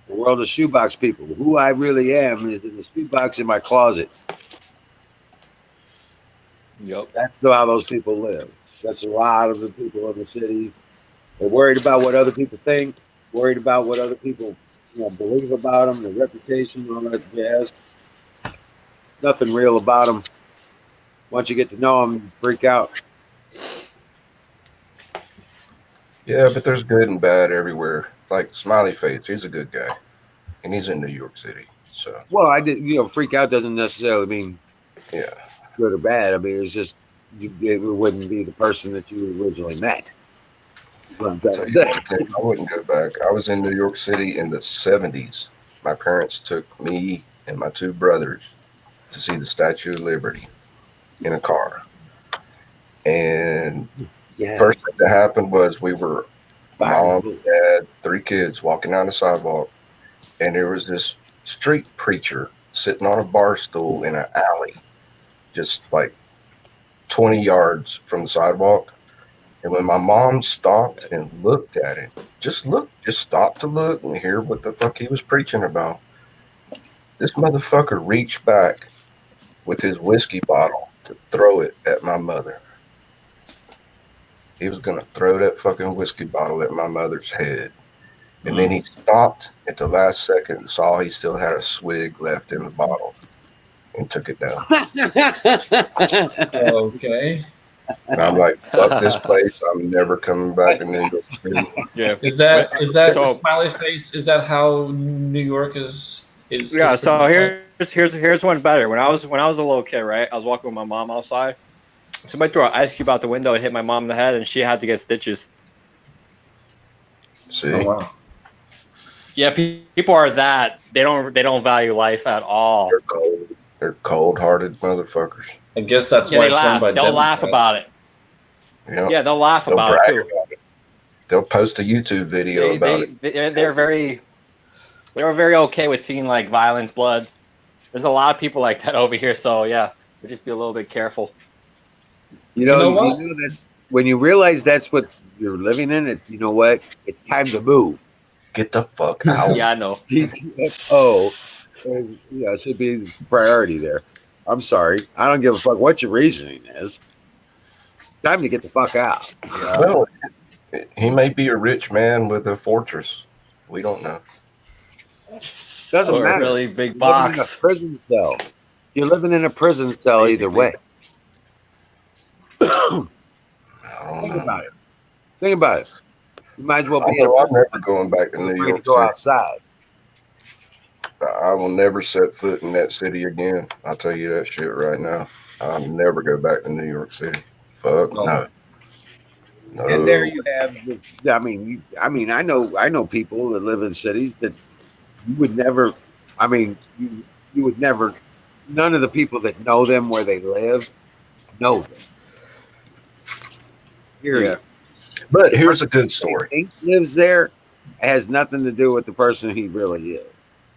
The world of shoebox people. Who I really am is in the shoebox in my closet. Yep. That's how those people live. That's a lot of the people in the city. They're worried about what other people think, worried about what other people believe about them, their reputation, all that jazz. Nothing real about them. Once you get to know them, you freak out. Yeah, but there's good and bad everywhere. Like Smiley Face, he's a good guy, and he's in New York City. So well, I did. Freak out doesn't necessarily mean good or bad. I mean, it's just it wouldn't be the person that you originally met. I wouldn't go back. I was in New York City in the 70s. My parents took me and my 2 brothers to see the Statue of Liberty in a car. And first thing that happened was we were mom, dad, 3 kids walking down the sidewalk, and there was this street preacher sitting on a bar stool in an alley, just like 20 yards from the sidewalk. And when my mom stopped and looked at it, just stopped to look and hear what the fuck he was preaching about, this motherfucker reached back with his whiskey bottle to throw it at my mother. He was going to throw that fucking whiskey bottle at my mother's head. And then he stopped at the last second and saw he still had a swig left in the bottle and took it down. Okay. And I'm like, fuck this place. I'm never coming back to New York City. Yeah. Is that so, Smiley Face? Is that how New York is? Yeah. So here's one better. When I was a little kid, right? I was walking with my mom outside. Somebody threw an ice cube out the window and hit my mom in the head, and she had to get stitches. See. Oh, wow. Yeah, people are that they don't value life at all. They're cold-hearted motherfuckers. I guess that's why it's run by they'll laugh about it. Yep. Yeah, they'll laugh about it too. They'll post a YouTube video about it. They're very okay with seeing like violence, blood. There's a lot of people like that over here, so yeah, we'll just be a little bit careful. You know that's when you realize that's what you're living in. You know what? It's time to move. Get the fuck out. Yeah, I know. GTFO. It should be the priority there. I'm sorry. I don't give a fuck what your reasoning is. Time to get the fuck out. Well, he may be a rich man with a fortress. We don't know. Doesn't matter. A really big box. In a prison cell. You're living in a prison cell basically. Either way. Think about it. You might as well be. I'm never going back to New York. Go outside. I will never set foot in that city again. I'll tell you that shit right now. I'll never go back to New York City. Fuck no. And there you have. I mean, I know people that live in cities that you would never. I mean, you would never. None of the people that know them where they live know them. Period. Yeah. But here's a good story. He lives there. It has nothing to do with the person he really is.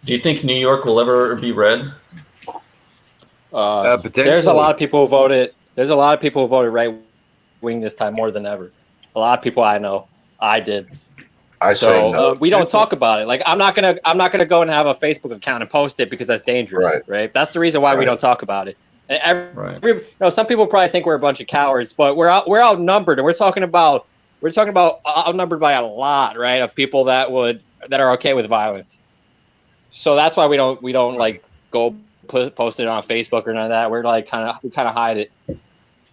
Do you think New York will ever be red? There's a lot of people who voted. There's a lot of people who voted right wing this time more than ever. A lot of people I know. I did. Say no. We don't talk about it. Like I'm not gonna go and have a Facebook account and post it because that's dangerous, right? That's the reason why we don't talk about it. And some people probably think we're a bunch of cowards, but we're outnumbered, and we're talking about outnumbered by a lot, right? Of people that are okay with violence. So that's why we don't like go post it on Facebook or none of that. We're like we kind of hide it.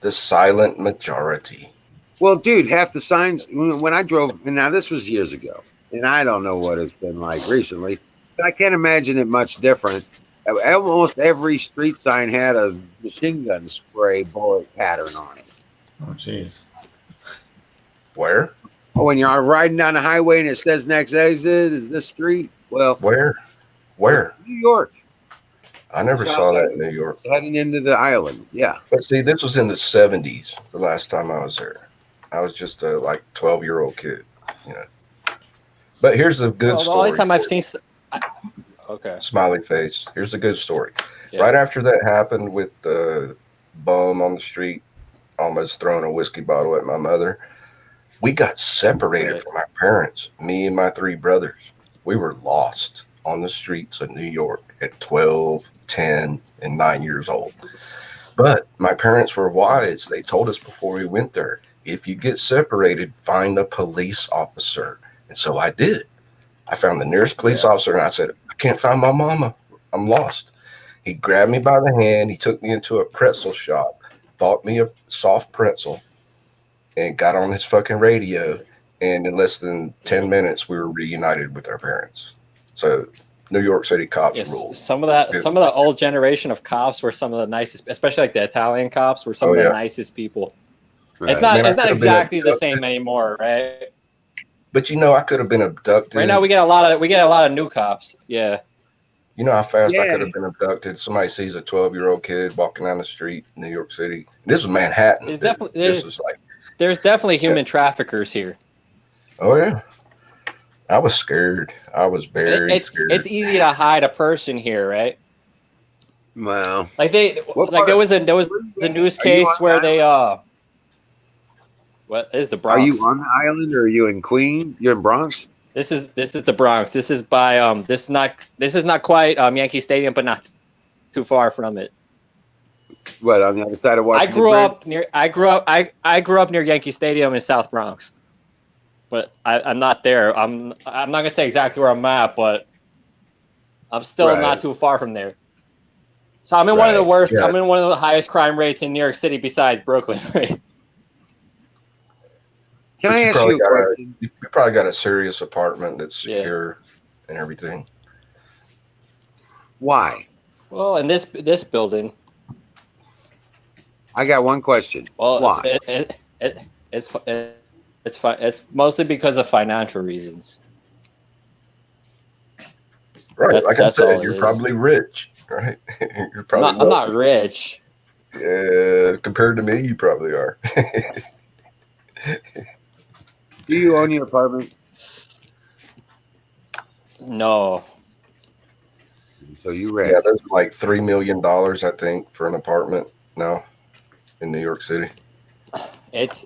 The silent majority. Well, dude, half the signs when I drove, and now this was years ago, and I don't know what it's been like recently, but I can't imagine it much different. Almost every street sign had a machine gun spray bullet pattern on it. Oh, jeez. Where? When you're riding down the highway and it says next exit is this street. Well, Where? New York. I never saw that in New York. Heading into the island, yeah. But see, this was in the 70s. The last time I was there, I was just a 12-year-old kid, you know. But here's a good story. The only time I've seen. Okay. Smiley face. Here's a good story. Yeah. Right after that happened with the bum on the street, almost throwing a whiskey bottle at my mother, we got separated from our parents, me and my 3 brothers. We were lost on the streets of New York at 12, 10, and 9 years old. But my parents were wise. They told us before we went there, if you get separated, find a police officer. And so I did. I found the nearest police officer and I said, I can't find my mama. I'm lost. He grabbed me by the hand. He took me into a pretzel shop, bought me a soft pretzel, and got on his fucking radio. And in less than 10 minutes, we were reunited with our parents. So New York City cops rule. Some of the old generation of cops were some of the nicest, especially like the Italian cops were some of the nicest people. Right. It's not exactly the same anymore, right? But I could have been abducted. Right now we get a lot of new cops. Yeah. You know how fast I could have been abducted? Somebody sees a 12-year-old kid walking down the street in New York City. This was Manhattan. There's definitely human traffickers here. Oh yeah. I was scared. I was very scared. It's easy to hide a person here, right? Wow. There was a news case where they what is the Bronx? Are you on the island or are you in Queens? You're in Bronx? This is the Bronx. This is by this is not quite Yankee Stadium, but not too far from it. What, on the other side of Washington? I grew up near Yankee Stadium in South Bronx. But I'm not there. I'm not gonna say exactly where I'm at, but I'm still not too far from there. So I'm in one of the worst. Yeah. I'm in one of the highest crime rates in New York City, besides Brooklyn. Right? Can I ask you a question? You probably got a serious apartment that's secure and everything. Why? Well, in this building, I got one question. Well, why? It's mostly because of financial reasons. Right, like I said, you're probably rich, right? You're probably. I'm not rich. Yeah, compared to me, you probably are. Do you own your apartment? No. So you rent? Yeah, there's like $3 million, I think, for an apartment now in New York City. It's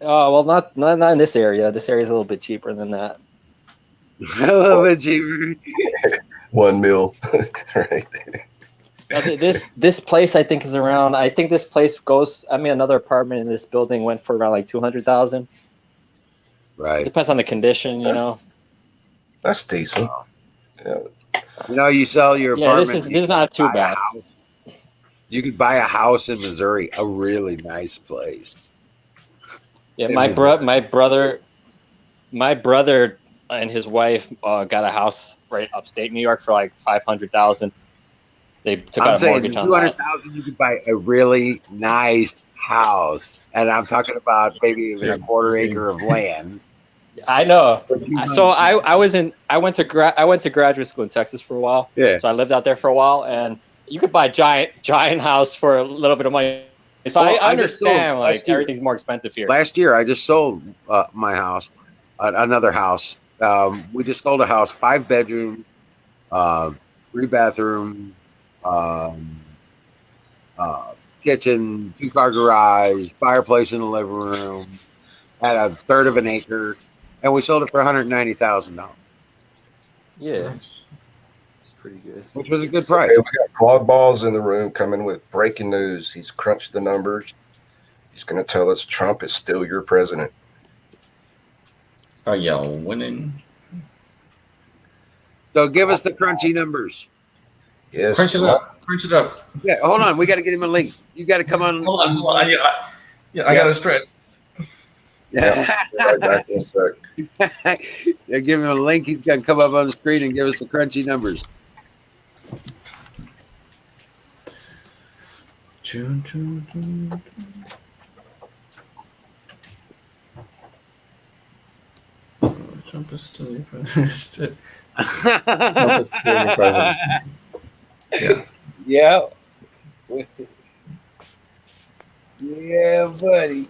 well, not in this area. This area is a little bit cheaper than that. A little bit cheaper. $1 million, right? This place I think is around. I think this place goes. I mean, another apartment in this building went for around like $200,000. Right. It depends on the condition, you know. That's decent. Yeah. You sell your apartment. This is not too bad. You could buy a house in Missouri, a really nice place. Yeah, my brother and his wife got a house right upstate New York for like $500,000. They took out a mortgage on that. $200,000, you could buy a really nice house, and I'm talking about maybe even a quarter acre of land. I know. So I went to graduate school in Texas for a while. Yeah. So I lived out there for a while, and you could buy a giant house for a little bit of money. So I understand everything's more expensive here. Last year, I just sold my house, another house. We just sold a house, 5-bedroom, 3-bathroom, kitchen, 2-car garage, fireplace in the living room, had a third of an acre, and we sold it for $190,000. Yeah. Pretty good. Which was a good price. Okay, we got Claude Balls in the room coming with breaking news. He's crunched the numbers. He's going to tell us Trump is still your president. Are y'all winning? So give us the crunchy numbers. Yes. Crunch it up. Crunch it up. Yeah, hold on. We got to get him a link. You got to come on. Hold on. I got to stretch. Yeah. Right back in a sec. Yeah, give him a link. He's got to come up on the screen and give us the crunchy numbers. Trump is still your president. Trump is still your president. Yeah. Yeah. Yeah, buddy.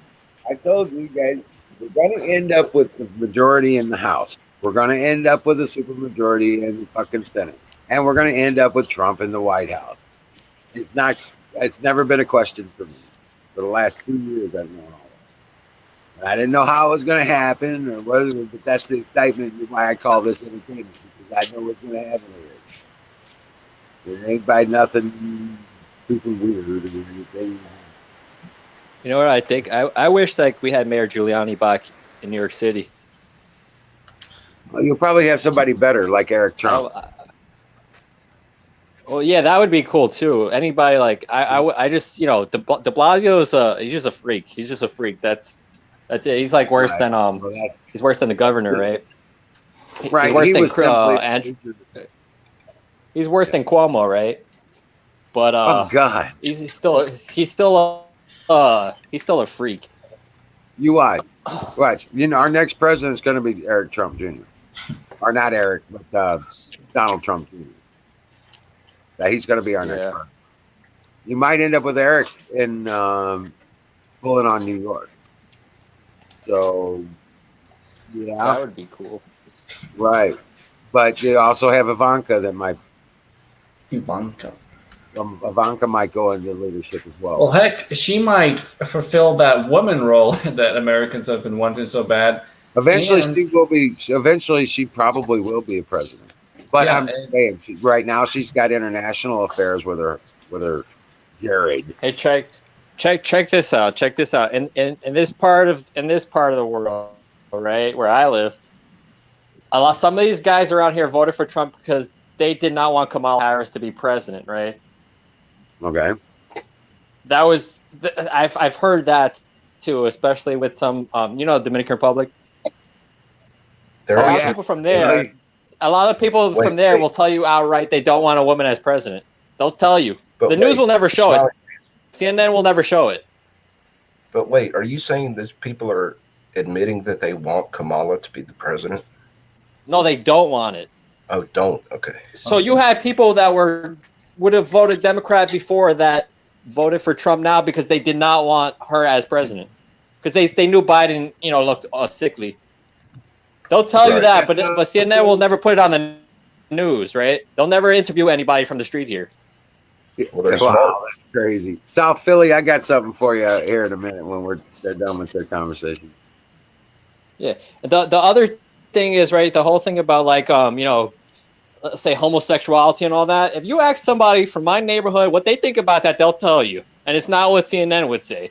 I told you guys, we're going to end up with the majority in the House. We're going to end up with a supermajority in the fucking Senate. And we're going to end up with Trump in the White House. It's never been a question for me. For the last 2 years, I've known all that. I didn't know how it was going to happen or whether, but that's the excitement why I call this entertainment, because I know what's going to happen already. It ain't by nothing super weird or anything. You know what I think? I wish like we had Mayor Giuliani back in New York City. Well, you'll probably have somebody better like Eric Trump. Well, yeah, that would be cool too. Anybody like I just De Blasio he's just a freak. He's just a freak. That's it. He's like worse than he's worse than the governor, right? Right. He's worse than Andrew. He's worse than Cuomo, right? But oh God, he's still a freak. You watch. You know, our next president is going to be Eric Trump Jr. Or not Eric, but Donald Trump Jr. He's going to be our next president. You might end up with Eric in pulling on New York. So, yeah, that would be cool. Right, but you also have Ivanka that might. Ivanka might go into leadership as well. Well, heck, she might fulfill that woman role that Americans have been wanting so bad. Eventually, she probably will be a president. But yeah, I'm saying, right now she's got international affairs with her Jared. Hey, check this out. Check this out. In this part of the world, right where I live, some of these guys around here voted for Trump because they did not want Kamala Harris to be president, right? Okay. That was I've heard that too, especially with some Dominican Republic. A lot of people from there. A lot of people from there will tell you outright they don't want a woman as president. They'll tell you. But the news will never show it. CNN will never show it. But wait, are you saying these people are admitting that they want Kamala to be the president? No, they don't want it. Oh, don't. Okay. So you had people that would have voted Democrat before that voted for Trump now because they did not want her as president because they knew Biden, looked sickly. They'll tell you that, but CNN will never put it on the news, right? They'll never interview anybody from the street here. Wow, that's crazy. South Philly, I got something for you here in a minute when they're done with their conversation. Yeah. The other thing is, right, the whole thing about let's say homosexuality and all that. If you ask somebody from my neighborhood what they think about that, they'll tell you. And it's not what CNN would say.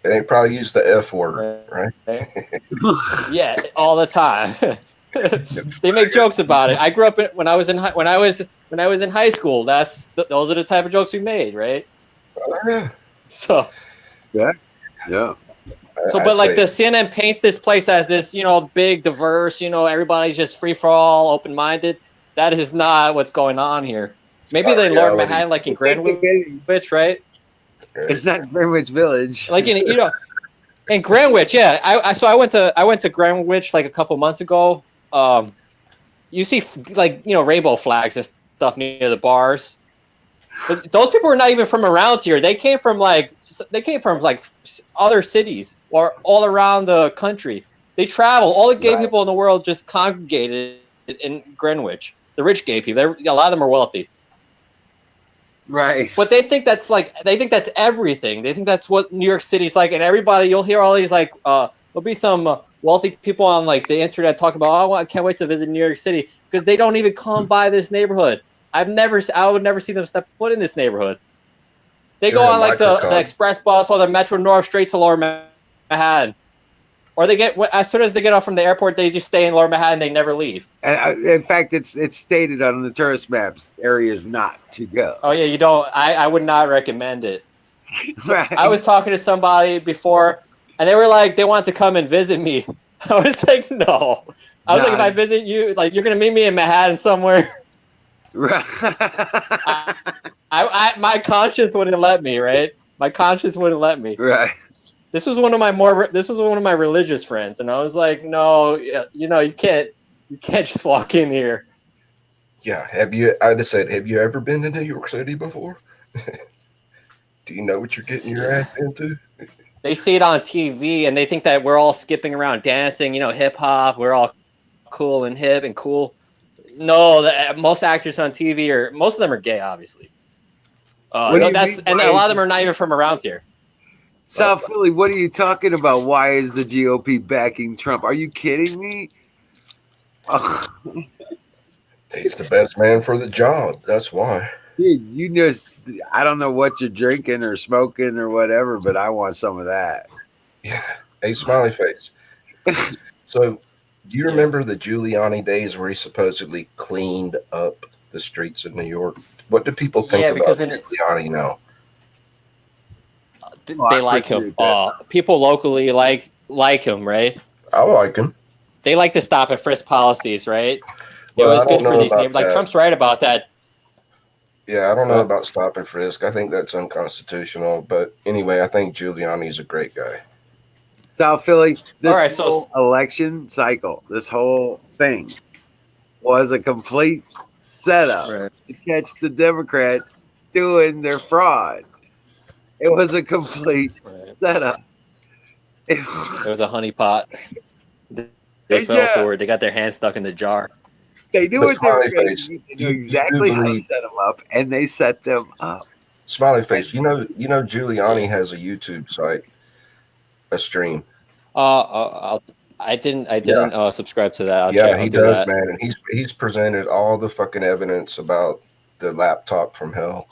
They probably use the F word, right? Yeah, all the time. They make jokes about it. I grew up when I was in high school. Those are the type of jokes we made, right? So yeah. So, but like the CNN paints this place as this, big, diverse, everybody's just free for all, open minded. That is not what's going on here. Maybe they Lower Manhattan, like in Greenwich, right? It's not Greenwich Village. Like in Greenwich, yeah. I went to Greenwich like a couple months ago. You see rainbow flags and stuff near the bars. But those people are not even from around here. They came from other cities or all around the country. They travel. All the gay people in the world just congregated in Greenwich. The rich gay people. A lot of them are wealthy. Right. But they think that's everything. They think that's what New York City's like. And everybody, you'll hear all these there'll be some wealthy people on the internet talking about, I can't wait to visit New York City because they don't even come by this neighborhood. I would never see them step foot in this neighborhood. They go on the express bus or the Metro North straight to Lower Manhattan. Or they as soon as they get off from the airport, they just stay in Lower Manhattan. They never leave. And in fact, it's stated on the tourist maps areas not to go. Oh yeah, you don't. I would not recommend it. Right. I was talking to somebody before, and they were like, they want to come and visit me. I was like, no. I was like, if I visit you, you're gonna meet me in Manhattan somewhere. Right. My conscience wouldn't let me, right? My conscience wouldn't let me. Right. This was one of my religious friends, and I was like, no, you know, you can't just walk in here. Yeah. I just said, have you ever been to New York City before? Do you know what you're getting your ass into? They see it on TV and they think that we're all skipping around dancing, you know, hip hop. We're all cool and hip and cool. No, most actors on TV most of them are gay, obviously. What do you That's mean, and why a lot of is them are not even from around here. South Philly? What are you talking about? Why is the GOP backing Trump? Are you kidding me? He's the best man for the job. That's why. Dude, you just, I don't know what you're drinking or smoking or whatever, but I want some of that. Yeah. Hey, smiley face. So, do you remember the Giuliani days where he supposedly cleaned up the streets of New York? What do people think about Giuliani now? They like him. People locally like him, right? I like him. They like the stop and frisk policies, right? Well, it was I don't good for know these about neighbors. Like that. Trump's right about that. Yeah, I don't know about stop and frisk. I think that's unconstitutional. But anyway, I think Giuliani's a great guy. South Philly, this whole election cycle, this whole thing was a complete setup to catch the Democrats doing their fraud. It was a complete setup. It was a honeypot. They fell for it. They got their hands stuck in the jar. They knew what they were going to do. They knew exactly how to set them up, and they set them up. Smiley face, you know, Giuliani has a YouTube site, a stream. I didn't subscribe to that. He does, man, and he's presented all the fucking evidence about the laptop from hell.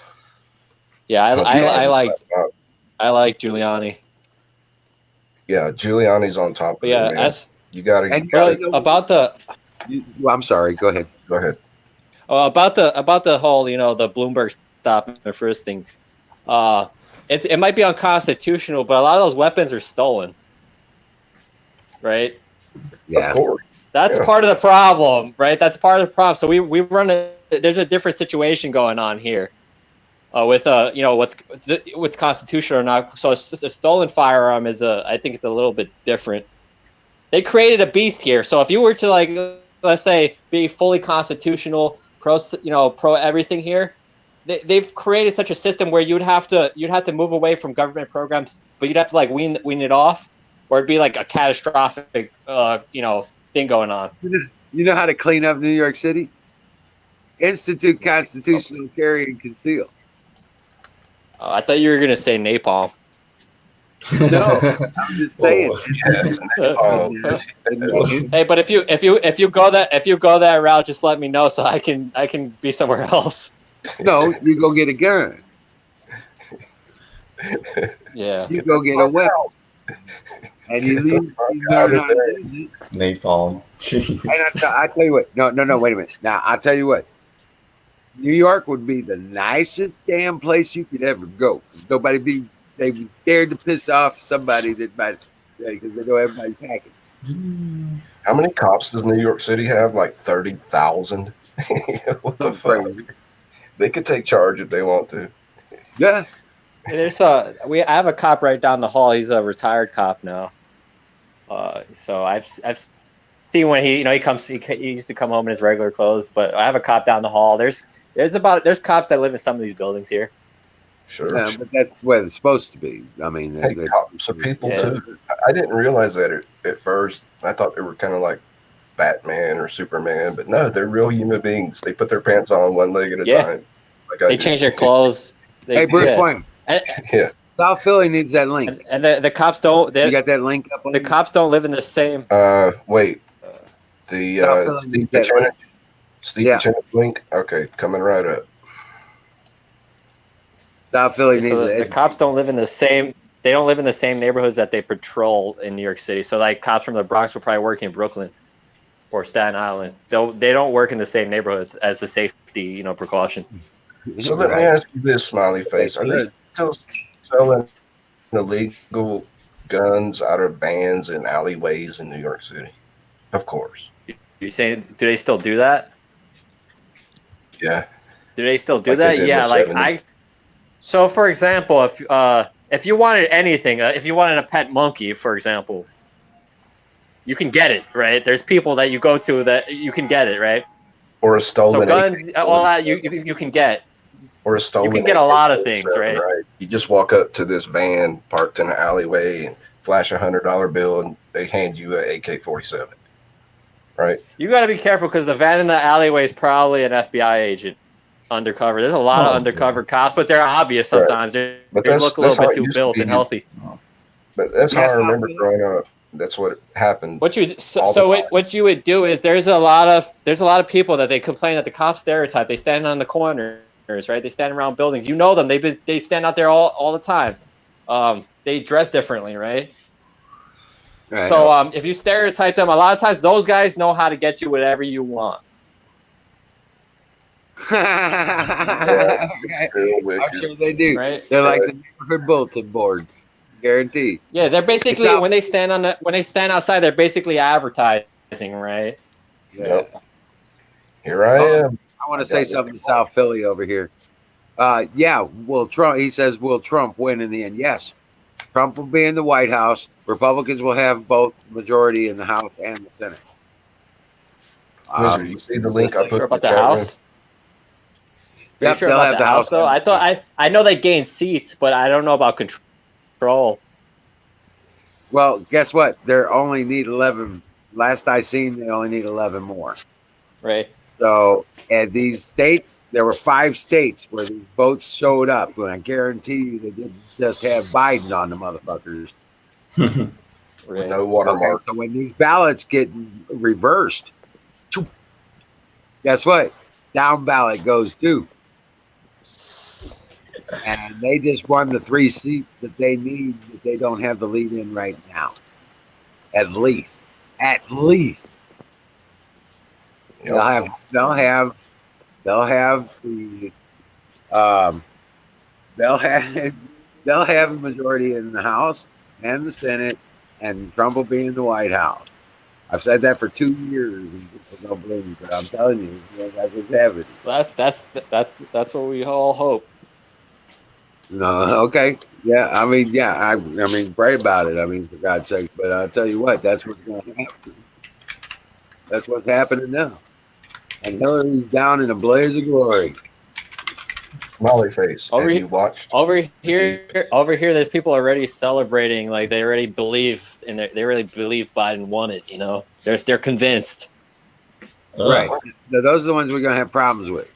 Yeah, I like Giuliani. Yeah, Giuliani's on top of it, man. You gotta about the. I'm sorry. Go ahead. Go ahead. About the whole, you know, the Bloomberg stop and frisk thing. It might be unconstitutional, but a lot of those weapons are stolen. Right? Yeah. Of course. That's part of the problem, right? That's part of the problem. So we run there's a different situation going on here. With you know, what's constitutional or not. So a stolen firearm I think it's a little bit different. They created a beast here. So if you were to, like, let's say, be fully constitutional, pro everything here, they've created such a system where you'd have to move away from government programs, but you'd have to, like, wean it off, or it'd be like a catastrophic thing going on. You know how to clean up New York City? Institute constitutional carry and conceal. I thought you were gonna say napalm. No, I'm just saying. Hey, but if you go that route, just let me know so I can be somewhere else. No, you go get a gun. Yeah, you go get a weapon, and you learn how to use it. Napalm. Jeez. And I tell you what. No. Wait a minute. Now I'll tell you what. New York would be the nicest damn place you could ever go. They be scared to piss off somebody that might, because they know everybody's packing. How many cops does New York City have? Like 30,000. What the fuck? They could take charge if they want to. Yeah. I have a cop right down the hall. He's a retired cop now. So I've seen when he used to come home in his regular clothes, but I have a cop down the hall. There's cops that live in some of these buildings here. Sure. Yeah, but that's where it's supposed to be. I mean, cops are people too. I didn't realize that at first. I thought they were kind of like Batman or Superman, but no, they're real human beings. They put their pants on one leg at a time. They change their clothes. Hey, Bruce Wayne. Yeah. South Philly needs that link. And the cops don't. You got that link up? The cops don't live in the same. Wait. The Steve Pacheco link. Okay, coming right up. South Philly needs the cops don't live in the same. They don't live in the same neighborhoods that they patrol in New York City. So, like, cops from the Bronx will probably work in Brooklyn or Staten Island. They don't work in the same neighborhoods as a safety, precaution. So let me ask you this, smiley face: are they still selling illegal guns out of vans and alleyways in New York City? Of course. You're saying, do they still do that? Yeah. Do they still do that? Yeah, like So, for example, if if you wanted anything, if you wanted a pet monkey, for example, you can get it, right? There's people that you go to that you can get it, right? Or a stolen So guns, AK-47. all that you can get. Or a stolen You can get a lot of AK-47, things, right? You just walk up to this van parked in an alleyway and flash $100 bill, and they hand you an AK-47, right? You got to be careful because the van in the alleyway is probably an FBI agent undercover. There's a lot of undercover cops, but they're obvious sometimes. They look a little bit too built and healthy. But that's how I remember growing up. That's what happened. What you would do is there's a lot of people that they complain that the cops stereotype. They stand on the corners, right? They stand around buildings. You know them. They stand out there all the time. They dress differently, right? Right. So if you stereotype them, a lot of times those guys know how to get you whatever you want. Yeah, I'm sure they do. Right? They're like the neighborhood bulletin board, guaranteed. Yeah, they're basically when they stand outside, they're basically advertising, right? Yeah. Here I am. I want to say something to South Philly over here. Yeah, will Trump? He says, will Trump win in the end? Yes, Trump will be in the White House. Republicans will have both majority in the House and the Senate. You see the link I put sure about the House? Yep, sure they'll about have the House though? I know they gained seats, but I don't know about control. Well, guess what? They only need 11. Last I seen, they only need 11 more. Right. So, and these states, there were 5 states where these votes showed up. And I guarantee you, they didn't just have Biden on the motherfuckers. Right. No watermark. Okay, so when these ballots get reversed, guess what? Down ballot goes too. And they just won the 3 seats that they need that they don't have the lead in right now. At least. Yep. They'll have the they'll have a majority in the House and the Senate, and Trump will be in the White House. I've said that for 2 years, and people don't believe me, but I'm telling you, that's what's happening. That's what we all hope. No, okay, yeah. I mean, pray about it. I mean, for God's sake. But I'll tell you what, that's what's going to happen. That's what's happening now. And Hillary's down in a blaze of glory. Smiley face. Have you watched over here? There's people already celebrating, like they already believe, and they really believe Biden won it. You know, they're convinced. Right. Now, those are the ones we're gonna have problems with.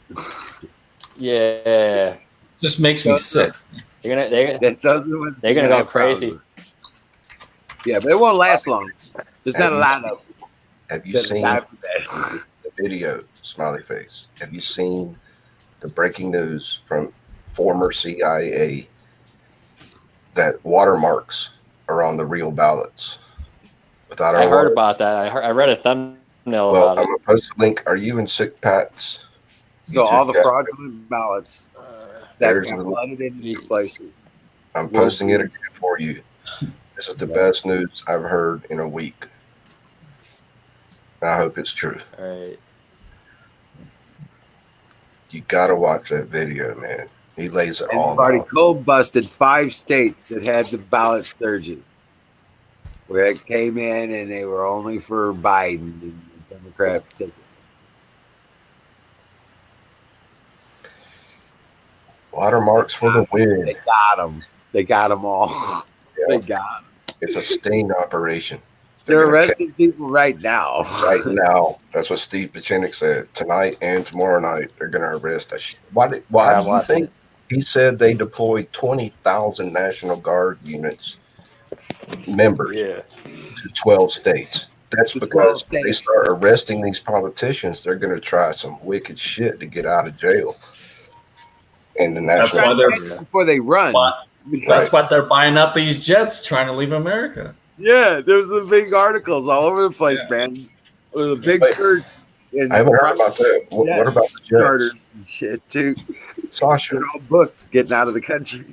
Yeah. Just makes me sick. They're gonna go crazy. Yeah, but it won't last long. There's not a lot of. Have you seen the video, Smiley face? Have you seen the breaking news from former CIA that watermarks are on the real ballots? I heard about that. I read a thumbnail about I'm gonna post a link. Are you in Sick Pat's? So all the fraudulent ballots that there's got the- flooded into these places. I'm posting it again for you. This is the best news I've heard in a week. I hope it's true. All right. You gotta watch that video, man. He lays it And all they've already out. cold busted 5 states that had the ballot surges, where it came in and they were only for Biden and the Democrat tickets. Watermarks for the win. They got them. They got them all. They got them. It's a sting operation. They're arresting people right now. Right now. That's what Steve Pachinik said. Tonight and tomorrow night, they're going to arrest us. Why do you think he said they deployed 20,000 National Guard units members to 12 states? That's because when they start arresting these politicians, they're going to try some wicked shit to get out of jail. And the national before they run. That's why they're buying up these jets, trying to leave America. Yeah, there was the big articles all over the place, man. It was a big surge. I haven't heard about that. What about the charters jets? and shit too? Sasha, they're all booked getting out of the country.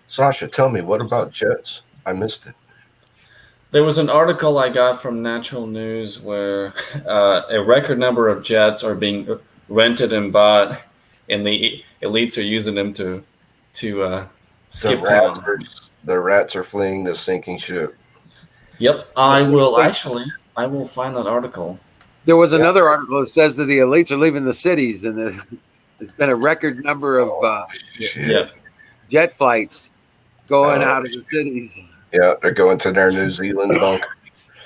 Sasha, tell me, what about jets? I missed it. There was an article I got from Natural News where a record number of jets are being rented and bought, and the elites are using them to skip town. The rats are fleeing the sinking ship. Yep, I will find that article. There was another article that says that the elites are leaving the cities, and there's been a record number of jet flights going out of the cities. Yeah, they're going to their New Zealand bunker.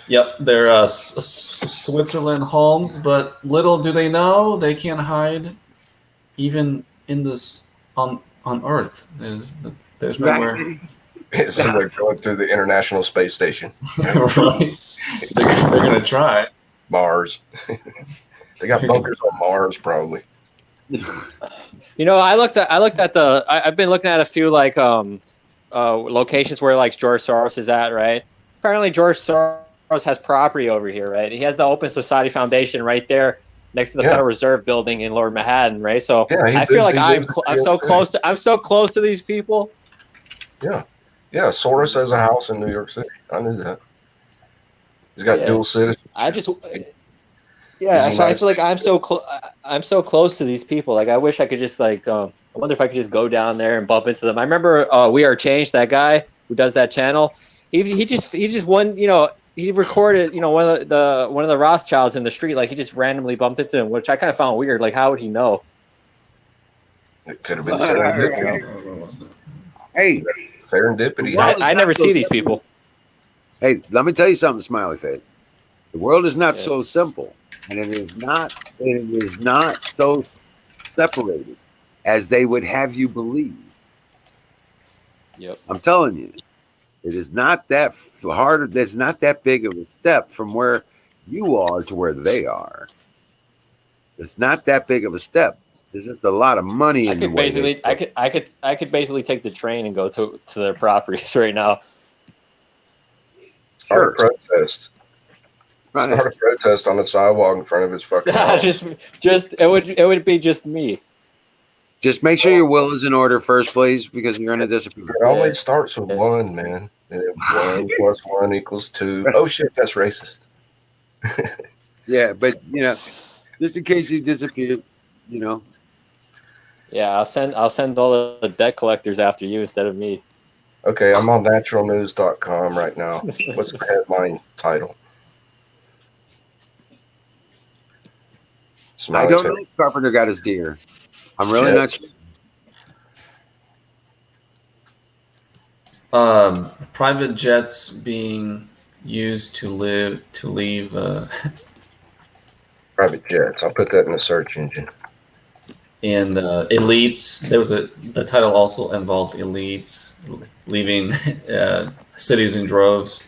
Yep, they're Switzerland homes, but little do they know they can't hide even in this on Earth. There's nowhere. So they're going through the International Space Station. Right. They're gonna try. Mars. They got bunkers on Mars, probably. You know, I've been looking at a few like locations where like George Soros is at, right? Apparently George Soros has property over here, right? He has the Open Society Foundation right there next to the Federal Reserve building in Lower Manhattan, right? So I feel like I'm so close to these people. Yeah. Yeah, Soros has a house in New York City. I knew that. He's got dual citizenship. I feel like I'm so close to these people. Like I wish I could just like I wonder if I could just go down there and bump into them. I remember We Are Changed, that guy who does that channel. He just won, you know, he recorded, you know, one of the Rothschilds in the street, like he just randomly bumped into him, which I kind of found weird. Like how would he know? It could have been serendipity. Hey, serendipity. I never see these people. Hey, let me tell you something, Smiley Face. The world is not so simple, and it is not so separated as they would have you believe. Yep. I'm telling you, it is not that hard. There's not that big of a step from where you are to where they are. It's not that big of a step. There's just a lot of money in the way. I could basically take the train and go to their properties right now. Start a protest. Start a protest on the sidewalk in front of his fucking house. It would be just me. Just make sure your will is in order first, please, because you're going to disappear. It always starts with 1, man. And 1 plus 1 equals 2. Oh shit, that's racist. Yeah, but you know, just in case you disappear, you know. Yeah, I'll send all the debt collectors after you instead of me. Okay, I'm on naturalnews.com right now. What's the headline title? I don't know if Carpenter got his deer. I'm really not sure. Private jets being used to leave. Private jets. I'll put that in the search engine. And elites. The title also involved elites leaving cities in droves.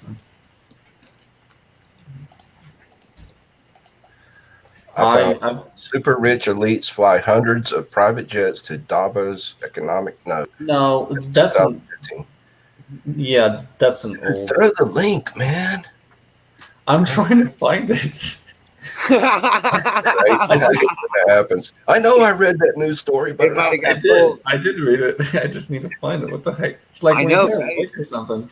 Super rich elites fly hundreds of private jets to Davos economic node. No, that's that's an old. Throw the link, man. I'm trying to find it. That happens. I know I read that news story, but I did read it. I just need to find it. What the heck? It's like or something.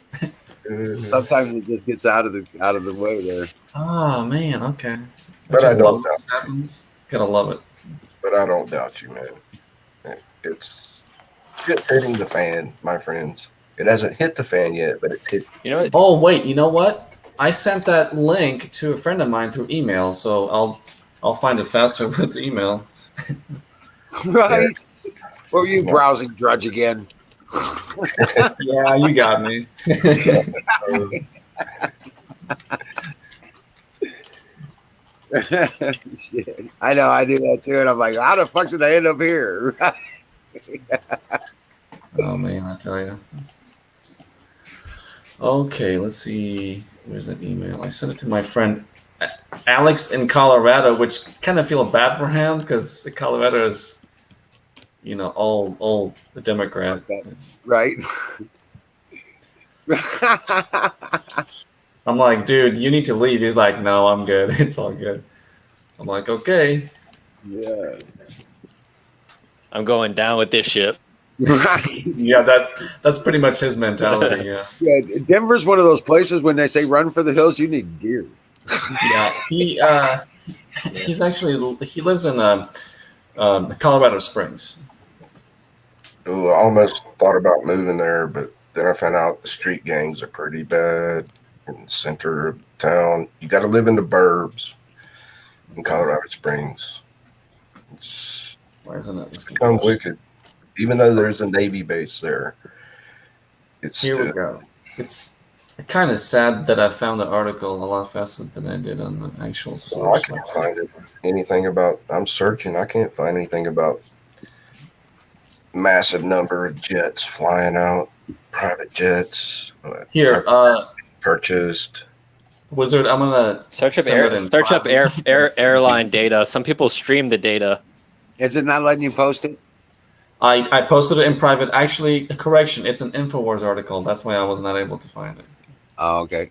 Sometimes it just gets out of the way there. Oh man, okay. But I don't doubt this happens. Gotta love it. But I don't doubt you, man. It's shit hitting the fan, my friends. It hasn't hit the fan yet, but it's hit. You know. Oh wait, you know what? I sent that link to a friend of mine through email, so I'll find it faster with email. Right? Or you browsing drudge again? Yeah, you got me. Shit. I know, I do that too, and I'm like, how the fuck did I end up here? Oh man, I tell you. Okay, let's see. Where's that email? I sent it to my friend Alex in Colorado, which kind of feel bad for him because Colorado is, you know, all the Democrat. Right. I'm like, dude, you need to leave. He's like, no, I'm good. It's all good. I'm like, okay. Yeah. I'm going down with this ship. Yeah, that's pretty much his mentality. Yeah. Yeah, Denver's one of those places when they say run for the hills, you need gear. Yeah, he lives in Colorado Springs. Ooh, I almost thought about moving there, but then I found out the street gangs are pretty bad in the center of town. You got to live in the burbs in Colorado Springs. Why isn't it? It's become wicked. Even though there's a Navy base there, it's Here we go. It's kind of sad that I found the article a lot faster than I did on the actual source. I can't find anything about. I'm searching. I can't find anything about massive number of jets flying out, private jets. Here, purchased. Wizard, I'm gonna search up airline data. Some people stream the data. Is it not letting you post it? I posted it in private. Actually, correction, it's an InfoWars article. That's why I was not able to find it. Oh, okay.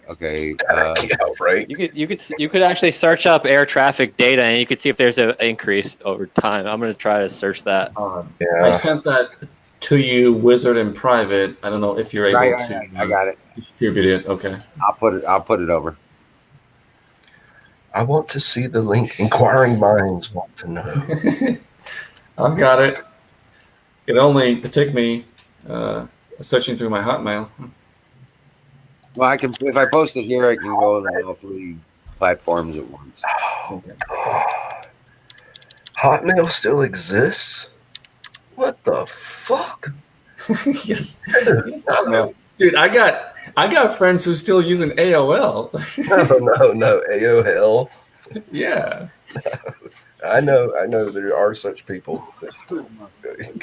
Right. You could actually search up air traffic data, and you could see if there's an increase over time. I'm gonna try to search that. I sent that to you, Wizard, in private. I don't know if you're able to. I got it. Distribute it. Okay. I'll put it over. I want to see the link. Inquiring minds want to know. I've got it. It took me searching through my Hotmail. Well, if I post it here, I can go on all 3 platforms at once. Okay. Hotmail still exists? What the fuck? Yes. Hotmail. Dude, I got friends who still using AOL. No, AOL. Yeah. I know there are such people.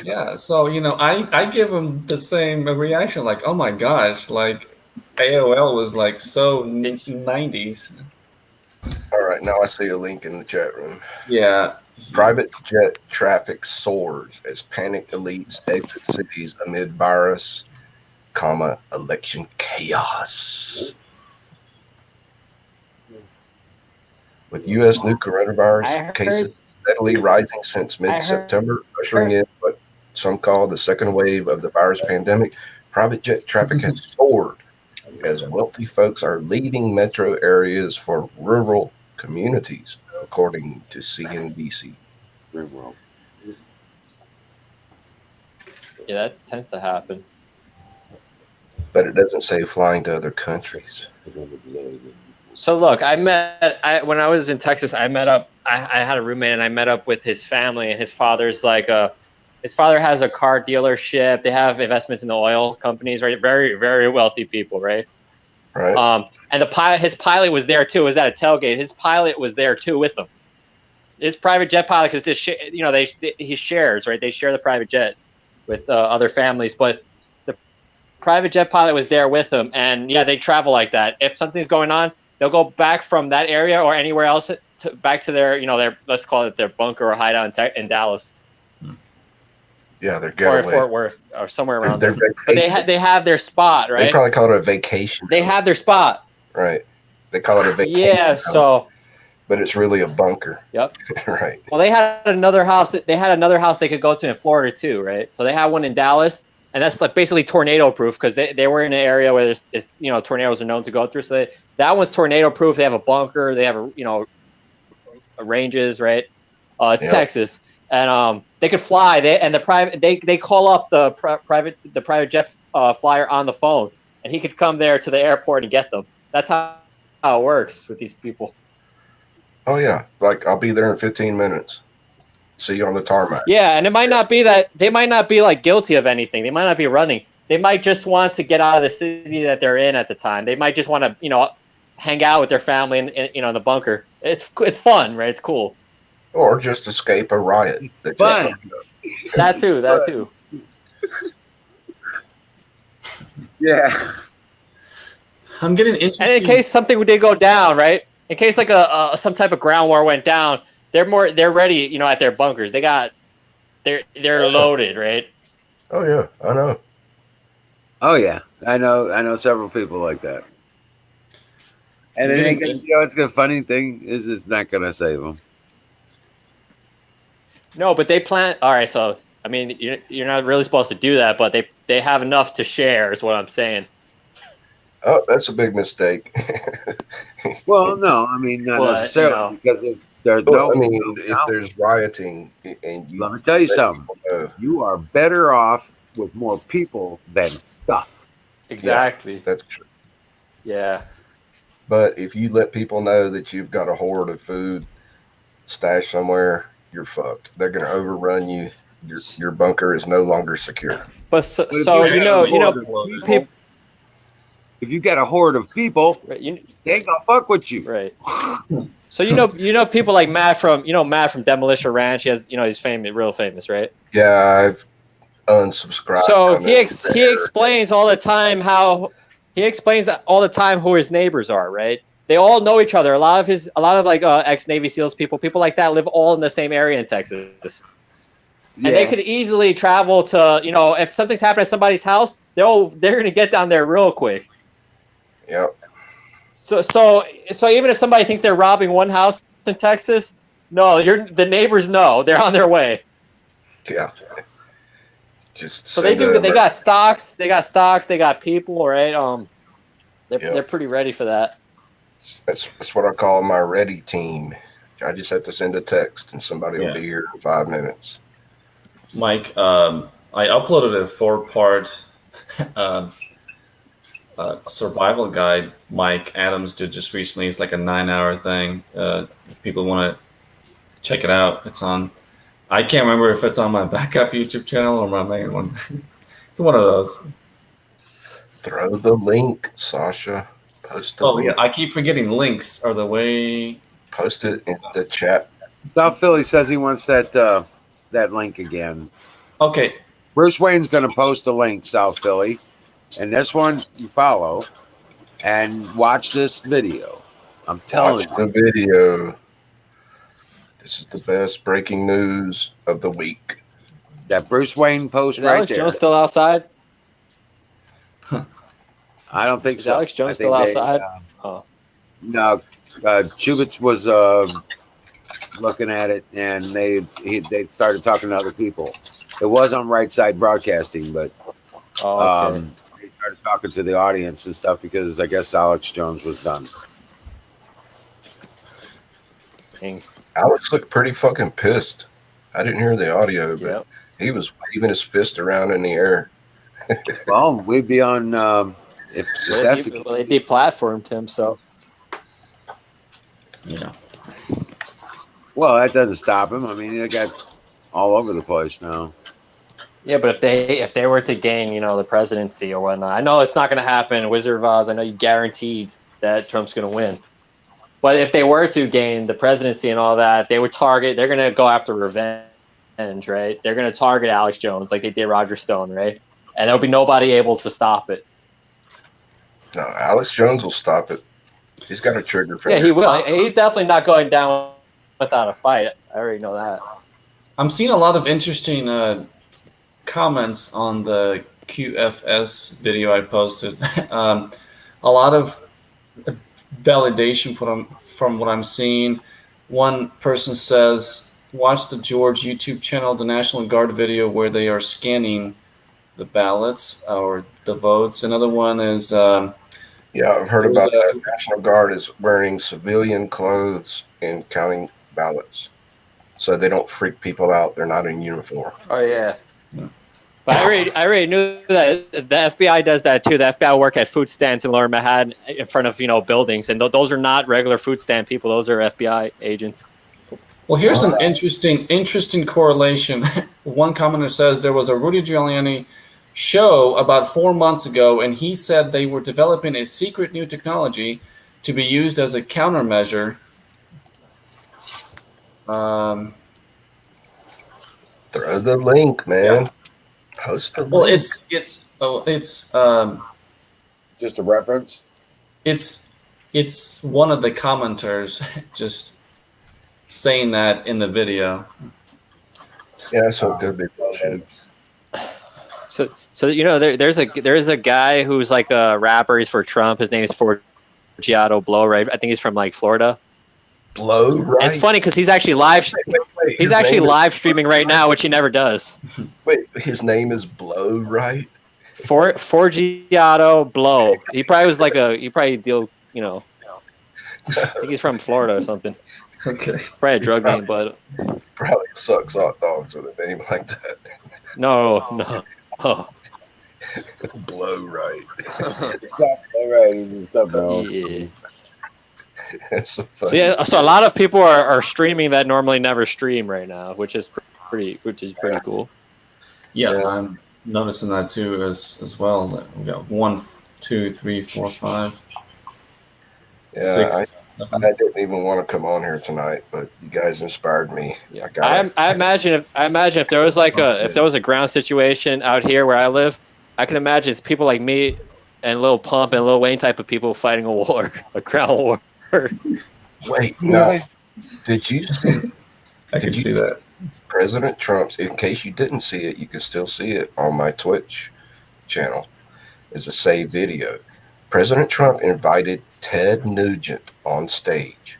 Yeah, so I give them the same reaction, like, oh my gosh, like AOL was like so 90s. All right, now I see a link in the chat room. Yeah. Private jet traffic soars as panicked elites exit cities amid virus, election chaos. With U.S. new coronavirus cases steadily rising since mid-September, ushering in what some call the second wave of the virus pandemic, private jet traffic has soared as wealthy folks are leaving metro areas for rural communities, according to CNBC. Yeah, that tends to happen. But it doesn't say flying to other countries. So look, when I was in Texas, I had a roommate and I met up with his family, and his father's his father has a car dealership. They have investments in the oil companies, right? Very, very wealthy people, right? Right. And his pilot was there too. It was at a tailgate. His pilot was there too with them. His private jet pilot, because he shares, right? They share the private jet with other families, but the private jet pilot was there with them, and yeah, they travel like that. If something's going on, they'll go back from that area or anywhere else back to their, their, let's call it their bunker or hideout in Dallas. Yeah, they're getaway. Or Fort Worth or somewhere around there. But they have their spot, right? They probably call it a vacation. They have their spot. Right. They call it a vacation. Yeah, so. But it's really a bunker. Yep. Right. Well, they had another house. They had another house they could go to in Florida too, right? So they had one in Dallas, and that's like basically tornado proof because they were in an area where there's tornadoes are known to go through. So that one's tornado proof. They have a bunker. They have ranges, right? It's Texas, and they could fly. They call up the private jet flyer on the phone, and he could come there to the airport and get them. That's how it works with these people. Oh yeah, like I'll be there in 15 minutes. See you on the tarmac. Yeah, and it might not be that they might not be like guilty of anything. They might not be running. They might just want to get out of the city that they're in at the time. They might just want to, hang out with their family in the bunker. It's fun, right? It's cool. Or just escape a riot. That too. Yeah. I'm getting interested. And in case something did go down, right? In case like some type of ground war went down, they're ready, at their bunkers. They're loaded, right? Oh yeah, I know. Oh yeah, I know several people like that. And it ain't gonna, it's the funny thing is it's not gonna save them. No, but they plan. All right, so I mean, you're not really supposed to do that, but they have enough to share, is what I'm saying. Oh, that's a big mistake. Well, no, I mean not necessarily because There's Well, no. I mean, if there's rioting and you Let me tell you let something. people know, You are better off with more people than stuff. Exactly. that's true. Yeah. But if you let people know that you've got a hoard of food stashed somewhere, you're fucked. They're going to overrun you. Your bunker is no longer secure. But so, But if so you you have a know, horde of people, people, if you got a horde of people, right, they ain't gonna fuck with you. right. So you know people like Matt from Demolition Ranch. He has he's famous, real famous, right? Yeah, I've unsubscribed. So he explains all the time who his neighbors are, right? They all know each other. A lot of like ex Navy SEALs people like that live all in the same area in Texas. Yeah. And they could easily travel to, if something's happening at somebody's house, they're going to get down there real quick. Yep. So even if somebody thinks they're robbing one house in Texas, no, the neighbors know they're on their way. Yeah. Just so they got stocks, they got people, right? They're pretty ready for that. That's what I call my ready team. I just have to send a text and somebody will be here in 5 minutes. Mike, I uploaded a 4-part survival guide Mike Adams did just recently. It's like a 9-hour thing. If people want to check it out, it's on. I can't remember if it's on my backup YouTube channel or my main one. It's one of those. Throw the link, Sasha. Post the link. Yeah, I keep forgetting links are the way. Post it in the chat. South Philly says he wants that link again. Okay. Bruce Wayne's going to post a link, South Philly, and this one you follow and watch this video. I'm telling you. The video. This is the best breaking news of the week. That Bruce Wayne post Is right Alex there. Jones still outside? I don't think Is so. Alex Jones still outside? No, Chubitz was looking at it, and they started talking to other people. It was on Right Side Broadcasting, but they started talking to the audience and stuff because I guess Alex Jones was done. Dang. Alex looked pretty fucking pissed. I didn't hear the audio, but he was waving his fist around in the air. Well, we'd be on if that's they deplatformed him, so yeah. Well, that doesn't stop him. I mean, they got all over the place now. Yeah, but if they were to gain, the presidency or whatnot, I know it's not going to happen. Wizard of Oz, I know you guaranteed that Trump's going to win. But if they were to gain the presidency and all that, they're going to go after revenge, right? They're going to target Alex Jones like they did Roger Stone, right? And there'll be nobody able to stop it. No, Alex Jones will stop it. He's got a trigger finger. Yeah, he will. He's definitely not going down without a fight. I already know that. I'm seeing a lot of interesting comments on the QFS video I posted. A lot of validation from what I'm seeing. One person says, watch the George YouTube channel, the National Guard video where they are scanning the ballots or the votes. Another one is... yeah, I've heard about that. National Guard is wearing civilian clothes and counting ballots. So they don't freak people out. They're not in uniform. Oh, yeah. But I already knew that the FBI does that too. The FBI work at food stands in Lower Manhattan in front of buildings, and those are not regular food stand people. Those are FBI agents. Well, here's an interesting correlation. One commenter says there was a Rudy Giuliani show about 4 months ago, and he said they were developing a secret new technology to be used as a countermeasure. Throw the link, man. Yeah. Post the link. Well, it's just a reference. It's one of the commenters just saying that in the video. Yeah, so it could be bullshit. So there's a guy who's like a rapper. He's for Trump. His name is Forgiato Blow, right? I think he's from like Florida. Blow, right? It's funny because he's actually live streaming right now, which he never does. Wait, his name is Blow, right? Forgiato Blow. He probably was like he probably deal, I think he's from Florida or something. Okay. Probably a drug name, but Probably sucks hot dogs with a name like that. no. Oh. Blow right. All right, it's something else. Yeah. That's so So funny. yeah, so a lot of people are streaming that normally never stream right now, which is pretty cool. Yeah, I'm noticing that too as well. That we got 1, 2, 3, 4, 5, Yeah, 6. I didn't even want to come on here tonight, but you guys inspired me. Yeah. I imagine if there was like if there was a ground situation out here where I live, I can imagine it's people like me and Lil Pump and Lil Wayne type of people fighting a war, a ground war. Wait, no. Did you see? I can see that. President Trump's, in case you didn't see it, you can still see it on my Twitch channel. It's a saved video. President Trump invited Ted Nugent on stage.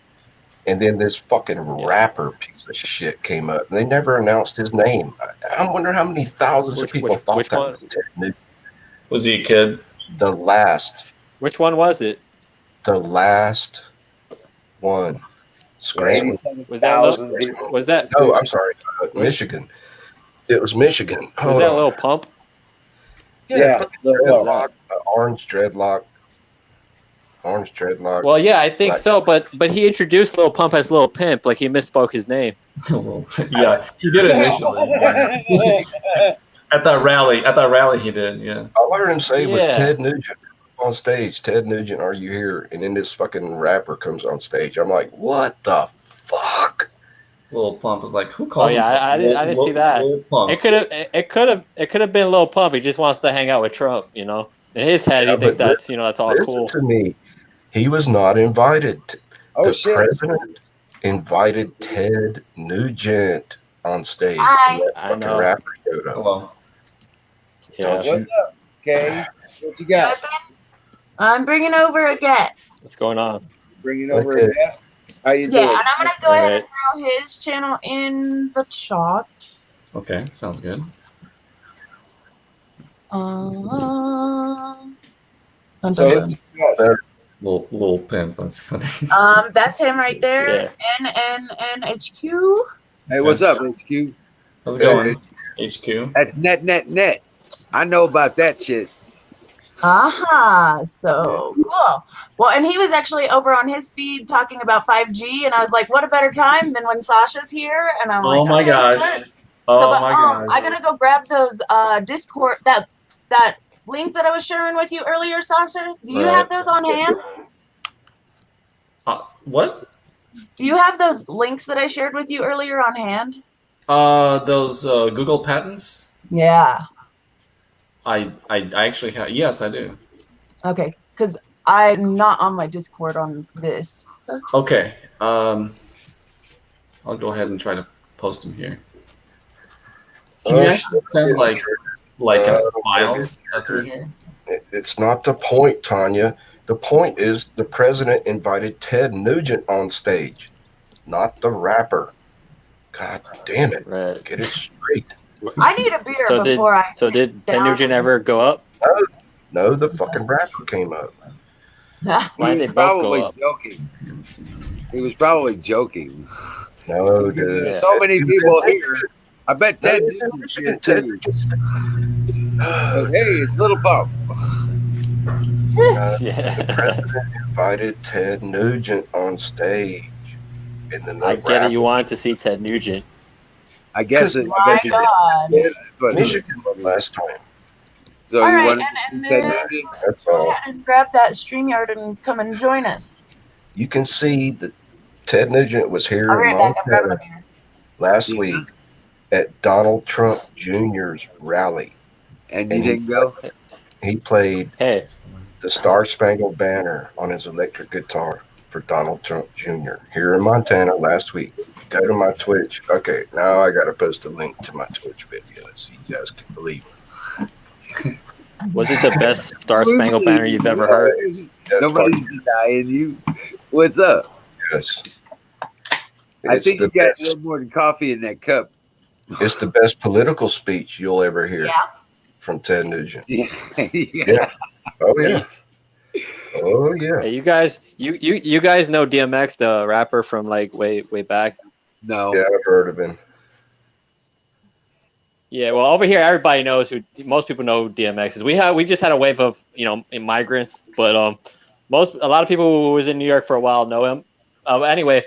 And then this fucking rapper piece of shit came up. And they never announced his name. I wonder how many thousands of people thought that was Ted Nugent. Was he a kid? The last. Which one was it? The last one. Screaming. Was that? No, I'm sorry. Michigan. It was Michigan. Was that Lil Pump? Yeah. Dreadlock, orange dreadlock. Well, yeah, I think so, but he introduced Lil Pump as Lil Pimp, like he misspoke his name. Yeah, he did it initially. At that rally, he did. Yeah. All I heard him say was Ted Nugent on stage. Ted Nugent, are you here? And then this fucking rapper comes on stage. I'm like, what the fuck? Lil Pump was like, who calls? Oh yeah, I didn't see that. It could have been Lil Pump. He just wants to hang out with Trump, you know. In his head, he thinks that's that's all cool. To me, he was not invited. The president invited Ted Nugent on stage. I know. Rapper showed up. Hello. Yeah. What's up, Kay? What you got? I'm bringing over a guest. What's going on? Bringing over a guest? How you doing? Yeah, and I'm going to go ahead and throw his channel in the chat. Okay, sounds good. Little Pimp, that's funny. That's him right there. Yeah. NNNHQ. Hey, what's up, HQ? How's it going, HQ? That's net. I know about that shit. So cool. Well, and he was actually over on his feed talking about 5G, and I was like, what a better time than when Sasha's here? And I'm like, oh my gosh. I gotta go grab those Discord that link that I was sharing with you earlier, Sasha. Do you have those on hand? What? Do you have those links that I shared with you earlier on hand? Those Google patents? Yeah. I actually have. Yes, I do. Okay, because I'm not on my Discord on this. Okay. I'll go ahead and try to post them here. Can you actually send like files through here? It's not the point, Tanya. The point is the president invited Ted Nugent on stage, not the rapper. God damn it. Right. Get it straight. I need a beer before I. So did Ted Nugent ever go up? No, the fucking rapper came up. Why did they both go up? Joking. He was probably joking. No, dude. So many people here. I bet Ted Nugent's here too. Hey, it's Little Pump. The president invited Ted Nugent on stage. And then I get it. You wanted to see Ted Nugent. I guess it. My God. Michigan won last time. So all you right, want and Ted then Nugent? That's go all. ahead and grab that StreamYard and come and join us. You can see that Ted Nugent was here I'll be in right back. I'm grabbing a Montana beer. last week at Donald Trump Jr.'s rally. And you didn't go? He played the Star Spangled Banner on his electric guitar for Donald Trump Jr. here in Montana last week. Go to my Twitch. Okay, now I got to post a link to my Twitch video so you guys can believe it. Was it the best Star Spangled Banner you've ever heard? Nobody's denying you. What's up? Yes. I think you got a little more than coffee in that cup. It's the best political speech you'll ever hear Yeah. from Ted Nugent. Yeah. Yeah. Oh, yeah. Oh yeah. Hey, you guys know DMX, the rapper from like way back. No. Yeah, I've heard of him. Yeah, well, over here, everybody knows who. Most people know who DMX is. We just had a wave of migrants, but a lot of people who was in New York for a while know him. Anyway,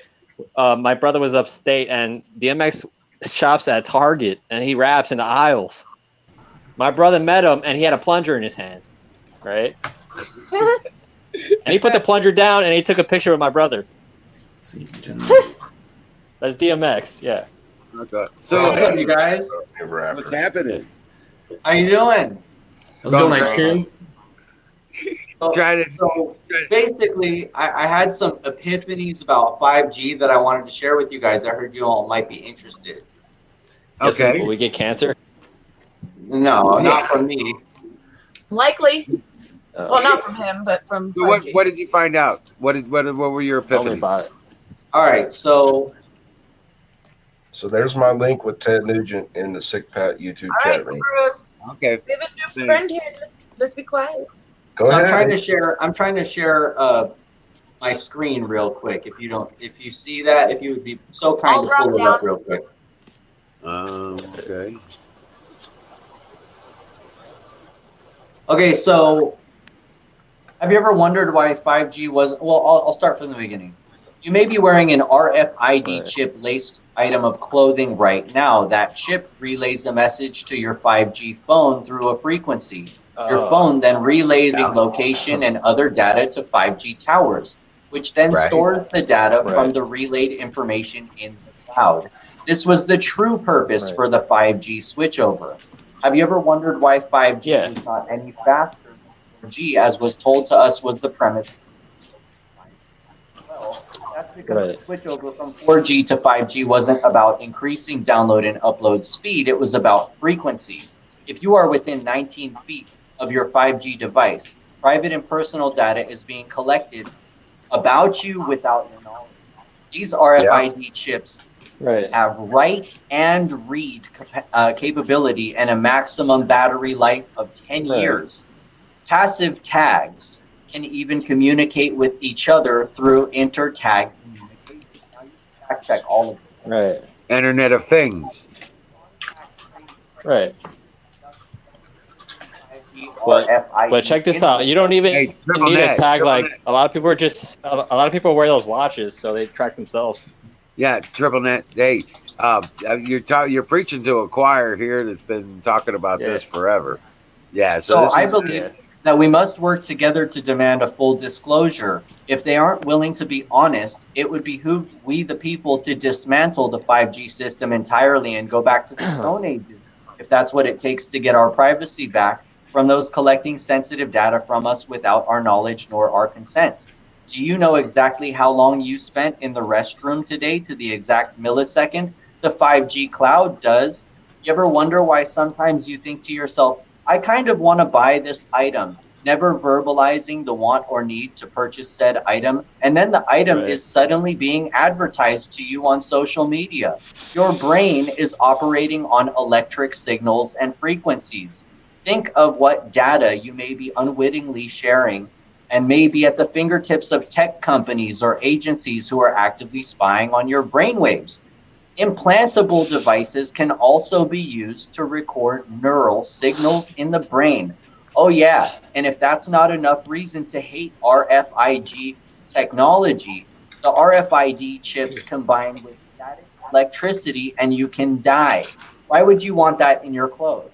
my brother was upstate, and DMX shops at Target, and he raps in the aisles. My brother met him, and he had a plunger in his hand, right? And he put the plunger down, and he took a picture with my brother. Let's see. That's DMX, yeah. Okay. So what's up, you guys? What's happening? How you doing? How's it going, HQ? So basically, I had some epiphanies about 5G that I wanted to share with you guys. I heard you all might be interested. Okay. Will we get cancer? No, not from me. Likely. Well, not from him, but from. So what did you find out? What were your epiphanies? All right, so there's my link with Ted Nugent in the Sick Pat YouTube chat room. Bruce. Okay. We have a new friend here. Let's be quiet. Go ahead. I'm trying to share my screen real quick. If you see that, if you would be so kind to pull it up real quick. Okay. Okay, so have you ever wondered why 5G was? Well, I'll start from the beginning. You may be wearing an RFID chip laced item of clothing right now. That chip relays a message to your 5G phone through a frequency. Your phone then relays location and other data to 5G towers, which then stores the data from the relayed information in the cloud. This was the true purpose for the 5G switchover. Have you ever wondered why 5G is not any faster than 4G, as was told to us was the premise? Well, that's because the switchover from 4G to 5G wasn't about increasing download and upload speed. It was about frequency. If you are within 19 feet of your 5G device, private and personal data is being collected about you without your knowledge. These RFID chips have write and read capability and a maximum battery life of 10 years. Passive tags can even communicate with each other through inter-tag communication. Now you can fact check all of this. Internet of Things. Right. But check this out. You don't even need a tag. Like a lot of people wear those watches, so they track themselves. Yeah, triple net. Hey, you're preaching to a choir here that's been talking about this forever. Yeah. So I believe that we must work together to demand a full disclosure. If they aren't willing to be honest, it would behoove we the people to dismantle the 5G system entirely and go back to the Stone Ages, if that's what it takes to get our privacy back from those collecting sensitive data from us without our knowledge nor our consent. Do you know exactly how long you spent in the restroom today to the exact millisecond? The 5G cloud does. You ever wonder why sometimes you think to yourself, I kind of want to buy this item, never verbalizing the want or need to purchase said item, and then the item is suddenly being advertised to you on social media. Your brain is operating on electric signals and frequencies. Think of what data you may be unwittingly sharing and may be at the fingertips of tech companies or agencies who are actively spying on your brainwaves. Implantable devices can also be used to record neural signals in the brain. Oh yeah, and if that's not enough reason to hate RFID technology, the RFID chips combine with static electricity and you can die. Why would you want that in your clothes?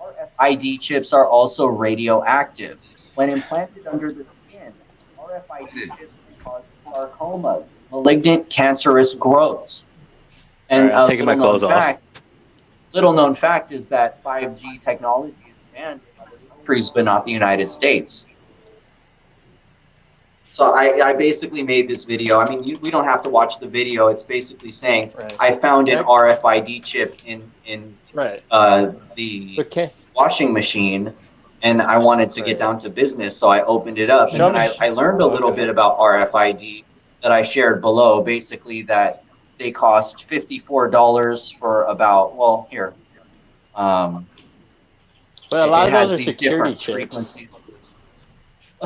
RFID chips are also radioactive. When implanted under the skin, RFID chips can cause sarcomas, malignant cancerous growths. And I'm taking my clothes off. Little known fact is that 5G technology is banned in other countries, but not the United States. So I basically made this video. I mean, we don't have to watch the video. It's basically saying I found an RFID chip in the washing machine, and I wanted to get down to business, so I opened it up, and I learned a little bit about RFID that I shared below. Basically, that they cost $54 for about, well, here. But a lot of those are security chips.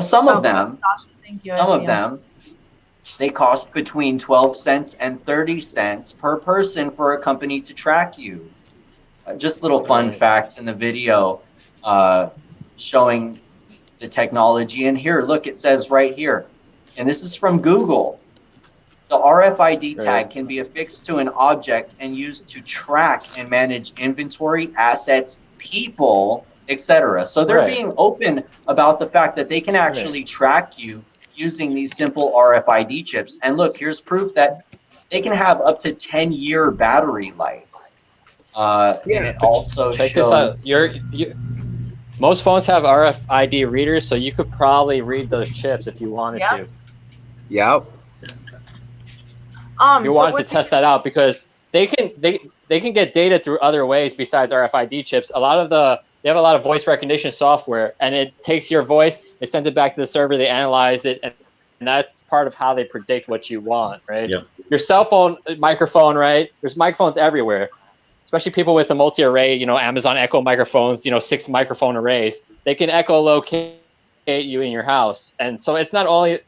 Some of them, Thank you. some of them, they cost between 12 cents and 30 cents per person for a company to track you. Just little fun facts in the video showing the technology. And here, look, it says right here, and this is from Google. The RFID tag can be affixed to an object and used to track and manage inventory, assets, people, etc. So they're being open about the fact that they can actually track you using these simple RFID chips. And look, here's proof that they can have up to 10-year battery life. And it also check shows. this out. Most phones have RFID readers, so you could probably read those chips if you wanted to. Yep. If you wanted to test that out, because they can get data through other ways besides RFID chips. They have a lot of voice recognition software, and it takes your voice, it sends it back to the server, they analyze it, and that's part of how they predict what you want, right? Yep. Your cell phone microphone, right? There's microphones everywhere, especially people with the multi-array, Amazon Echo microphones, 6 microphone arrays. They can echolocate you in your house, and so it's not only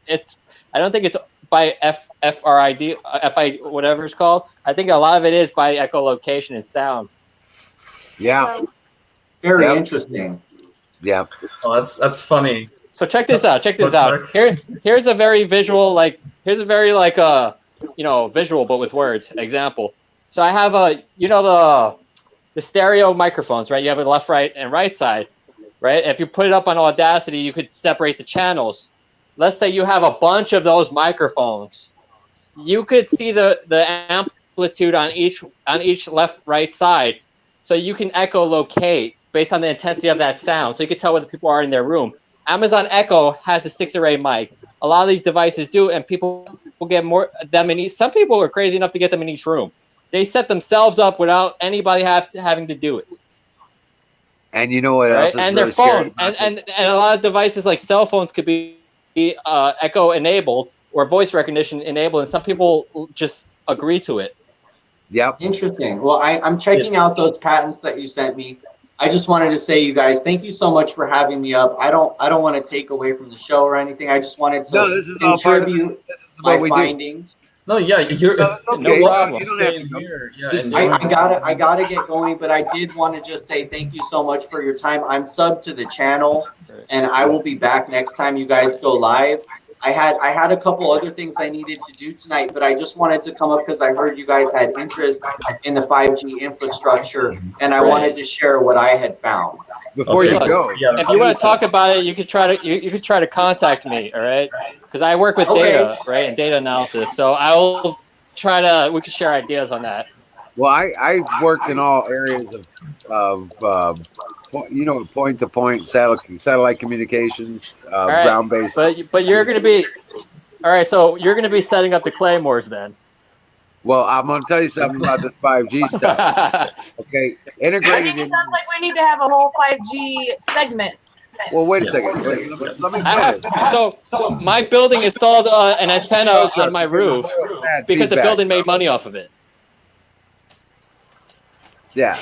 I don't think it's by FRID, whatever it's called. I think a lot of it is by echolocation and sound. Yeah. Very interesting. Yeah. Oh, that's funny. So check this out. Here's a very visual, visual but with words example. So I have the stereo microphones, right? You have a left, right, and right side, right? If you put it up on Audacity, you could separate the channels. Let's say you have a bunch of those microphones. You could see the amplitude on each left, right side. So you can echolocate based on the intensity of that sound. So you can tell where the people are in their room. Amazon Echo has a 6-array mic. A lot of these devices do, and people will get them in each. Some people are crazy enough to get them in each room. They set themselves up without anybody having to do it. And you know what else is and really their phone scary? and a lot of devices like cell phones could be echo enabled or voice recognition enabled, and some people just agree to it. Yep. Interesting. Well, I'm checking out those patents that you sent me. I just wanted to say, you guys, thank you so much for having me up. I don't want to take away from the show or anything. I just wanted to contribute my findings. No, yeah, you're okay. No problem. You don't have to here. Yeah, I gotta get going, but I did want to just say thank you so much for your time. I'm subbed to the channel, and I will be back next time you guys go live. I had a couple other things I needed to do tonight, but I just wanted to come up because I heard you guys had interest in the 5G infrastructure, and I wanted to share what I had found. Before you go, if you want to talk about it, you could try to contact me. All right, because I work with data, right, and data analysis. So I will we could share ideas on that. Well, I worked in all areas of point-to-point satellite communications, ground-based. But you're going to be all right. So you're going to be setting up the claymores then. Well, I'm going to tell you something about this 5G stuff. Okay, integrated. I think it sounds like we need to have a whole 5G segment. Well, wait a second. Let me finish. So my building installed an antenna on my roof because the building made money off of it. Yeah.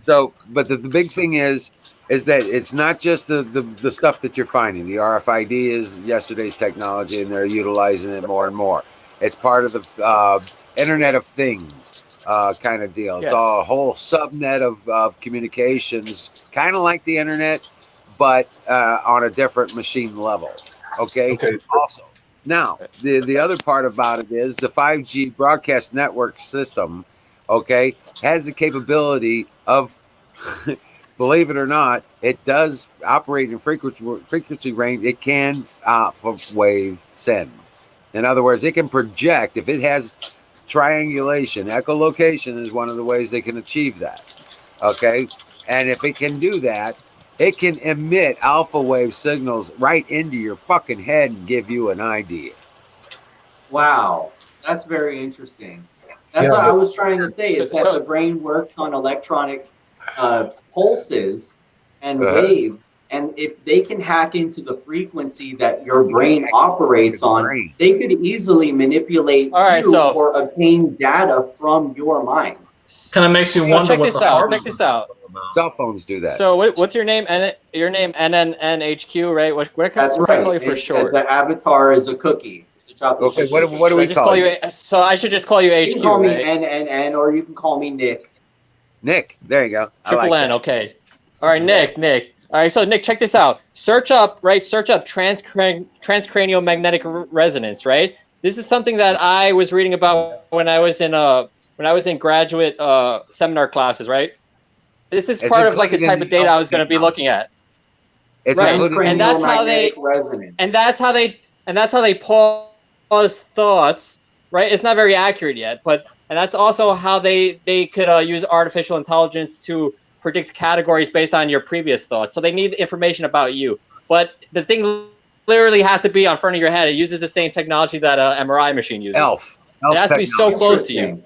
So, but the big thing is that it's not just the stuff that you're finding. The RFID is yesterday's technology, and they're utilizing it more and more. It's part of the Internet of Things kind of deal. It's all a whole subnet of communications, kind of like the internet, but on a different machine level. Okay. Also, now the other part about it is the 5G broadcast network system. Okay, has the capability of, believe it or not, it does operate in frequency range. It can wave send. In other words, it can project. If it has triangulation, echolocation is one of the ways they can achieve that. Okay, and if it can do that, it can emit alpha wave signals right into your fucking head and give you an idea. Wow, that's very interesting. That's what I was trying to say, is that the brain works on electronic pulses and waves, and if they can hack into the frequency that your brain operates on, they could easily manipulate or obtain data from your mind. Kind of makes you wonder check this out. Cell phones do that. So what's your name? Your name NNNHQ, right? What can I call you for short? The avatar is a cookie. It's a chocolate chip what cookie. do we call you? So I should just call you HQ, You can call me right? NNN, or you can call me Nick. Nick, there you go. Triple N, okay. All right, Nick. All right, so Nick, check this out. Search up transcranial magnetic resonance, right? This is something that I was reading about when I was in graduate seminar classes, right? This is part of like the type of data I was going to be looking at. It's right, and that's how they pause thoughts, right? It's not very accurate yet, and that's also how they could use artificial intelligence to predict categories based on your previous thoughts. So they need information about you, but the thing literally has to be on front of your head. It uses the same technology that an MRI machine uses. It has to be so close to you.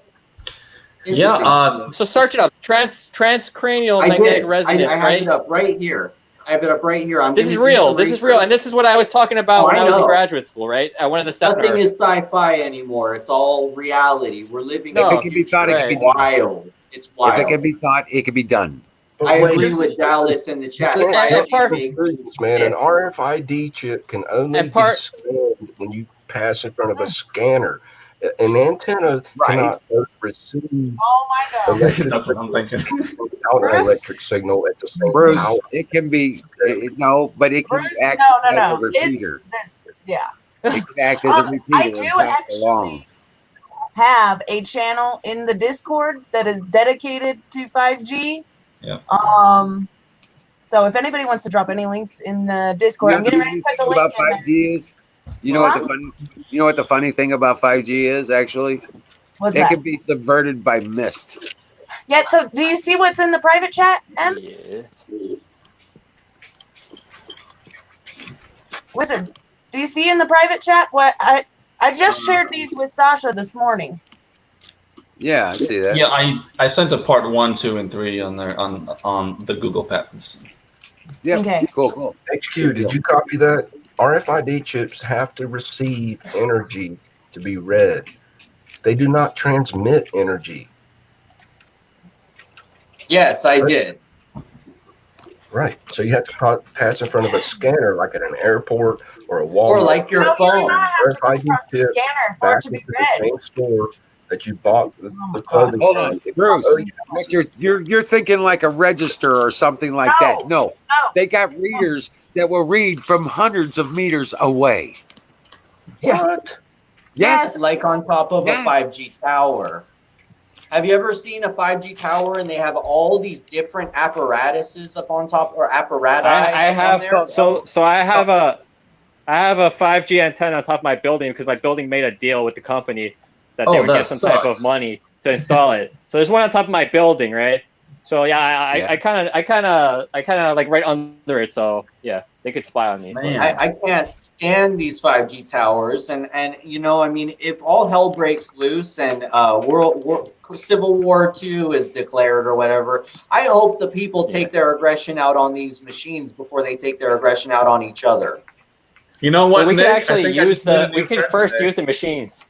Yeah. So search it up. Transcranial magnetic resonance. I have it up right here. This is real. This is real, and this is what I was talking about when I was in graduate school, right? At one of the seminars. Nothing is sci-fi anymore. It's all reality. We're living. If it can be thought, it can be wild. It's wild. If it can be thought, it can be done. I agree with Dallas in the chat. Man, an RFID chip can only be scanned when you pass in front of a scanner. An antenna cannot receive That's what I'm thinking. an electric signal at the same Bruce, hour. it can be but it can act as a repeater. Yeah. It can act as a repeater. I do actually have a channel in the Discord that is dedicated to 5G. Yeah. So if anybody wants to drop any links in the Discord, I'm getting ready to put the link about in 5G is? You know what the funny thing about 5G is actually? What's it that? can be subverted by mist. Yeah, so do you see what's in the private chat, Em? Yes. Wizard, do you see in the private chat what I just shared these with Sasha this morning? Yeah, I see that. Yeah, I sent a part 1, 2, and 3 on there on the Google patents. Yeah. Okay. Cool. HQ, did you copy that? RFID chips have to receive energy to be read. They do not transmit energy. Yes, I did. Right. So you have to pass in front of a scanner, like at an airport or a Walmart. Or like your phone. RFID chip back into the same store that you bought the clothing. Hold on, Bruce. You're thinking like a register or something like that. No, they got readers that will read from hundreds of meters away. What? Yes. Like on top of a 5G tower. Have you ever seen a 5G tower and they have all these different apparatuses up on top, or apparatus? I have I have a 5G antenna on top of my building because my building made a deal with the company that they would get some type of money to install it. So there's one on top of my building, right? So I kind of like right under it. So yeah, they could spy on me. I can't stand these 5G towers, and you know, I mean, if all hell breaks loose and Civil War II is declared or whatever, I hope the people take their aggression out on these machines before they take their aggression out on each other. You know what? Well, we Nick? can actually use the use the machines.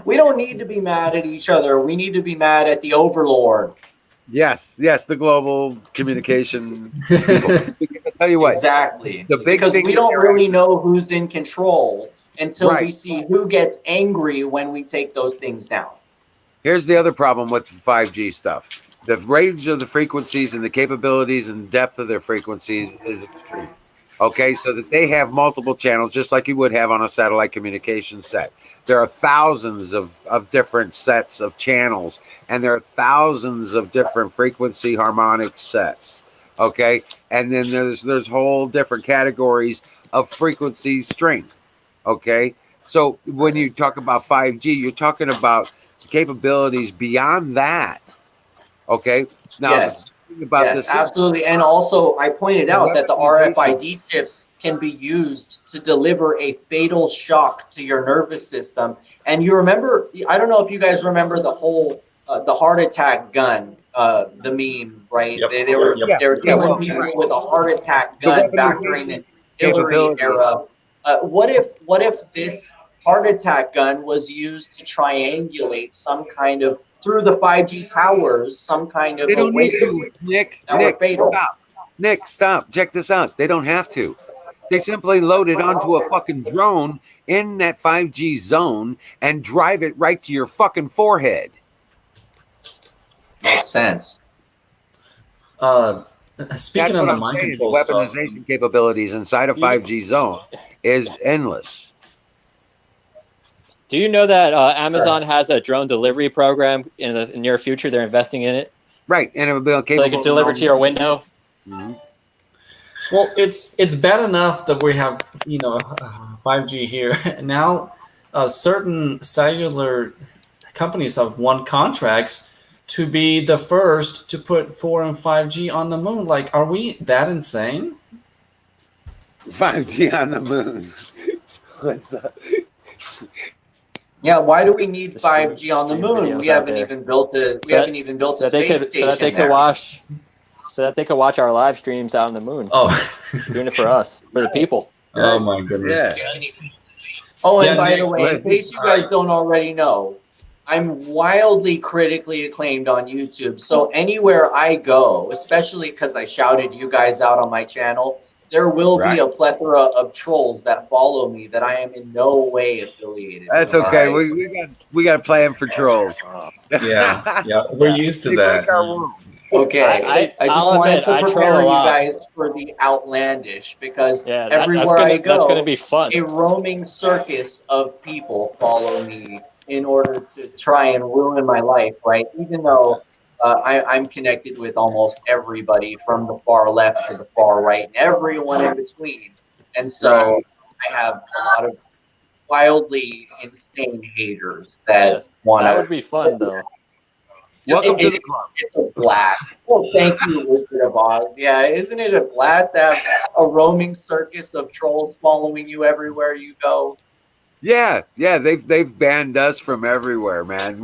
We don't need to be mad at each other. We need to be mad at the overlord. Yes, the global communication people. I'll tell you what. Exactly. The big because thing we don't really know who's in control until we see who gets angry when we take those things down. Here's the other problem with 5G stuff. The range of the frequencies and the capabilities and depth of their frequencies is extreme. Okay, so that they have multiple channels, just like you would have on a satellite communication set. There are thousands of different sets of channels, and there are thousands of different frequency harmonic sets. Okay, and then there's whole different categories of frequency strength. Okay, so when you talk about 5G, you're talking about capabilities beyond that. Okay, now yes, absolutely. And also, I pointed out that the RFID chip can be used to deliver a fatal shock to your nervous system. And you remember, I don't know if you guys remember the whole the heart attack gun, the meme, right? Yep. They were killing people with a heart attack gun back during the Hillary era. What if this heart attack gun was used to triangulate some kind of through the 5G towers, some kind of They don't need to, awakening Nick. that were fatal. Stop. Nick, stop. Check this out. They don't have to. They simply load it onto a fucking drone in that 5G zone and drive it right to your fucking forehead. Makes sense. Speaking That's of what the I'm mind saying. control Weaponization capabilities inside a 5G zone is endless. Do you know that Amazon has a drone delivery program in the near future? They're investing in it. Right, and it would be capable so they can deliver to your window. Mm-hmm. Well, it's bad enough that we have 5G here now. Certain cellular companies have won contracts to be the first to put 4 and 5G on the moon. Like, are we that insane? 5G on the moon. What's up? Yeah, why do we need 5G on the moon? We haven't even built a space station. So that they could watch our live streams out on the moon. Oh, doing it for us, for the people. Oh my goodness. Yeah. Oh, and by the way, in case you guys don't already know, I'm wildly critically acclaimed on YouTube. So anywhere I go, especially because I shouted you guys out on my channel, there will be a plethora of trolls that follow me that I am in no way affiliated That's with. okay. Right? We got a plan for trolls. Yeah, we're used to that. Okay, I just wanted to prepare you lot. guys for the outlandish because that's everywhere I go, that's gonna be fun. A roaming circus of people follow me in order to try and ruin my life, right? Even though I'm connected with almost everybody from the far left to the far right and everyone in between. And so I have a lot of wildly insane haters that want to. That would be fun, though. Welcome to the club. It's a blast. Well, thank you, Wizard of Oz. Yeah, isn't it a blast to have a roaming circus of trolls following you everywhere you go? Yeah, they've banned us from everywhere, man.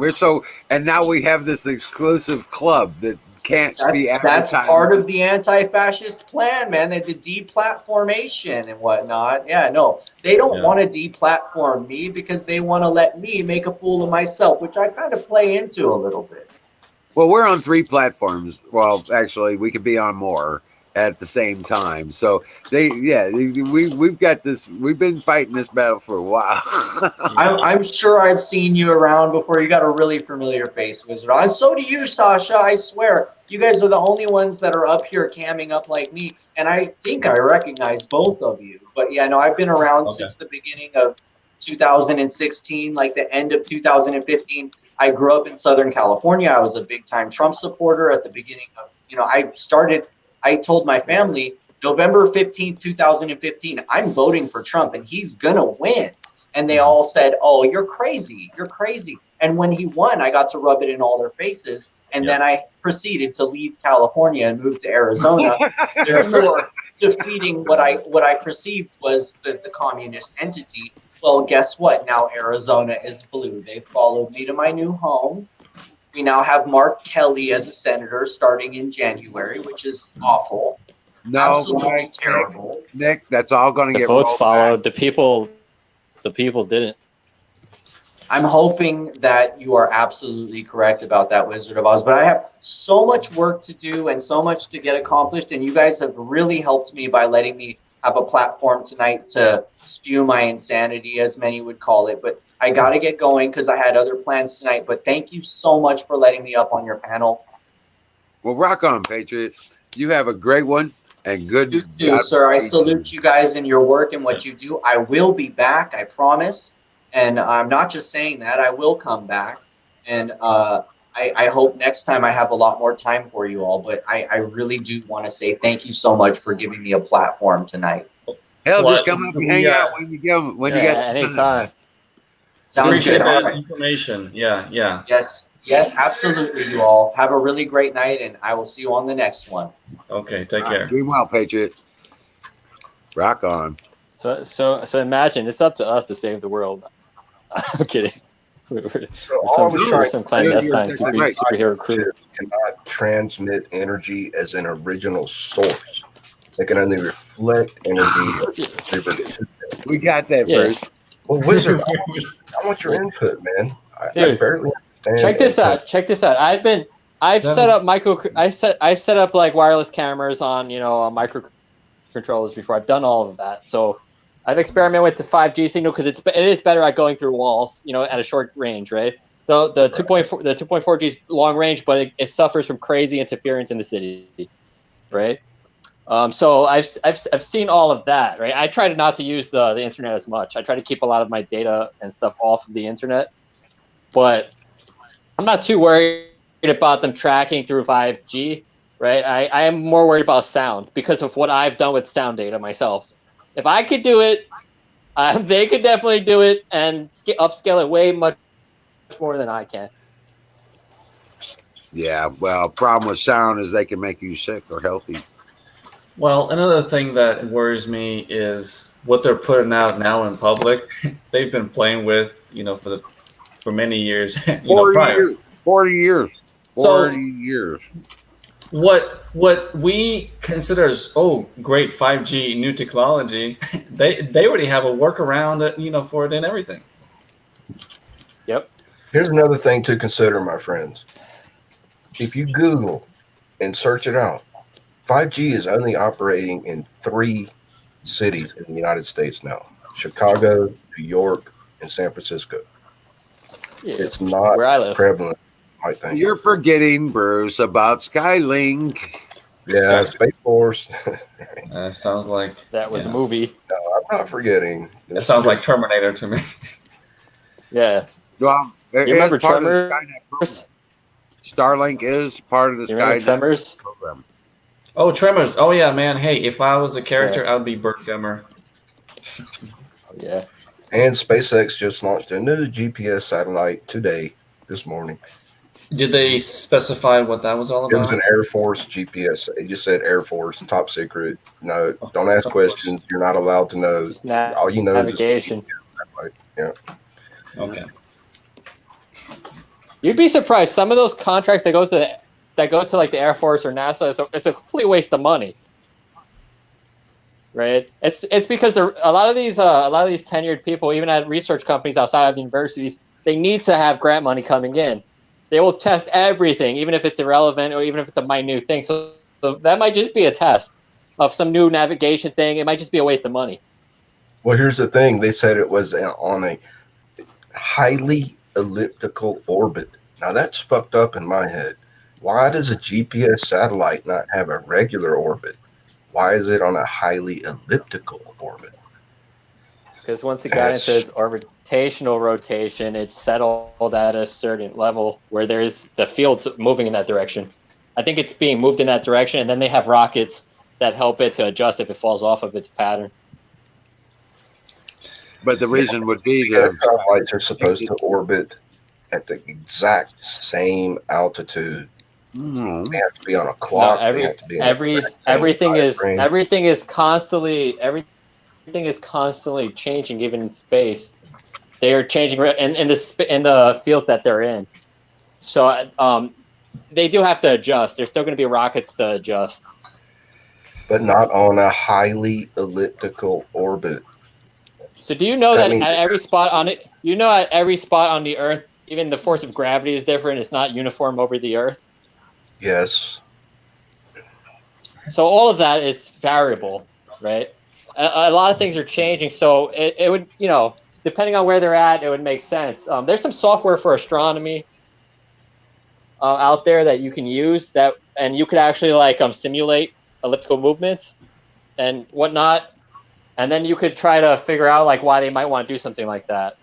And now we have this exclusive club that can't be advertised. That's part of the anti-fascist plan, man. The deplatformation and whatnot. Yeah, no, they don't want to deplatform me because they want to let me make a fool of myself, which I kind of play into a little bit. Well, we're on 3 platforms. Well, actually, we could be on more at the same time. So we've got this. We've been fighting this battle for a while. I'm sure I've seen you around before. You got a really familiar face, Wizard. And so do you, Sasha. I swear, you guys are the only ones that are up here camming up like me. And I think I recognize both of you. But yeah, no, I've been around since the beginning of 2016, like the end of 2015. I grew up in Southern California. I was a big time Trump supporter at the beginning of, I told my family November 15th, 2015, I'm voting for Trump and he's going to win. And they all said, oh, you're crazy. You're crazy. And when he won, I got to rub it in all their faces. And then I proceeded to leave California and move to Arizona, therefore defeating what I perceived was the communist entity. Well, guess what? Now Arizona is blue. They followed me to my new home. We now have Mark Kelly as a senator starting in January, which is awful. No, absolutely terrible. Nick, that's all going to get votes followed. Back. The people didn't. I'm hoping that you are absolutely correct about that, Wizard of Oz. But I have so much work to do and so much to get accomplished, and you guys have really helped me by letting me have a platform tonight to spew my insanity, as many would call it. But I got to get going because I had other plans tonight. But thank you so much for letting me up on your panel. Well, rock on, Patriots. You have a great one and good. You too, sir. I salute you guys in your work and what you do. I will be back, I promise. And I'm not just saying that. I will come back. And I hope next time I have a lot more time for you all. But I really do want to say thank you so much for giving me a platform tonight. Hell, just come up and hang out when you go. When you get anytime. Sounds Appreciate good. that information. Yeah. Yes, absolutely. You all have a really great night, and I will see you on the next one. Okay, take care. Doing well, Patriot. Rock on. So imagine it's up to us to save the world. I'm kidding. We're some clandestine superhero crew. Cannot transmit energy as an original source. They can only reflect energy. We got that, Bruce. Well, Wizard, I want your input, man. I barely understand. Check this out. Check this out. I've set up I set up like wireless cameras on microcontrollers before. I've done all of that. So I've experimented with the 5G signal because it is better at going through walls, at a short range, right? The 2.4G is long range, but it suffers from crazy interference in the city, right? So I've seen all of that, right? I try not to use the internet as much. I try to keep a lot of my data and stuff off of the internet, but I'm not too worried about them tracking through 5G, right? I am more worried about sound because of what I've done with sound data myself. If I could do it, they could definitely do it and upscale it way much more than I can. Yeah, well, problem with sound is they can make you sick or healthy. Well, another thing that worries me is what they're putting out now in public. They've been playing with, for many years. 40 years. What we consider as great 5G new technology, they already have a workaround, for it and everything. Yep. Here's another thing to consider, my friends. If you Google and search it out, 5G is only operating in 3 cities in the United States now: Chicago, New York, and San Francisco. Yeah, it's not where I live. prevalent, I think. You're forgetting, Bruce, about Skylink. Yeah, Space Force. Sounds like that was a movie. No, I'm not forgetting. It sounds like Terminator to me. Yeah. Well, you remember Tremors? Starlink is part of the Skynet Tremors program. Oh, Tremors. Oh, yeah, man. Hey, if I was a character, I'd be Burt Gummer. Yeah. And SpaceX just launched a new GPS satellite this morning. Did they specify what that was all about? It was an Air Force GPS. It just said Air Force, top secret. No, don't ask questions. You're not allowed to know. All you know navigation. Is yeah. Okay. You'd be surprised. Some of those contracts that go to like the Air Force or NASA, it's a complete waste of money. Right? It's because a lot of these tenured people, even at research companies outside of universities, they need to have grant money coming in. They will test everything, even if it's irrelevant or even if it's a minute thing. So that might just be a test of some new navigation thing. It might just be a waste of money. Well, here's the thing. They said it was on a highly elliptical orbit. Now that's fucked up in my head. Why does a GPS satellite not have a regular orbit? Why is it on a highly elliptical orbit? Because once it got into its orbitational rotation, it settled at a certain level where there's the field's moving in that direction. I think it's being moved in that direction, and then they have rockets that help it to adjust if it falls off of its pattern. But the reason would be the satellites are supposed to orbit at the exact same altitude. Mm-hmm. They have to be on a clock. No, everything is constantly changing, even in space. They are changing in the fields that they're in. So they do have to adjust. There's still going to be rockets to adjust, but not on a highly elliptical orbit. So do you know that at every spot on it? At every spot on the Earth, even the force of gravity is different. It's not uniform over the Earth. Yes. So all of that is variable, right? A lot of things are changing. So it would, depending on where they're at, it would make sense. There's some software for astronomy out there that you can use and you could actually simulate elliptical movements and whatnot. And then you could try to figure out why they might want to do something like that,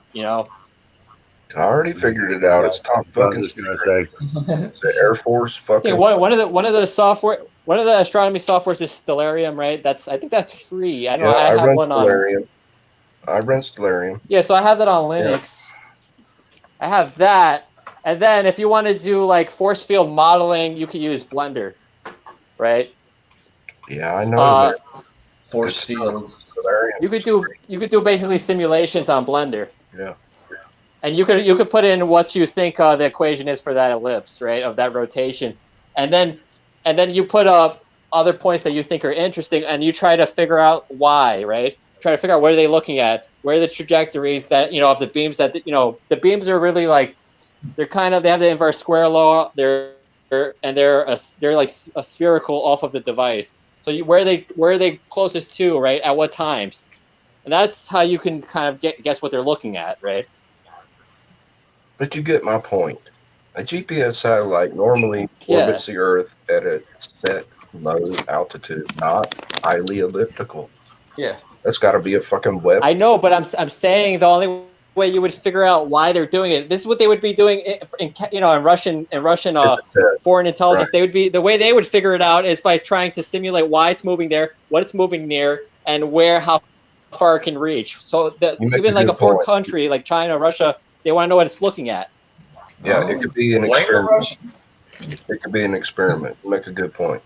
I already figured it out. It's top fucking secret. It's the Air Force fucking. Yeah, one of the astronomy softwares is Stellarium, right? I think that's free. I have one Stellarium. I run Stellarium. Yeah, so I have that on Linux. Yeah. I have that, and then if you want to do force field modeling, you could use Blender, right? Yeah, I know. Force fields. You could do basically simulations on Blender. Yeah. And you could put in what you think the equation is for that ellipse, right, of that rotation, and then you put up other points that you think are interesting, and you try to figure out why, right? try to figure out what are they looking at, where are the trajectories that of the beams that the beams are really like they have the inverse square law. They're like a spherical off of the device. So where are they closest to, right? At what times? And that's how you can kind of guess what they're looking at, right? But you get my point. A GPS satellite normally orbits the Earth at a set low altitude, not highly elliptical. Yeah. That's got to be a fucking weapon. I know, but I'm saying the only way you would figure out why they're doing it. This is what they would be doing in Russian foreign intelligence. Right. The way they would figure it out is by trying to simulate why it's moving there, what it's moving near, and how far it can reach. So even like a foreign country like China, Russia, they want to know what it's looking at. Yeah, it could be an experiment. It could be an experiment. You make a good point.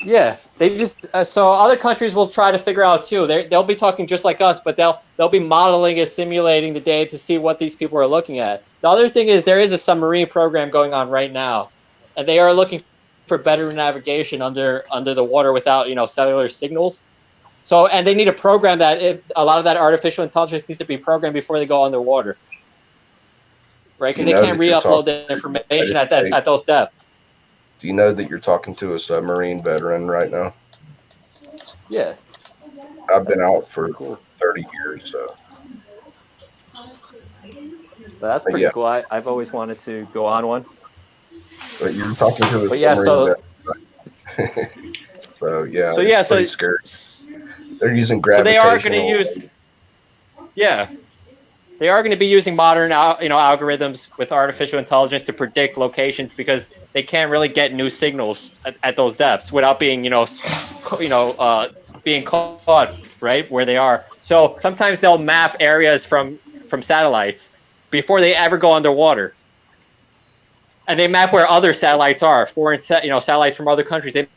Yeah, they just so other countries will try to figure out too. They'll be talking just like us, but they'll be modeling and simulating the day to see what these people are looking at. The other thing is there is a submarine program going on right now, and they are looking for better navigation under the water without cellular signals. So and they need a program that a lot of that artificial intelligence needs to be programmed before they go underwater, right? Because they can't re-upload the information at those depths. Do you know that you're talking to a submarine veteran right now? Yeah. I've been out for 30 years, so. Well, that's pretty cool. I've always wanted to go on one. But you're talking to a submarine veteran. So, yeah. It's pretty scary. They're using gravitational. So they are going to use. Yeah. They are going to be using modern, algorithms with artificial intelligence to predict locations because they can't really get new signals at those depths without being, being caught right where they are. So sometimes they'll map areas from satellites before they ever go underwater, and they map where other satellites are, foreign, satellites from other countries. They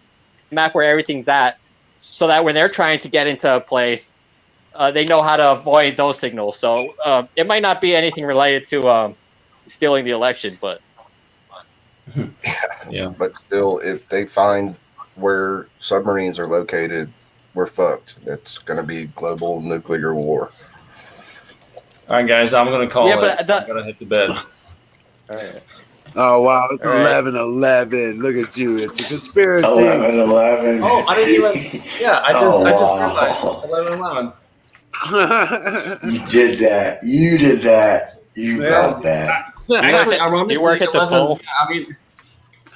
map where everything's at, so that when they're trying to get into a place. They know how to avoid those signals. So it might not be anything related to stealing the election, but yeah. But still, if they find where submarines are located, we're fucked. It's going to be global nuclear war. All right, guys, I'm going to call it. I'm going to hit the bed. All right. Oh, wow. It's 11:11. Look at you. It's a conspiracy. 11:11. Oh, I didn't even. Yeah, I just realized. 11:11. You did that. You got that. Actually, ironically, you work at the polls. I mean,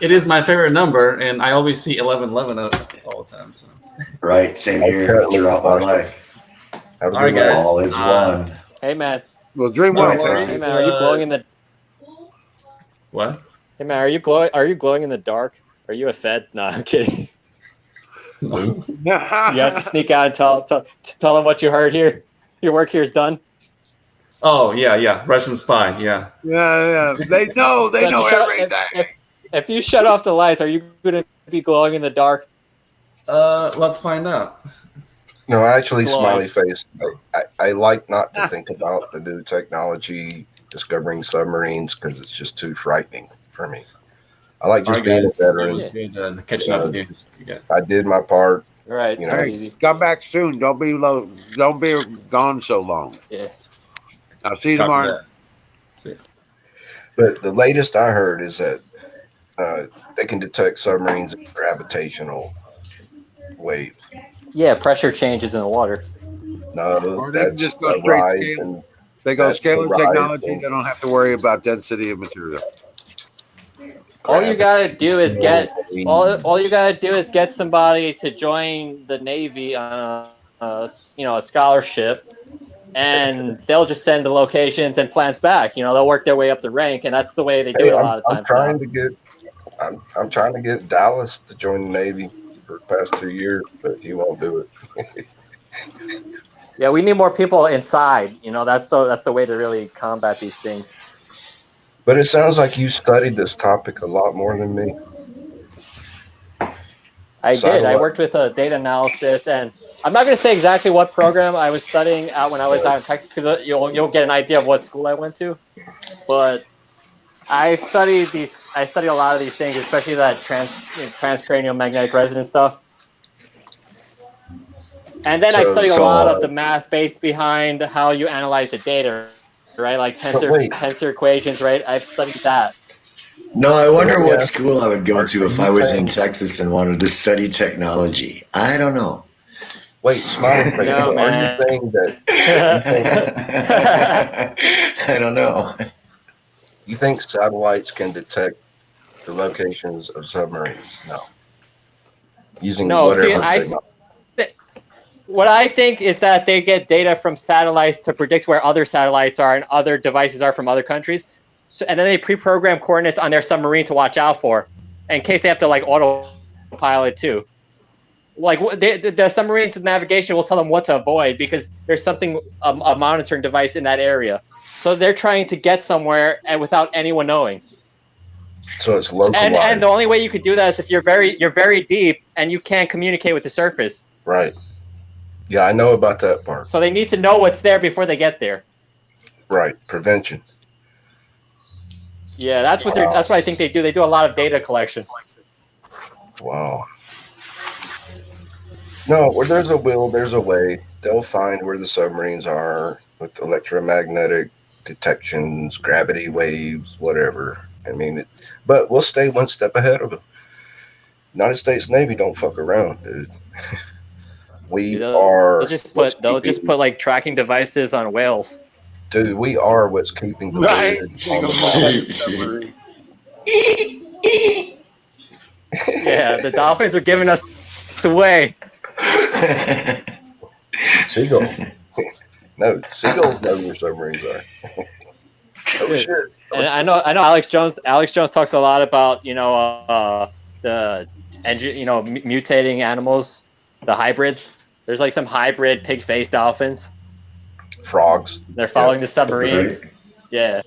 it is my favorite number, and I always see 11:11 all the time. So. Right, same here throughout my life. All right, guys. All is one. Hey, man. Well, dream well. Hey, man, are you glowing in the? What? Hey, man, are you glowing in the dark? Are you a Fed? No, I'm kidding. You have to sneak out and tell them what you heard here. Your work here is done. Oh yeah, Russian spy, yeah. Yeah. They know everything. If you shut off the lights, are you going to be glowing in the dark? Let's find out. No, actually, smiley face. I like not to think about the new technology discovering submarines because it's just too frightening for me. I like just being a veteran. It was good catching up with you. I did my part. Right. Easy. Come back soon. Don't be low. Don't be gone so long. Yeah. I'll see you tomorrow. See. But the latest I heard is that they can detect submarines in gravitational waves. Yeah, pressure changes in the water. No, or they can just go straight scale. They go scalar technology. They don't have to worry about density of material. All you gotta do is get somebody to join the Navy on a scholarship, and they'll just send the locations and plans back. They'll work their way up the rank, and that's the way they do it a lot of times. I'm trying to get Dallas to join the Navy for the past 2 years, but he won't do it. Yeah, we need more people inside. That's the way to really combat these things. But it sounds like you studied this topic a lot more than me. I did. I worked with data analysis, and I'm not going to say exactly what program I was studying out when I was out in Texas, because you'll get an idea of what school I went to. But I studied a lot of these things, especially that transcranial magnetic resonance stuff. And then I studied a lot of the math based behind how you analyze the data, right? Like tensor equations, right? I've studied that. No, I wonder what school I would go to if I was in Texas and wanted to study technology. I don't know. Wait, Smiley Face, No, are you man. saying that? I don't know. You think satellites can detect the locations of submarines? No. Using whatever technology. What I think is that they get data from satellites to predict where other satellites are and other devices are from other countries. So, and then they pre-program coordinates on their submarine to watch out for, in case they have to like autopilot too. Like the submarine's navigation will tell them what to avoid because there's something a monitoring device in that area. So they're trying to get somewhere and without anyone knowing. So it's localized. And the only way you could do that is if you're very deep and you can't communicate with the surface. Right. Yeah, I know about that part. So they need to know what's there before they get there. Right, prevention. Yeah, that's what that's what I think they do. They do a lot of data collection. Wow. No, where there's a will, there's a way. They'll find where the submarines are with electromagnetic detections, gravity waves, whatever. I mean, but we'll stay one step ahead of them. United States Navy don't fuck around, dude. They'll just put like tracking devices on whales. Dude, we are what's keeping the lid on the Yeah, the dolphins are giving us away. Seagull. No, seagulls know where submarines are. Oh shit! And I know Alex Jones. Alex Jones talks a lot about the engine, mutating animals, the hybrids. There's like some hybrid pig-faced dolphins. Frogs. They're following the submarines. Right. Yeah.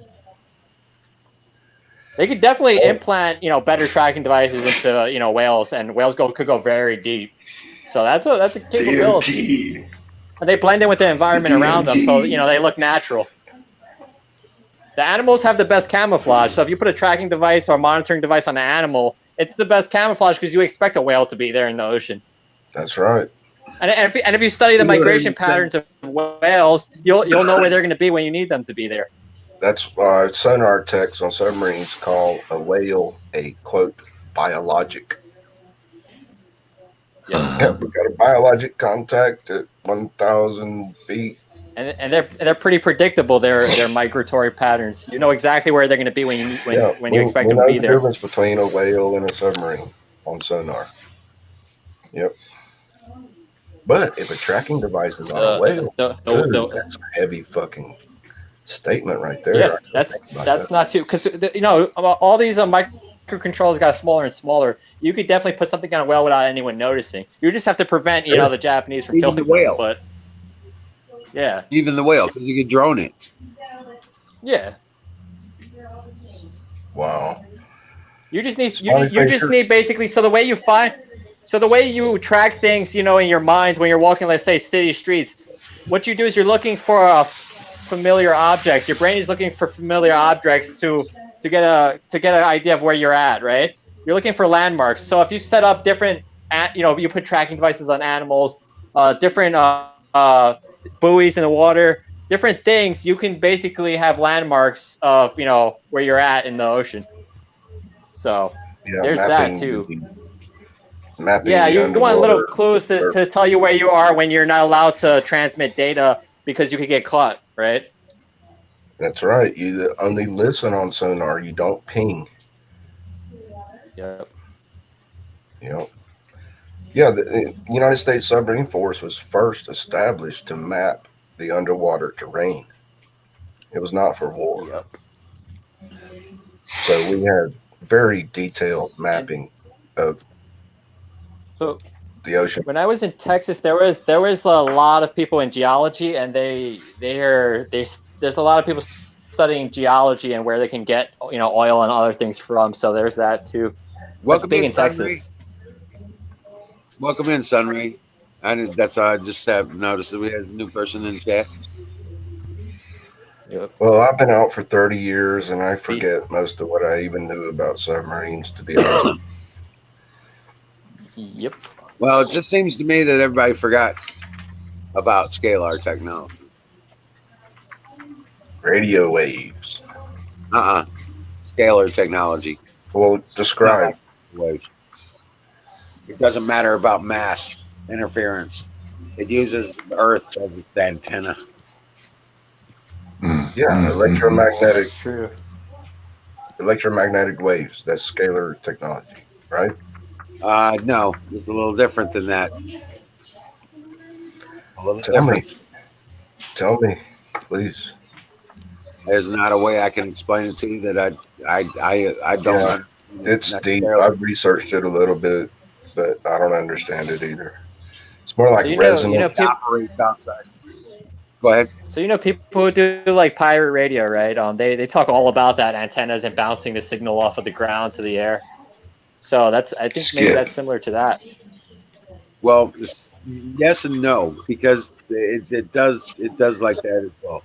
They could definitely implant, better tracking devices into, whales, and whales could go very deep. So that's a capability. DMT. And they blend in with the environment around them, so they look natural. The animals have the best camouflage. So if you put a tracking device or a monitoring device on an animal, it's the best camouflage because you expect a whale to be there in the ocean. That's right. And if you study the migration patterns of whales, you'll know where they're going to be when you need them to be there. That's why sonar techs on submarines call a whale a, quote, biologic. Yeah, we got a biologic contact at 1,000 feet. And they're pretty predictable. Their migratory patterns. You know exactly where they're going to be when you expect them to be there. We know the difference between a whale and a submarine on sonar. Yep. But if a tracking device is on a whale, that's a heavy fucking statement right there. Yeah, that's not too, because all these microcontrollers got smaller and smaller. You could definitely put something on a whale without anyone noticing. You just have to prevent the Japanese from killing the whale. But yeah, even the whale, because you can drone it. Yeah. Wow. You just need basically, so the way you track things, in your mind when you're walking, let's say, city streets, what you do is you're looking for familiar objects. Your brain is looking for familiar objects to get an idea of where you're at, right? You're looking for landmarks. So if you set up different, you put tracking devices on animals, different buoys in the water, different things, you can basically have landmarks of where you're at in the ocean. So there's that too. Yeah, you want little clues to tell you where you are when you're not allowed to transmit data because you could get caught, right? That's right. You only listen on sonar. You don't ping. Yep. Yep. Yeah, the United States Submarine Force was first established to map the underwater terrain. It was not for war. Yep. So we had very detailed mapping of the ocean. When I was in Texas, there was a lot of people in geology, and there's a lot of people studying geology and where they can get oil and other things from. So there's that too. That's big in Texas. Welcome in, Sunray. I just have noticed that we have a new person in chat. Yep. Well, I've been out for 30 years, and I forget most of what I even knew about submarines, to be honest. Yep. Well, it just seems to me that everybody forgot about scalar technology. Radio waves. Scalar technology. Well, describe. Waves. It doesn't matter about mass interference. It uses Earth as its antenna. Yeah, electromagnetic. It's true. Electromagnetic waves. That's scalar technology, right? No, it's a little different than that. A little Tell different. me. Tell me, please. There's not a way I can explain it to you that I don't. Yeah, it's deep. I've researched it a little bit, but I don't understand it either. It's more like resonant. Operates outside. Go ahead. So people who do like pirate radio, right? They talk all about that antennas and bouncing the signal off of the ground to the air. So I think maybe that's similar to that. Well, yes and no, because it does like that as well.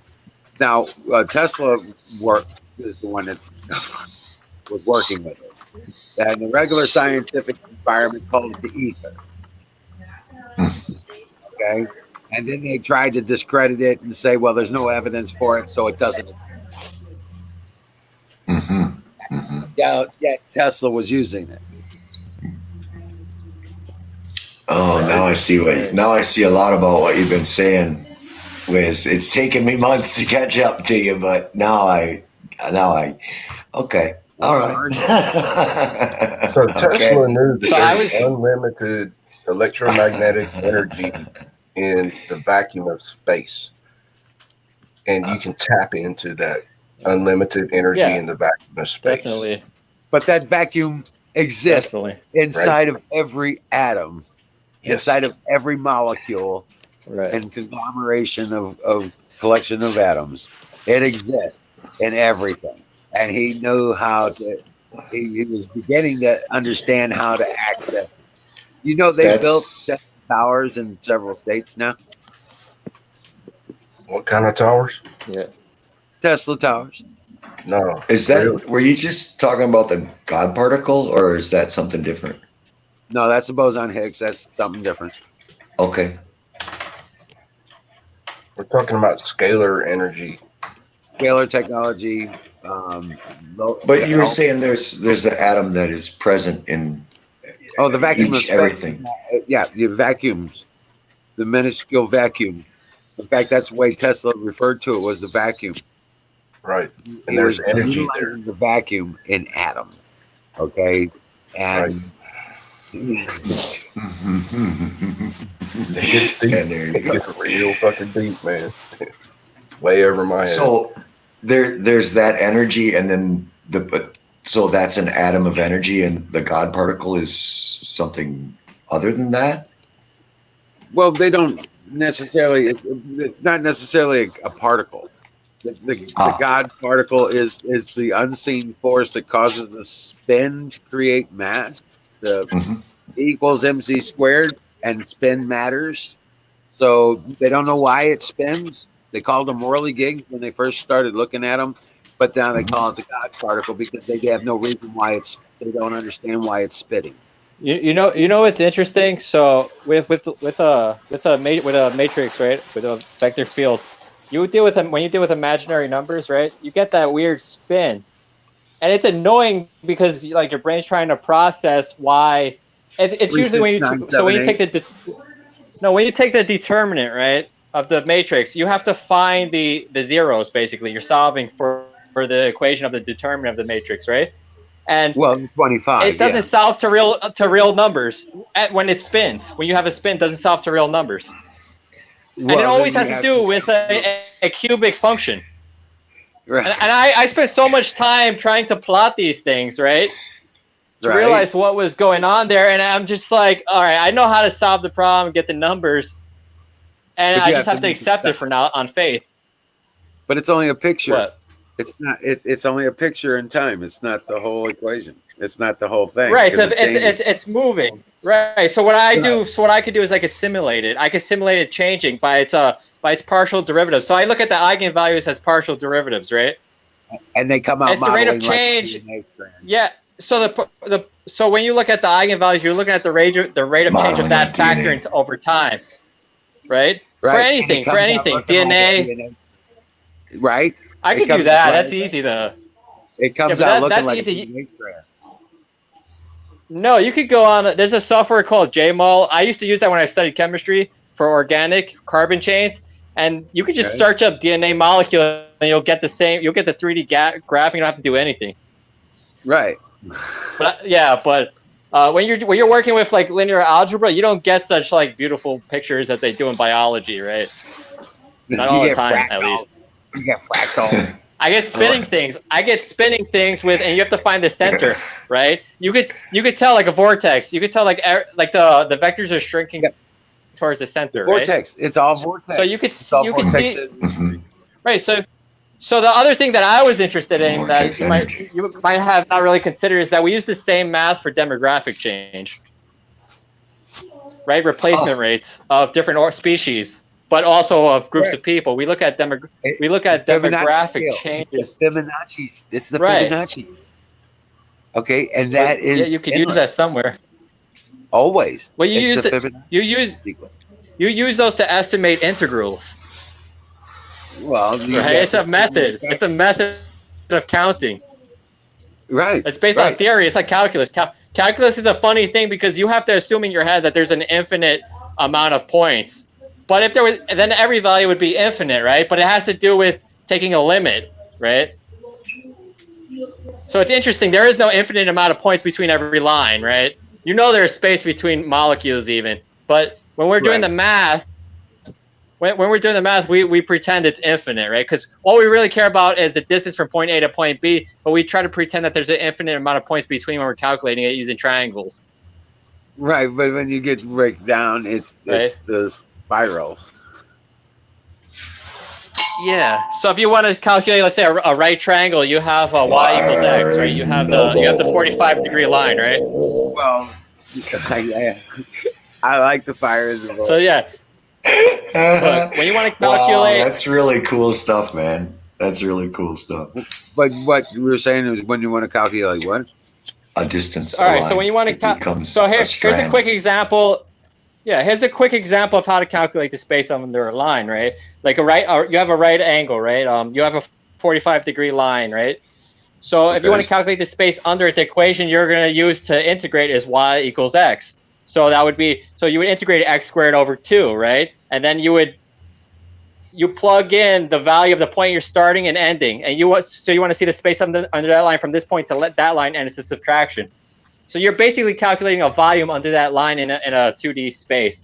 Now Tesla is the one that was working with it, and the regular scientific environment called it the ether. Okay, and then they tried to discredit it and say, well, there's no evidence for it, so it doesn't exist. Yeah, Tesla was using it. Oh, now I see a lot about what you've been saying, Wiz. It's taken me months to catch up to you, but now I okay. All right. So Tesla knew that there was unlimited electromagnetic energy in the vacuum of space. And you can tap into that unlimited energy in the vacuum of space. Definitely. But that vacuum exists inside of every atom, inside of every molecule, and conglomeration of collection of atoms. It exists in everything. And he knew how to, he was beginning to understand how to access it. You know, they built towers in several states now. What kind of towers? Yeah. Tesla towers. No. Were you just talking about the God particle, or is that something different? No, that's a boson Higgs. That's something different. Okay. We're talking about scalar energy. Scalar technology. But you were saying there's the atom that is present in the vacuum of space. Everything. Yeah, the vacuums, the minuscule vacuum. In fact, that's the way Tesla referred to it, was the vacuum. Right. And there's energy there. The vacuum in atoms. Okay. And it gets deep. It gets real fucking deep, man. It's way over my head. So there's that energy, and then so that's an atom of energy, and the God particle is something other than that? Well, they don't necessarily. It's not necessarily a particle. The God particle is the unseen force that causes the spin to create mass. The E equals mc squared, and spin matters. So they don't know why it spins. They called them whirligigs when they first started looking at them, but now they call it the God particle because they have no reason why they don't understand why it's spitting. You know what's interesting? So with a matrix, right, with a vector field, when you deal with imaginary numbers, right, you get that weird spin, and it's annoying because like your brain's trying to process why. It's usually when you take the determinant, right, of the matrix, you have to find the zeros. Basically, you're solving for the equation of the determinant of the matrix, right? And 25. It doesn't solve to real numbers when it spins. When you have a spin, it doesn't solve to real numbers. And it always has to do with a cubic function. Right. And I spent so much time trying to plot these things, right? To realize what was going on there. And I'm just like, all right, I know how to solve the problem, get the numbers. And I just have to accept it for now on faith. But it's only a picture. What? It's not. It's only a picture in time. It's not the whole equation. It's not the whole thing. Right. It's moving. Right. So what I do, what I could do is I could simulate it. I could simulate it changing by its partial derivative. So I look at the eigenvalues as partial derivatives, right? And they come out. It's the rate of change. Yeah. so when you look at the eigenvalues, you're looking at the rate of change of that factor into over time, right? Right. For anything, DNA. Right. I could do that. That's easy though. It comes out looking like a DNA strand. No, you could go on. There's a software called GAmE. I used to use that when I studied chemistry for organic carbon chains, and you could just search up DNA molecule, and you'll get the same. You'll get the 3D graph. You don't have to do anything. Right. But when you're working with like linear algebra, you don't get such like beautiful pictures that they do in biology, right? Not all the time, at least. You get fractals. I get spinning things with, and you have to find the center, right? You could tell like a vortex. You could tell like the vectors are shrinking towards the center, vortex. Right? It's all vortex. So you could see, right? So the other thing that I was interested in that you might have not really considered is that we use the same math for demographic change, right? Replacement rates of different species, but also of groups of people. We look at demographic changes. Fibonacci. It's the right. Fibonacci. Okay, and that is. Yeah, you could use that somewhere. Always. Well, you use those to estimate integrals. Well, right? It's a method. It's a method of counting. Right. It's based on theory. It's like calculus. Calculus is a funny thing because you have to assume in your head that there's an infinite amount of points. But if there was, then every value would be infinite, right? But it has to do with taking a limit, right? So it's interesting. There is no infinite amount of points between every line, right? You know there's space between molecules even. But when we're doing the math, when we're doing the math, we pretend it's infinite, right? Because all we really care about is the distance from point A to point B, but we try to pretend that there's an infinite amount of points between when we're calculating it using triangles. Right, but when you get break down, it's the spiral. Yeah. So if you want to calculate, let's say a right triangle, you have y equals x, right? You have the 45-degree line, right? Well, I like the fire in the bowl. So yeah. But when you want to calculate, that's really cool stuff, man. That's really cool stuff. But what you were saying is when you want to calculate what? A distance. All right. So when you want to here's a quick example. Yeah, here's a quick example of how to calculate the space under a line, right? Like you have a right angle, right? You have a 45-degree line, right? So if you want to calculate the space under it, the equation you're going to use to integrate is y equals x. So that would be, you would integrate x squared over 2, right? And then you plug in the value of the point you're starting and ending, and you want to see the space under that line from this point to that line, and it's a subtraction. So you're basically calculating a volume under that line in a 2D space.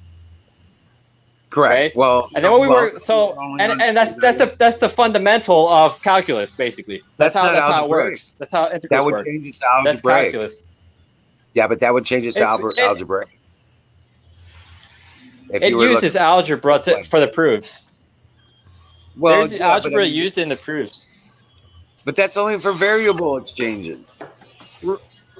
Correct. Right? Well, and then that's the fundamental of calculus, basically. That's how it works. That's how integrals work. That would change it to algebraic. That's calculus. Yeah, but that would change it to algebraic. It uses algebra for the proofs. Well, there's algebra used in the proofs. But that's only for variable exchanging.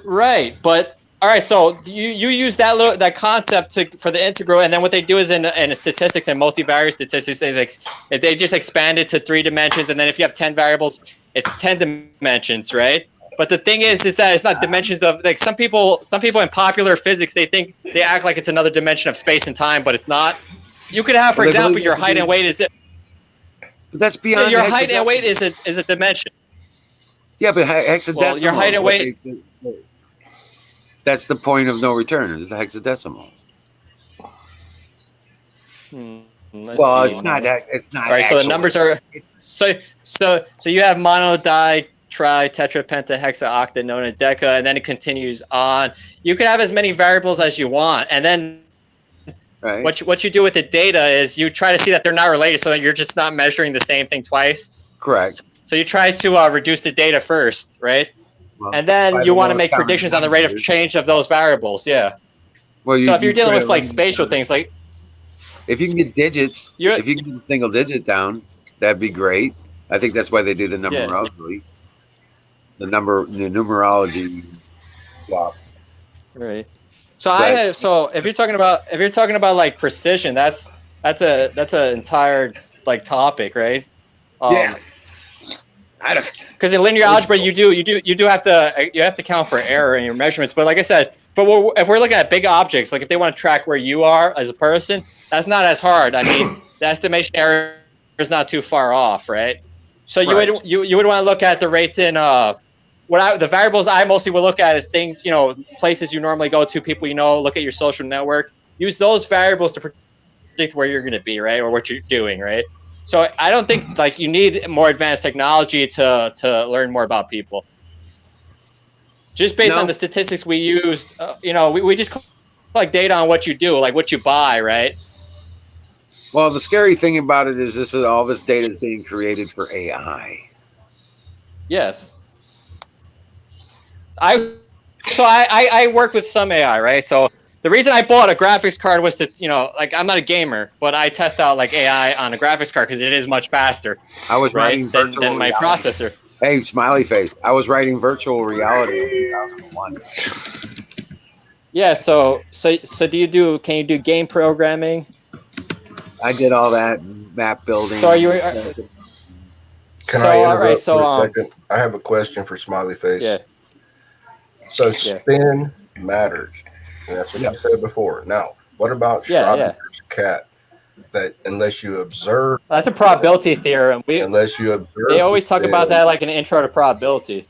Right, but all right. So you use that concept for the integral, and then what they do is in statistics and multivariate statistics, they just expand it to 3 dimensions, and then if you have 10 variables, it's 10 dimensions, right? But the thing is that it's not dimensions of like some people in popular physics they act like it's another dimension of space and time, but it's not. You could have, for example, your height and weight is. But that's beyond. Your height and weight is a dimension. Yeah, but hexadecimal. Well, your height and weight. That's the point of no return. Is the hexadecimals. Well, it's not. It's not. All right, so the numbers are so you have mono, di, tri, tetra, penta, hexa, octa, nona, deca, and then it continues on. You can have as many variables as you want, and then what you do with the data is you try to see that they're not related, so that you're just not measuring the same thing twice. Correct. So you try to reduce the data first, right? Well, and then you want to make predictions on the rate of change of those variables. Yeah. Well, so if you're dealing with like spatial things, like if you can get digits, if you can get a single digit down, that'd be great. I think that's why they do the numerology. The numerology swaps. Right. So if you're talking about like precision, that's an entire like topic, right? Yeah. Because in linear algebra, you do have to account for error in your measurements. But like I said, if we're looking at big objects, like if they want to track where you are as a person, that's not as hard. I mean, the estimation error is not too far off, right? So you would want to look at the rates in the variables I mostly would look at is things, places you normally go to, people you know, look at your social network, use those variables to predict where you're going to be, right, or what you're doing, right? So I don't think like you need more advanced technology to learn more about people. Just based on the statistics we used, we just collect data on what you do, like what you buy, right? Well, the scary thing about it is all this data is being created for AI. Yes. I work with some AI, right? So the reason I bought a graphics card was to, I'm not a gamer, but I test out like AI on a graphics card because it is much faster. I was writing than my processor. Hey, smiley face! I was writing virtual reality in 2001. Yeah. So can you do game programming? I did all that map building. So are you? Can I interrupt for a second? I have a question for Smiley Face. Yeah. So spin matters. And that's what you said before. Now, what about Schrodinger's cat? That unless you observe, that's a probability theorem. Unless you observe, they always talk about that like an intro to probability.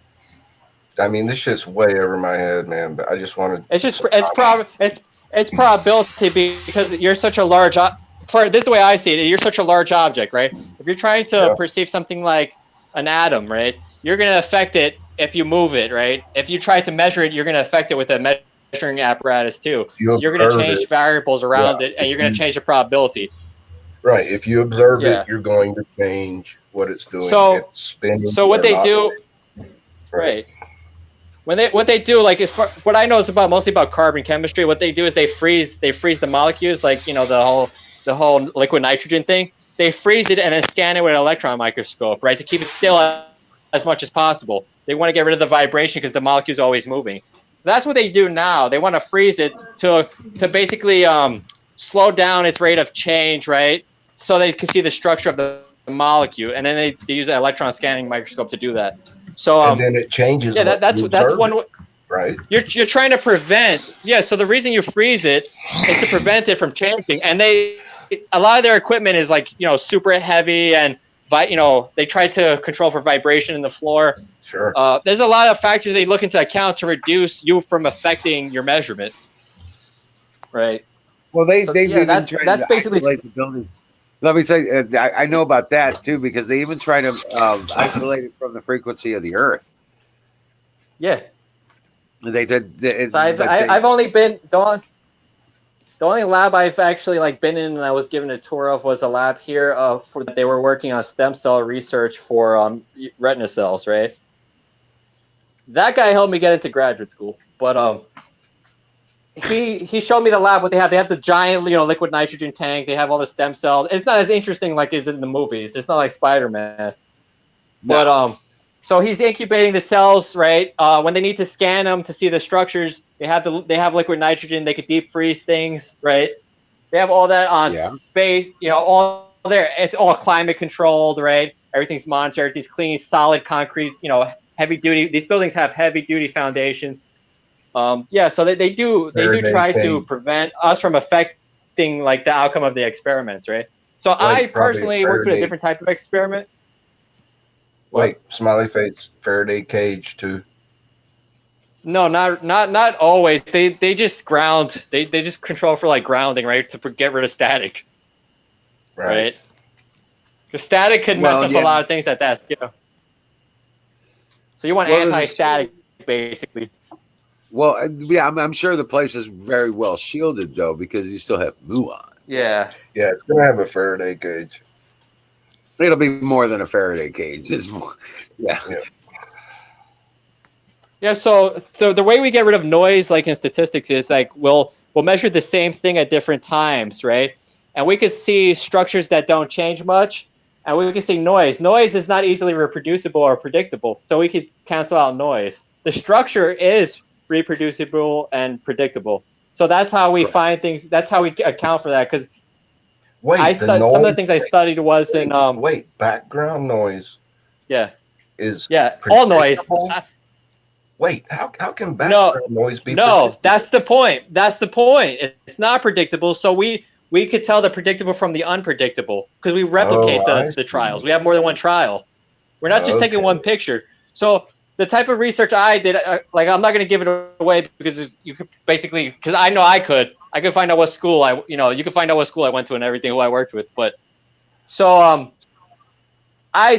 I mean, this shit's way over my head, man. But I just wanted. It's probability because you're such a large. This is the way I see it. You're such a large object, right? If you're trying to perceive something like an atom, right, you're going to affect it if you move it, right? If you try to measure it, you're going to affect it with a measuring apparatus too. So you're going to change variables around it, and you're going to change the probability. Right. If you observe it, you're going to change what it's doing. So, it's spinning. So what they do, right? What they do, like what I know is mostly about carbon chemistry. What they do is they freeze the molecules, like the whole liquid nitrogen thing. They freeze it and then scan it with an electron microscope, right, to keep it still as much as possible. They want to get rid of the vibration because the molecule's always moving. So that's what they do now. They want to freeze it to basically slow down its rate of change, right, so they can see the structure of the molecule, and then they use an electron scanning microscope to do that. So and then it changes. Yeah, that's one. Right. You're trying to prevent. Yeah. So the reason you freeze it is to prevent it from changing, and a lot of their equipment is like super heavy, and they try to control for vibration in the floor. Sure. There's a lot of factors they look into account to reduce you from affecting your measurement. Right. Well, that's basically the buildings. Let me say, I know about that too, because they even try to isolate it from the frequency of the Earth. Yeah. They did. So I've only been the only lab I've actually been in and I was given a tour of was a lab here they were working on stem cell research for retina cells, right? That guy helped me get into graduate school, but he showed me the lab what they have. They have the giant liquid nitrogen tank. They have all the stem cells. It's not as interesting like is in the movies. It's not like Spider-Man, but so he's incubating the cells, right? When they need to scan them to see the structures, they have liquid nitrogen. They could deep freeze things, right? They have all that on space, all there. It's all climate controlled, right? Everything's monitored. These clean, solid concrete, heavy duty. These buildings have heavy duty foundations. So they do try to prevent us from affecting the outcome of the experiments, right? So I personally worked with a different type of experiment. Wait, Smiley Face, Faraday cage too? No, not always. They just ground. They just control for grounding, right, to get rid of static. Right. The static could mess up a lot of things at that scale. So you want anti-static, basically. Well, yeah, I'm sure the place is very well shielded though, because you still have muon. Yeah. Yeah, it's gonna have a Faraday cage. It'll be more than a Faraday cage. It's more, yeah. Yeah. So the way we get rid of noise, in statistics, is we'll measure the same thing at different times, right? And we can see structures that don't change much, and we can see noise. Noise is not easily reproducible or predictable, so we could cancel out noise. The structure is reproducible and predictable. So that's how we find things. That's how we account for that. Because some of the things I studied was in background noise. Yeah. is all noise. Wait, how can background noise be? No, that's the point. That's the point. It's not predictable. So we could tell the predictable from the unpredictable because we replicate the trials. We have more than one trial. We're not just taking one picture. So the type of research I did, like I'm not going to give it away because you could basically, because I know I could find out what school you could find out what school I went to and everything, who I worked with. But so I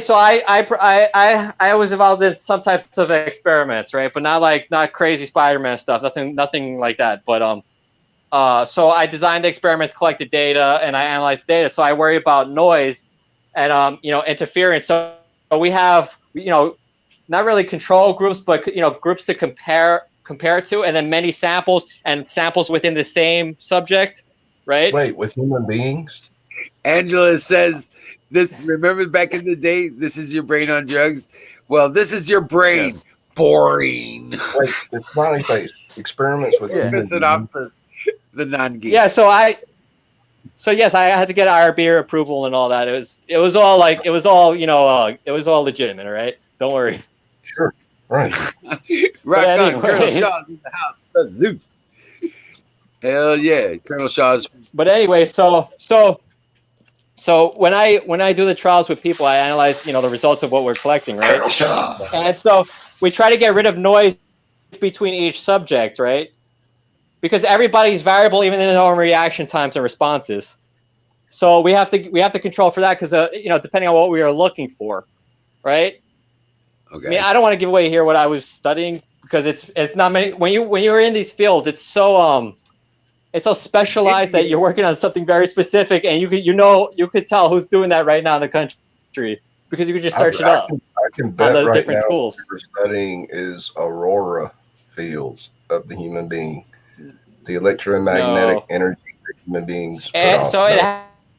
was involved in some types of experiments, right? But not crazy Spider-Man stuff, nothing like that. But so I designed the experiments, collected data, and I analyzed data. So I worry about noise and interference. So we have not really control groups, but groups to compare to, and then many samples and samples within the same subject, right? Wait, with human beings? Angela says this. Remember back in the day, this is your brain on drugs. Well, this is your brain. Yes. Boring. Wait, the smiley face. Experiments with human beings. Off the non-geeks. Yeah, so yes, I had to get IRB approval and all that. It was all legitimate, all right? Don't worry. Sure. Right. Rock on, Colonel Shaw's in the house. Salute. Hell yeah, Colonel Shaw's. But anyway, so when I do the trials with people, I analyze the results of what we're collecting, right? And so we try to get rid of noise between each subject, right? Because everybody's variable, even in their own reaction times and responses. So we have to control for that because depending on what we are looking for, right? Okay. I mean, I don't want to give away here what I was studying because it's not many. When you're in these fields, it's so specialized that you're working on something very specific, and you could tell who's doing that right now in the country because you could just search it up. I can bet on the right different now schools. What we're studying is aurora fields of the human being, the electromagnetic energy that human beings. So it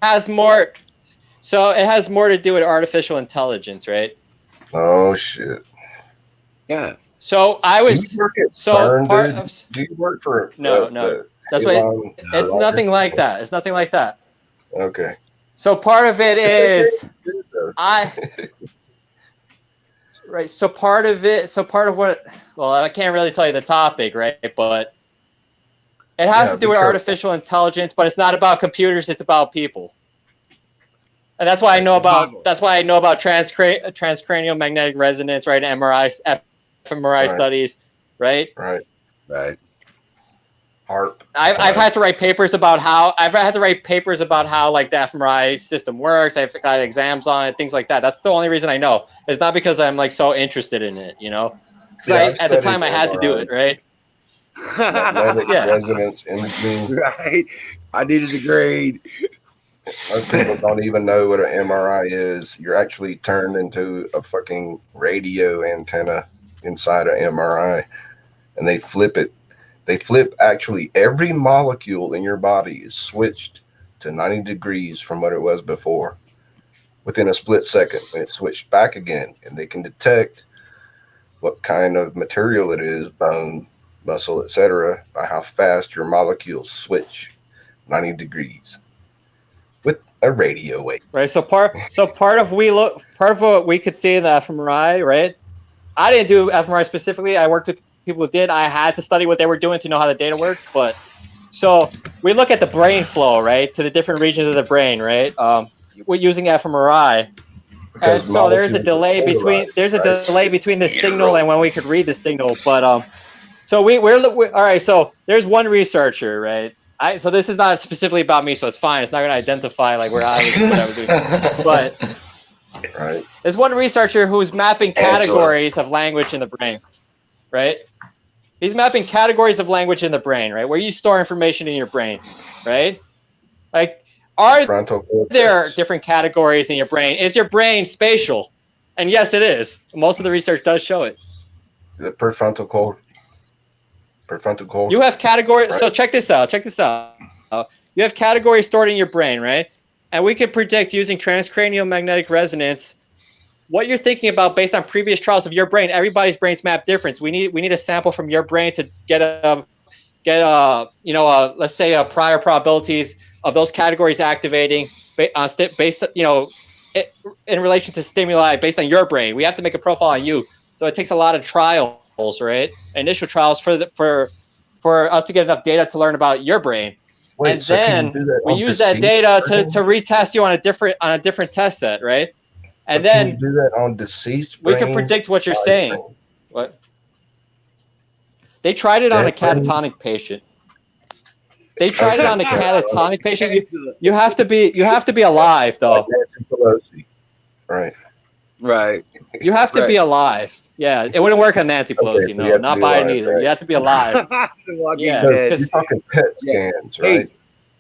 has more. So it has more to do with artificial intelligence, right? Oh shit! Yeah. So I was. Do you work at CERN, do you work for? No. That's why it's nothing like that. It's nothing like that. Okay. So part of it is right. So part of what? Well, I can't really tell you the topic, right? But it has to do with artificial intelligence, but it's not about computers. It's about people. And that's why I know about transcranial magnetic resonance, right? fMRI studies, right? Right. HARP. I've had to write papers about how like the fMRI system works. I've got exams on it, things like that. That's the only reason I know. It's not because I'm like so interested in it, Because at the time I had to do it, right? Magnetic resonance imaging. Right. I needed a grade. Most people don't even know what an MRI is. You're actually turned into a fucking radio antenna inside an MRI, and they flip it. They flip actually every molecule in your body is switched to 90 degrees from what it was before within a split second. And it's switched back again, and they can detect what kind of material it is, bone, muscle, etc., by how fast your molecules switch 90 degrees. With a radio wave, right? So part of what we could see in the fMRI, right? I didn't do fMRI specifically. I worked with people who did. I had to study what they were doing to know how the data worked. But so we look at the brain flow, right, to the different regions of the brain, right? We're using fMRI, and so there's a delay between the signal and when we could read the signal. But so we're all right. So there's one researcher, right? So this is not specifically about me, so it's fine. It's not going to identify like what I was doing. But right. There's one researcher who's mapping categories of language in the brain, right? He's mapping categories of language in the brain, right? Where you store information in your brain, right? Like, are there different categories in your brain? Is your brain spatial? And yes, it is. Most of the research does show it. The prefrontal cortex. You have categories. Right. So check this out. You have categories stored in your brain, right? And we can predict using transcranial magnetic resonance what you're thinking about based on previous trials of your brain. Everybody's brains map different. We need a sample from your brain to get let's say prior probabilities of those categories activating based in relation to stimuli based on your brain. We have to make a profile on you. So it takes a lot of trials, right? Initial trials for us to get enough data to learn about your brain. Wait, And so can you then do that we on use that deceased data brain? to retest you on a different test set, right? And But can you then do that on deceased we can brains? predict what you're Live saying. brains? What? They tried it on a Dead brains? catatonic patient. They tried it Okay, on a so catatonic patient. You have to be alive like though. Nancy Pelosi, right? Right. You have to be alive. Yeah, it wouldn't work on Nancy Okay, Pelosi. so you No, have to not be Biden alive, either. right? You have to be alive. The Walking Yeah. So Dead. you're talking PET Yeah. scans, Hey, right?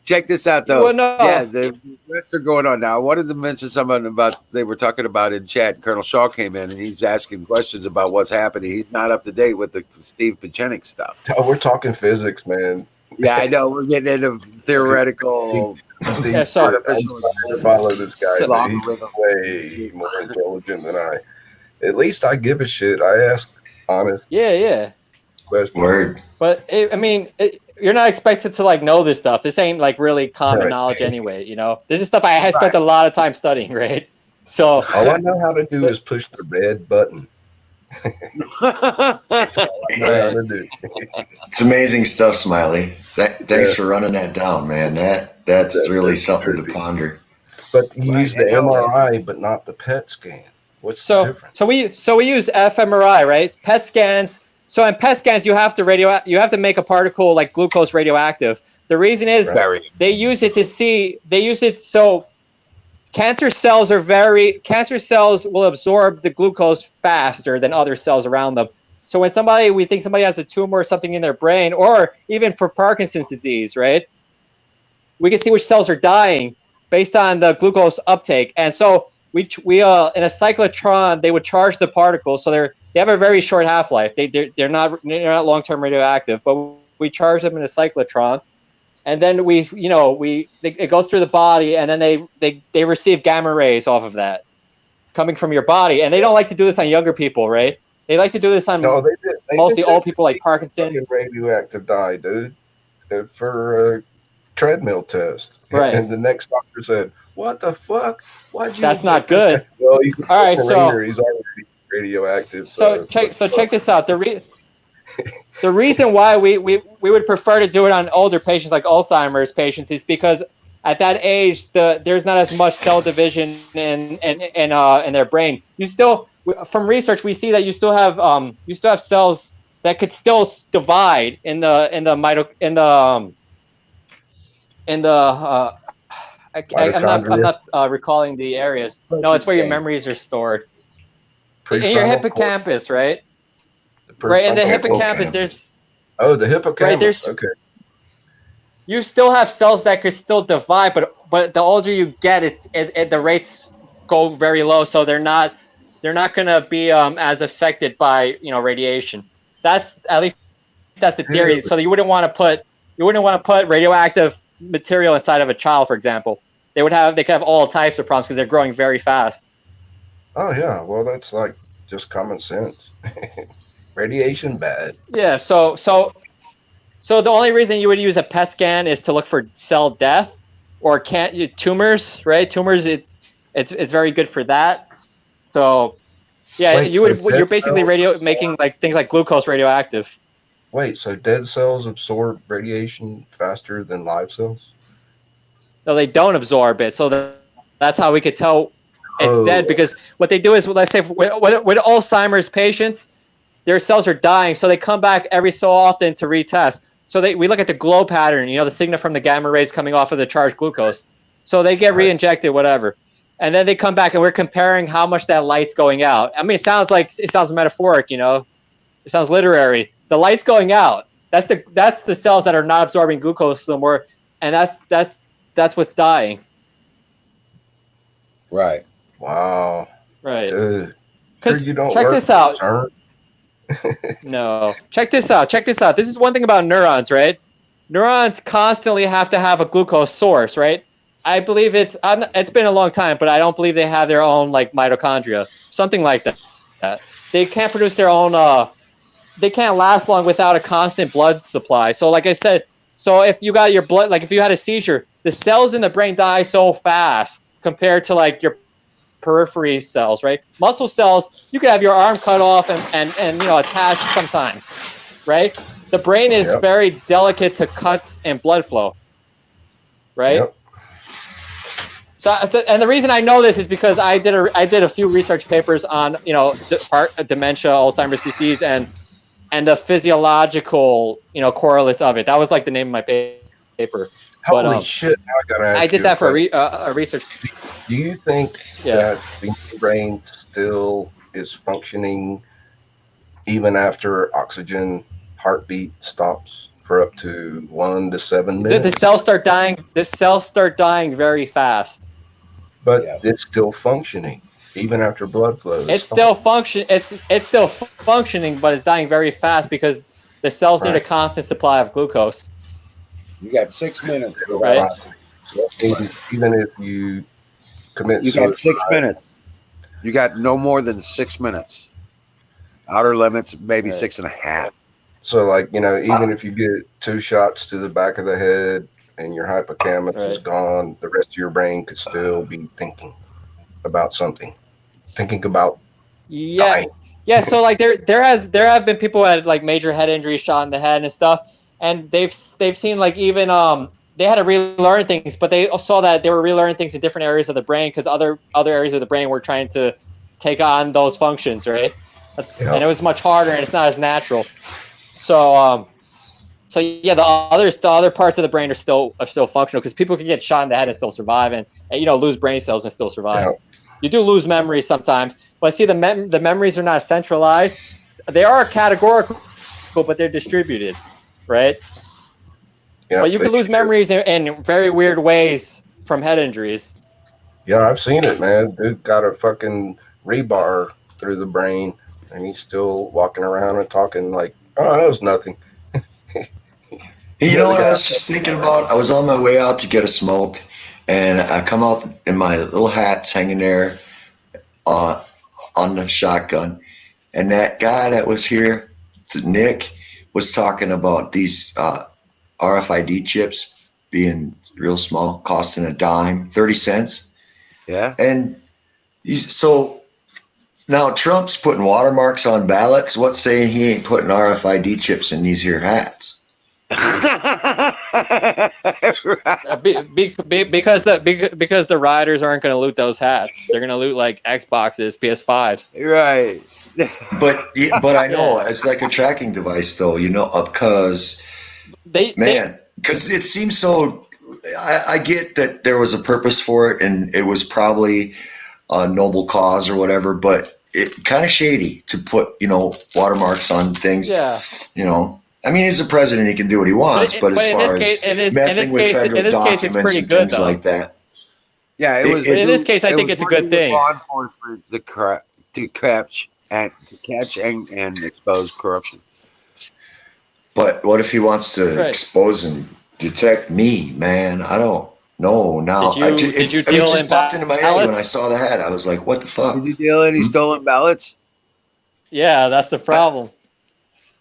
check this out Well, though. no. Yeah, the rest are going on now. I wanted to mention something about they were talking about in chat. Colonel Shaw came in and he's asking questions about what's happening. He's not up to date with the Steve Pachenik stuff. No, we're talking physics, man. Yeah, I know. We're getting into theoretical Yeah, so I'm artificial trying to follow this guy, but he's logarithm. way more intelligent than I. At least I give a shit. I ask honest Yeah. questions. Word. But you're not expected to like know this stuff. This ain't like really common Right. knowledge anyway. You know, this is stuff I spent a lot of time studying. Right. So All I know how to do is push the red button. That's all I know how to do. It's amazing stuff, Smiley. Thanks for running that down, man. That's really something to ponder. But you use the MRI, but not the PET scan. What's the difference? So we use fMRI, right? PET scans. So in PET scans, you have to make a particle like glucose radioactive. The reason is they use it so cancer cells will absorb the glucose faster than other cells around them. So when we think somebody has a tumor or something in their brain, or even for Parkinson's disease, right? We can see which cells are dying based on the glucose uptake. And so we in a cyclotron, they would charge the particles. So they have a very short half-life. They're not long-term radioactive, but we charge them in a cyclotron. And then it goes through the body, and then they receive gamma rays off of that coming from your body. And they don't like to do this on younger people, right? They like to do this on mostly old people like Parkinson's. Radioactive dye, dude, for a treadmill test. Right. And the next doctor said, "What the fuck? Why'd you?" That's not good. Well, all right, so he's already radioactive. So check this out. The reason why we would prefer to do it on older patients like Alzheimer's patients is because at that age there's not as much cell division in their brain. You still, from research, we see that you still have cells that could still divide I'm not recalling the areas. No, it's where your memories are stored. In your hippocampus, right? Right, in the hippocampus, there's the hippocampus. Okay. You still have cells that could still divide, but the older you get, the rates go very low, so they're not going to be as affected by radiation. That's the theory. So you wouldn't want to put radioactive material inside of a child, for example. They could have all types of problems because they're growing very fast. Oh yeah, well that's like just common sense. Radiation bad. Yeah, so the only reason you would use a PET scan is to look for cell death or tumors, right? Tumors, it's very good for that. So yeah, you're basically making like things like glucose radioactive. Wait, so dead cells absorb radiation faster than live cells? No, they don't absorb it. So that's how we could tell it's dead, because what they do is, let's say with Alzheimer's patients, their cells are dying, so they come back every so often to retest. So we look at the glow pattern, the signal from the gamma rays coming off of the charged glucose. So they get re-injected, whatever. And then they come back and we're comparing how much that light's going out. I mean, it sounds metaphoric, it sounds literary. The light's going out. That's the cells that are not absorbing glucose no more, and that's what's dying. Right. Wow. Right. Because check this out. No. Check this out. This is one thing about neurons, right? Neurons constantly have to have a glucose source, right? I believe it's been a long time, but I don't believe they have their own like mitochondria, something like that. They can't produce their own. They can't last long without a constant blood supply. So, like I said, if you got your blood, like if you had a seizure, the cells in the brain die so fast compared to like your periphery cells, right? Muscle cells, you could have your arm cut off and attached sometimes, right? The brain is very delicate to cuts and blood flow, right? Yep. So, and the reason I know this is because I did a few research papers on dementia, Alzheimer's disease, and the physiological correlates of it. That was like the name of my paper. Holy shit! Now I gotta ask I did you that for question. a research. Do you think that the brain still is functioning even after oxygen heartbeat stops for up to 1 to 7 minutes? The cells start dying. The cells start dying very fast. But it's still functioning even after blood flow. It's still functioning, but it's dying very fast because the cells need a constant supply of glucose. You got 6 minutes, right? So that means even if you commit you suicide, got 6 minutes. You got no more than 6 minutes. Outer limits, maybe 6.5. So, like, even if you get 2 shots to the back of the head and your hippocampus is gone, the rest of your brain could still be thinking about something, thinking about dying. Yeah. So like there have been people who had like major head injuries, shot in the head and stuff, and they've seen like even they had to relearn things, but they saw that they were relearning things in different areas of the brain because other areas of the brain were trying to take on those functions, right? And it was much harder and it's not as natural. So yeah, the other parts of the brain are still functional because people can get shot in the head and still survive, and lose brain cells and still survive. You do lose memories sometimes, but see the memories are not centralized. They are categorical, but they're distributed, right? Yeah, but you can lose memories in very weird ways from head injuries. Yeah, I've seen it, man. Dude got a fucking rebar through the brain, and he's still walking around and talking like, "Oh, that was nothing." You know what I was just thinking about? I was on my way out to get a smoke, and I come out and my little hat's hanging there on the shotgun. And that guy that was here, Nick, was talking about these RFID chips being real small, costing a dime, 30 cents. Yeah. And so now Trump's putting watermarks on ballots. What's saying he ain't putting RFID chips in these here hats? Because the riders aren't going to loot those hats. They're going to loot like Xboxes, PS5s. Right. but I know it's like a tracking device, though. Because because it seems so. I get that there was a purpose for it, and it was probably a noble cause or whatever. But it kind of shady to put watermarks on things. Yeah. I mean, he's the president; he can do what he wants. But as far as messing with federal documents and things like that, yeah, it was. In this case, I think it's a good thing. Law enforcement to catch and expose corruption. But what if he wants to expose and detect me, man? I don't know. Now, did you deal it just popped into my head when I saw the hat. I was like, "What the fuck?" Did you deal any stolen ballots? Yeah, that's the problem.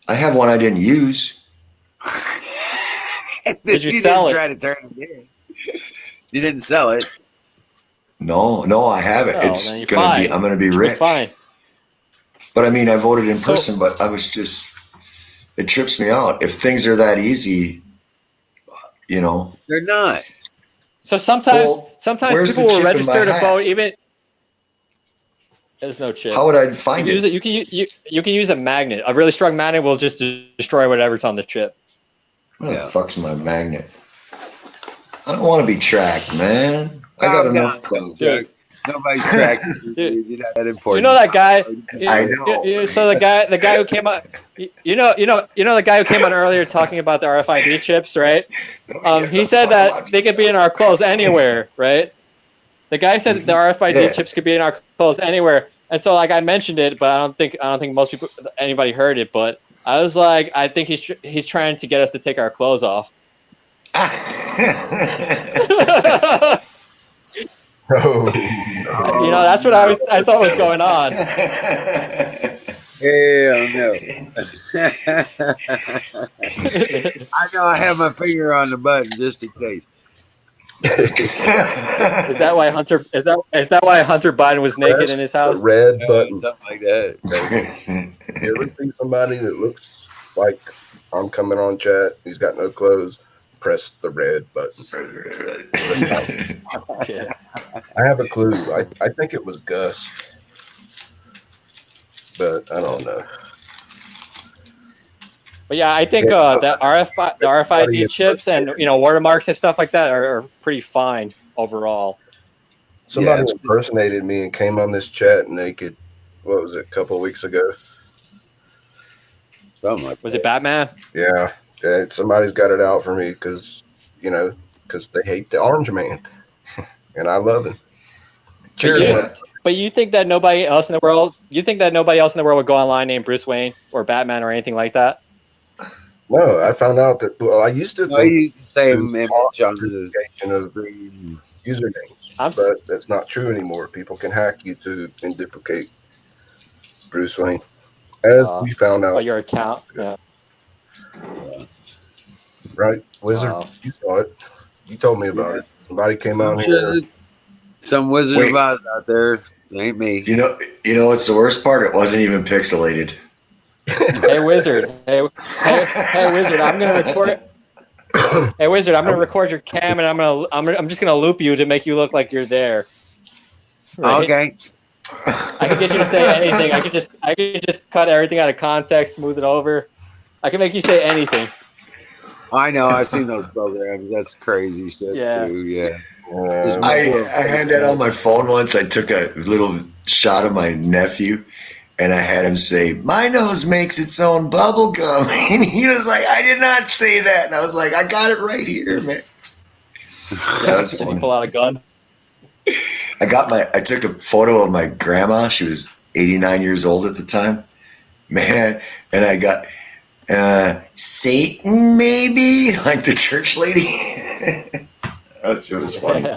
I have one I didn't use. Did you sell it? Try to turn it in. You didn't sell it. No, I haven't. It's gonna be. I'm gonna be rich. Fine. But I mean, I voted in person. But I was just. It trips me out. If things are that easy, they're not. So sometimes people will register to vote even. There's no chip. How would I find it? You can use a magnet. A really strong magnet will just destroy whatever's on the chip. What the fuck's my magnet? I don't want to be tracked, man. I got enough. Nobody's tracking. You're not that important. You know that guy. I know. So the guy who came on. You know the guy who came on earlier talking about the RFID chips, right? He said that they could be in our clothes anywhere, right? The guy said that the RFID chips could be in our clothes anywhere, and so like I mentioned it, but I don't think anybody heard it. But I was like, I think he's trying to get us to take our clothes off. That's what I thought was going on. Hell no. I know I have my finger on the button just in case. Is that why Hunter? Is that why Hunter Biden was naked in his house? The red button. Something like that. You ever see somebody that looks like I'm coming on chat? He's got no clothes. Press the red button. Yeah. I have a clue. I think it was Gus, but I don't know. But yeah, I think the RFID chips and watermarks and stuff like that are pretty fine overall. Somebody impersonated me and came on this chat naked. What was it? A couple of weeks ago. Something like was it Batman? Yeah, somebody's got it out for me because they hate the Orange Man, and I love him. Cheers. But you think that nobody else in the world? You think that nobody else in the world would go online named Bruce Wayne or Batman or anything like that? No, I found out that. Well, I used to think the same image on the of usernames, but that's not true anymore. People can hack you and duplicate Bruce Wayne, as we found out. But your account, yeah. Right, Wizard, you saw it. You told me about it. Somebody came out here. Some Wizard of Oz out there. It ain't me. You know what's the worst part? It wasn't even pixelated. Hey Wizard, hey Wizard, I'm gonna record. Hey Wizard, I'm gonna record your cam, and I'm just gonna loop you to make you look like you're there. Right? Okay. I can get you to say anything. I can just cut everything out of context, smooth it over. I can make you say anything. I know. I've seen those programs. That's crazy shit. Yeah. Too. Yeah. I had that on my phone once. I took a little shot of my nephew, and I had him say, "My nose makes its own bubble gum," and he was like, "I did not say that," and I was like, "I got it right here, man." That was funny. Pull out a gun. I took a photo of my grandma. She was 89 years old at the time, man, and I got Satan, maybe, like the church lady. It was funny.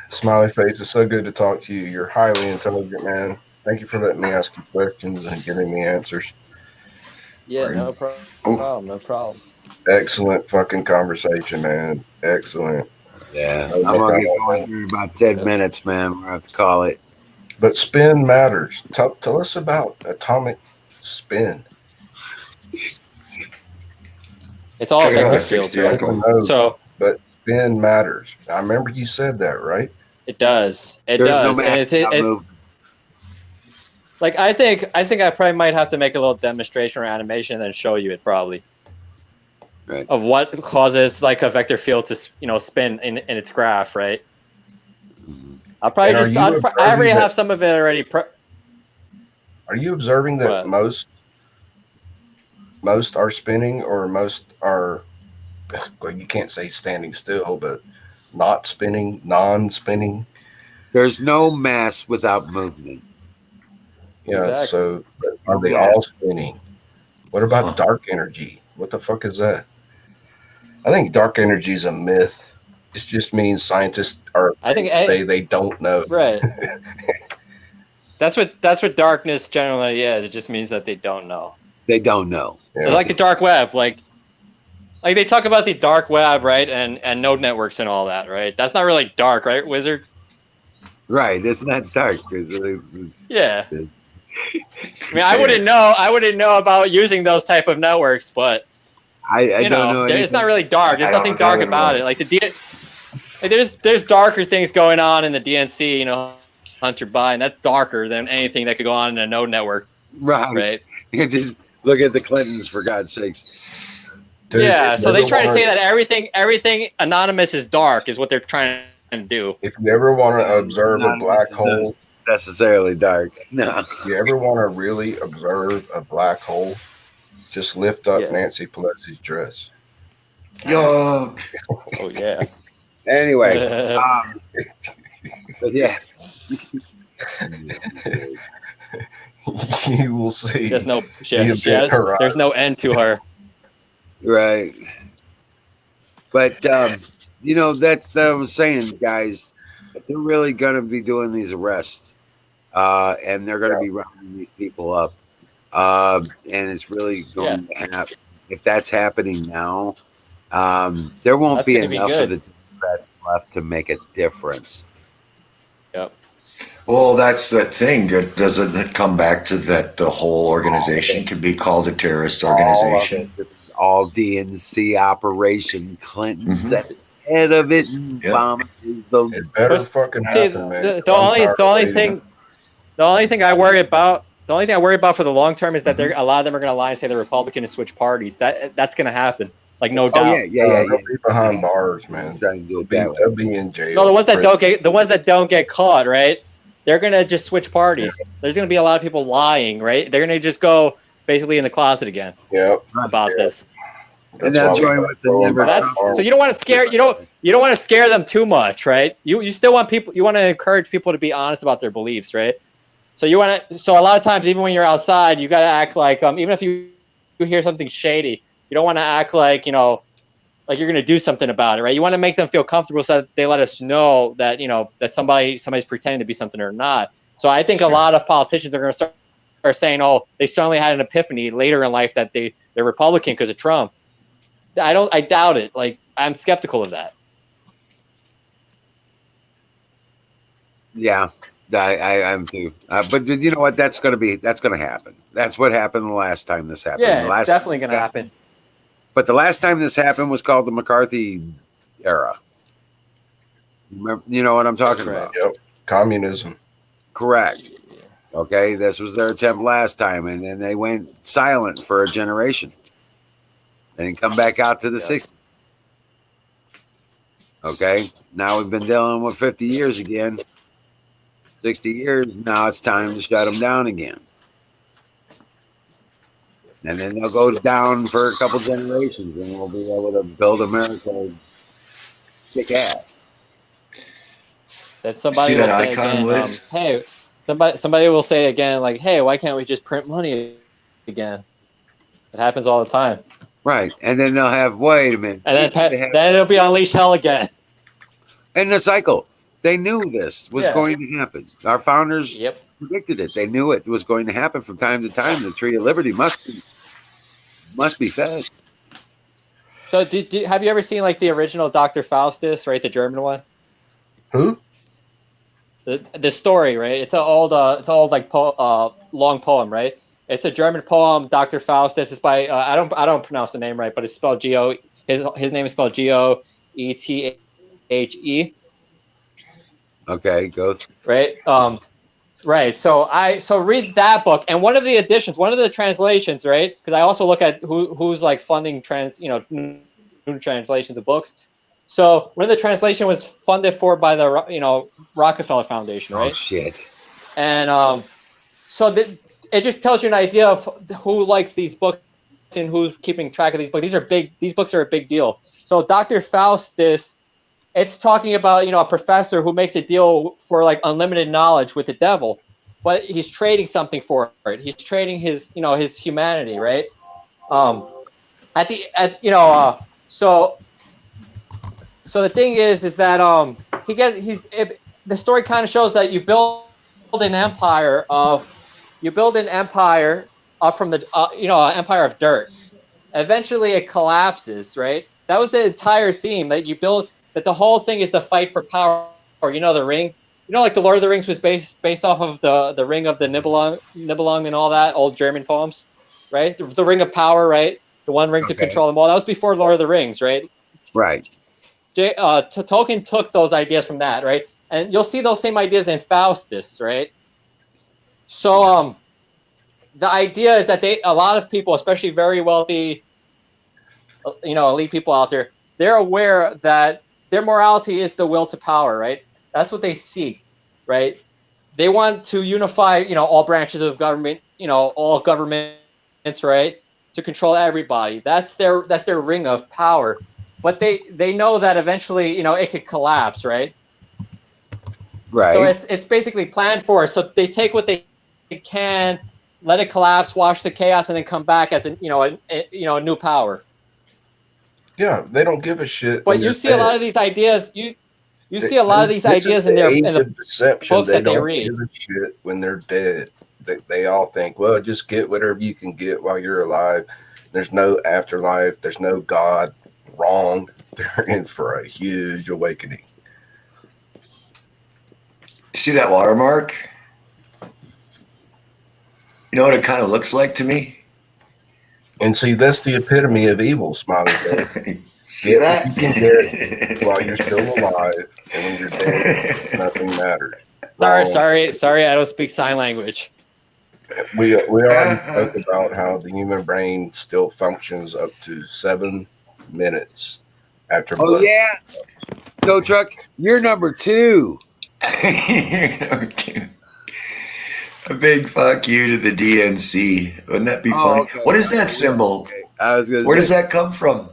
Smiley face, it's so good to talk to you. You're highly intelligent, man. Thank you for letting me ask you questions and giving me answers. Yeah, no problem. No problem. Excellent fucking conversation, man. Excellent. Yeah, I'm gonna get going here in about 10 minutes, man. We're gonna have to call it. But spin matters. Tell us about atomic spin. It's all vector fields, right? But spin matters. I remember you said that, right? It does. It There's does. no mass And it's like I think I probably might have to make a little demonstration or animation and then show you it probably. Right. Of what causes like a vector field to spin in its graph, right? I'll probably I already have some of it already. Are you observing that most are spinning, or most are? Well, you can't say standing still, but not spinning, non-spinning. There's no mass without movement. Yeah. Exactly. So are they all spinning? What about dark energy? What the fuck is that? I think dark energy is a myth. It just means scientists they don't know. Right. That's what darkness generally is. It just means that they don't know. They don't know. Yeah. It's like the dark web, like they talk about the dark web, right? And node networks and all that, right? That's not really dark, right, Wizard? Right. It's not dark. Yeah. I mean, I wouldn't know about using those type of networks, but I don't know. It's not really dark. There's nothing dark about it. Like there's darker things going on in the DNC, Hunter Biden. That's darker than anything that could go on in a node network. Right. You just look at the Clintons, for God's sakes. Dude, yeah. So they try to say that everything anonymous is dark is what they're trying to do. If you ever want to observe a black hole, necessarily dark. No. If you ever want to really observe a black hole, just lift up Nancy Pelosi's dress. Yo. Oh yeah. Anyway, but yeah. You will see. There's no end to her. Right. But that's what I was saying, guys. They're really gonna be doing these arrests, and they're gonna be rounding these people up, and it's really going to happen. If that's happening now, There won't That's be gonna be enough of good. the Democrats left to make a difference. Yep. Well, that's the thing. Doesn't it come back to that the whole organization can be called a terrorist All of organization? it. This is all DNC operation. Clinton's Mhm. at the head of it, and Yep. Obama is the. It better But fucking see, happen, man. the 'cause I'm only tired the of only waiting. thing I worry about for the long term is that Mm-hmm. a lot of them are going to lie and say they're Republican and switch parties. That's going to happen, like no Oh doubt. They'll be behind bars, man. Trying to do it They'll that way. be in jail. No, the ones that prison. don't get caught, right? They're going to just switch parties. There's going to be a lot of people lying, right? They're going to just go basically in the closet again Yep. about this. And they'll join with the never Trump. So you don't want to scare you don't want to scare them too much, right? You still want people, you want to encourage people to be honest about their beliefs, right? So you want to, so a lot of times, even when you're outside, you got to act like, even if you hear something shady, you don't want to act like, like you're going to do something about it, right? You want to make them feel comfortable so that they let us know that, that somebody's pretending to be something or not. So I think a lot of politicians are going to start saying, oh, they suddenly had an epiphany later in life that they're Republican because of Trump. I doubt it. Like, I'm skeptical of that. Yeah, I'm too. But you know what? That's going to happen. That's what happened the last time this happened. Yeah, it's definitely going to happen. But the last time this happened was called the McCarthy era. Remember, you know what I'm talking about? Yep. Communism. Correct. Okay, this was their attempt last time, and then they went silent for a generation. They didn't come back out to the 60s. Okay, now we've been dealing with 50 years again. 60 years, now it's time to shut them down again. And then they'll go down for a couple generations, and we'll be able to build America kick ass. That somebody will say again, hey, somebody will say again, like, hey, why can't we just print money again? It happens all the time. Right, and then they'll have, wait a minute. And then it'll be unleash hell again. And the cycle. They knew this was going to happen. Our founders predicted it. They knew it was going to happen from time to time. The tree of liberty must be fed. So, have you ever seen like the original Dr. Faustus, right? The German one. Who? The story, right? It's an old like long poem, right? It's a German poem, Dr. Faustus. It's by I don't pronounce the name right, but it's spelled G-O. His name is spelled G-O-E-T-H-E. Okay, go. Right. Right. So read that book, and one of the translations, right? Because I also look at who's like funding new translations of books. So one of the translation was funded by the Rockefeller Foundation, right? Oh shit. And so it just tells you an idea of who likes these books and who's keeping track of these books. These books are a big deal. So Dr. Faustus, it's talking about a professor who makes a deal for like unlimited knowledge with the devil, but he's trading something for it. He's trading his his humanity, right? So the thing is that the story kind of shows that you build an empire from the empire of dirt. Eventually it collapses, right? That was the entire theme, that you build, that the whole thing is the fight for power. The ring, like the Lord of the Rings was based off of the ring of the Nibelung and all that old German poems, right? The ring of power, right? The one ring to control them all. That was before Lord of the Rings, right? Right. Tolkien took those ideas from that, right? And you'll see those same ideas in Faustus, right? So the idea is that a lot of people, especially very wealthy, elite people out there, they're aware that their morality is the will to power, right? That's what they seek, right? They want to unify, all branches of government, all governments, right? To control everybody. That's their ring of power. But they know that eventually, it could collapse, right? Right. So it's basically planned for. So they take what they can, let it collapse, watch the chaos, and then come back as a new power. Yeah, they don't give a shit. But you see a lot of these ideas. You see a lot of these ideas in the deception. books that they read. Give a shit when they're dead. They all think, well, just get whatever you can get while you're alive. There's no afterlife. There's no God. wrong, they're in for a huge awakening. You see that watermark? You know what it kind of looks like to me? And see, that's the epitome of evil, Smiley face. See that? You can get while you're still alive, and when you're dead, nothing matters. Sorry, I don't speak sign language. We already spoke about how the human brain still functions up to 7 minutes after Oh blood. yeah, Tow Truck, you're number 2. You're number 2. A big fuck you to the DNC. Wouldn't that be funny? Okay. What is that symbol? Okay. I was gonna Where say, does that come from?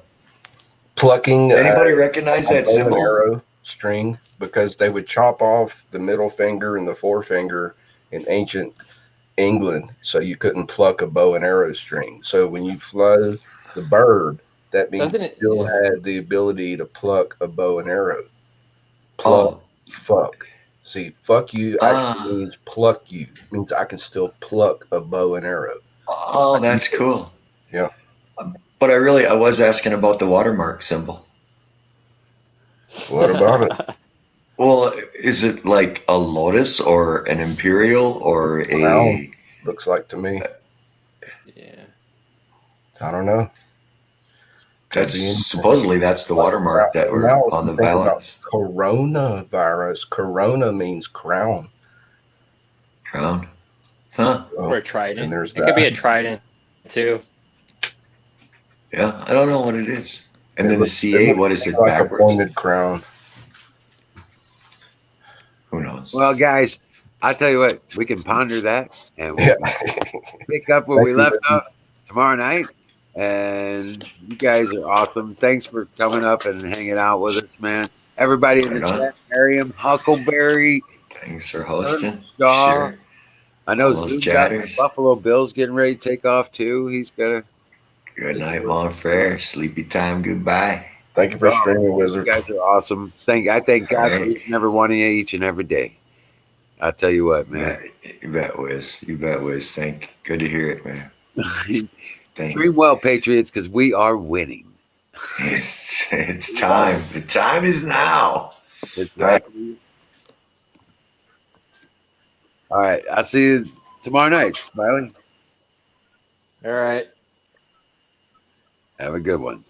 Plucking Anybody recognize a that bow and symbol? arrow string, because they would chop off the middle finger and the forefinger in ancient England so you couldn't pluck a bow and arrow string. So when you flew the bird, that means you still had the ability to pluck a bow and arrow. Pluck, fuck. See, fuck you actually means pluck you. It means I can still pluck a bow and arrow. Oh, that's cool. Yeah. But I was asking about the watermark symbol. What about it? Well, is it like a lotus or an imperial or a... Crown, looks like to me. Yeah. I don't know. Supposedly that's the watermark that were on the ballots. Coronavirus. Corona means crown. Crown? Huh. Or a trident. There's It could be a trident too. Yeah, I don't know what it is. And then the CA, what is it like backwards? A pointed crown. Who knows? well, guys, I tell you what, we can ponder that and we'll pick up where we left off tomorrow night. And you guys are awesome. Thanks for coming up and hanging out with us, man. Everybody in the chat, Miriam, Huckleberry. Thanks for hosting. Sure. I know All those Zoom got chatters. Buffalo Bill's getting ready to take off too. He's gonna. Good night, mon frere. Sleepy time. Goodbye. Thank you for streaming, Wizard. You guys are awesome. I thank God for each and every one of you each and every day. I'll tell you what, man. You bet, Wiz. You bet, Wiz. Good to hear it, man. Dream well, Patriots, because we are winning. It's time. The time is now. Exactly. All right. I'll see you tomorrow night, Smiley. All right. Have a good one.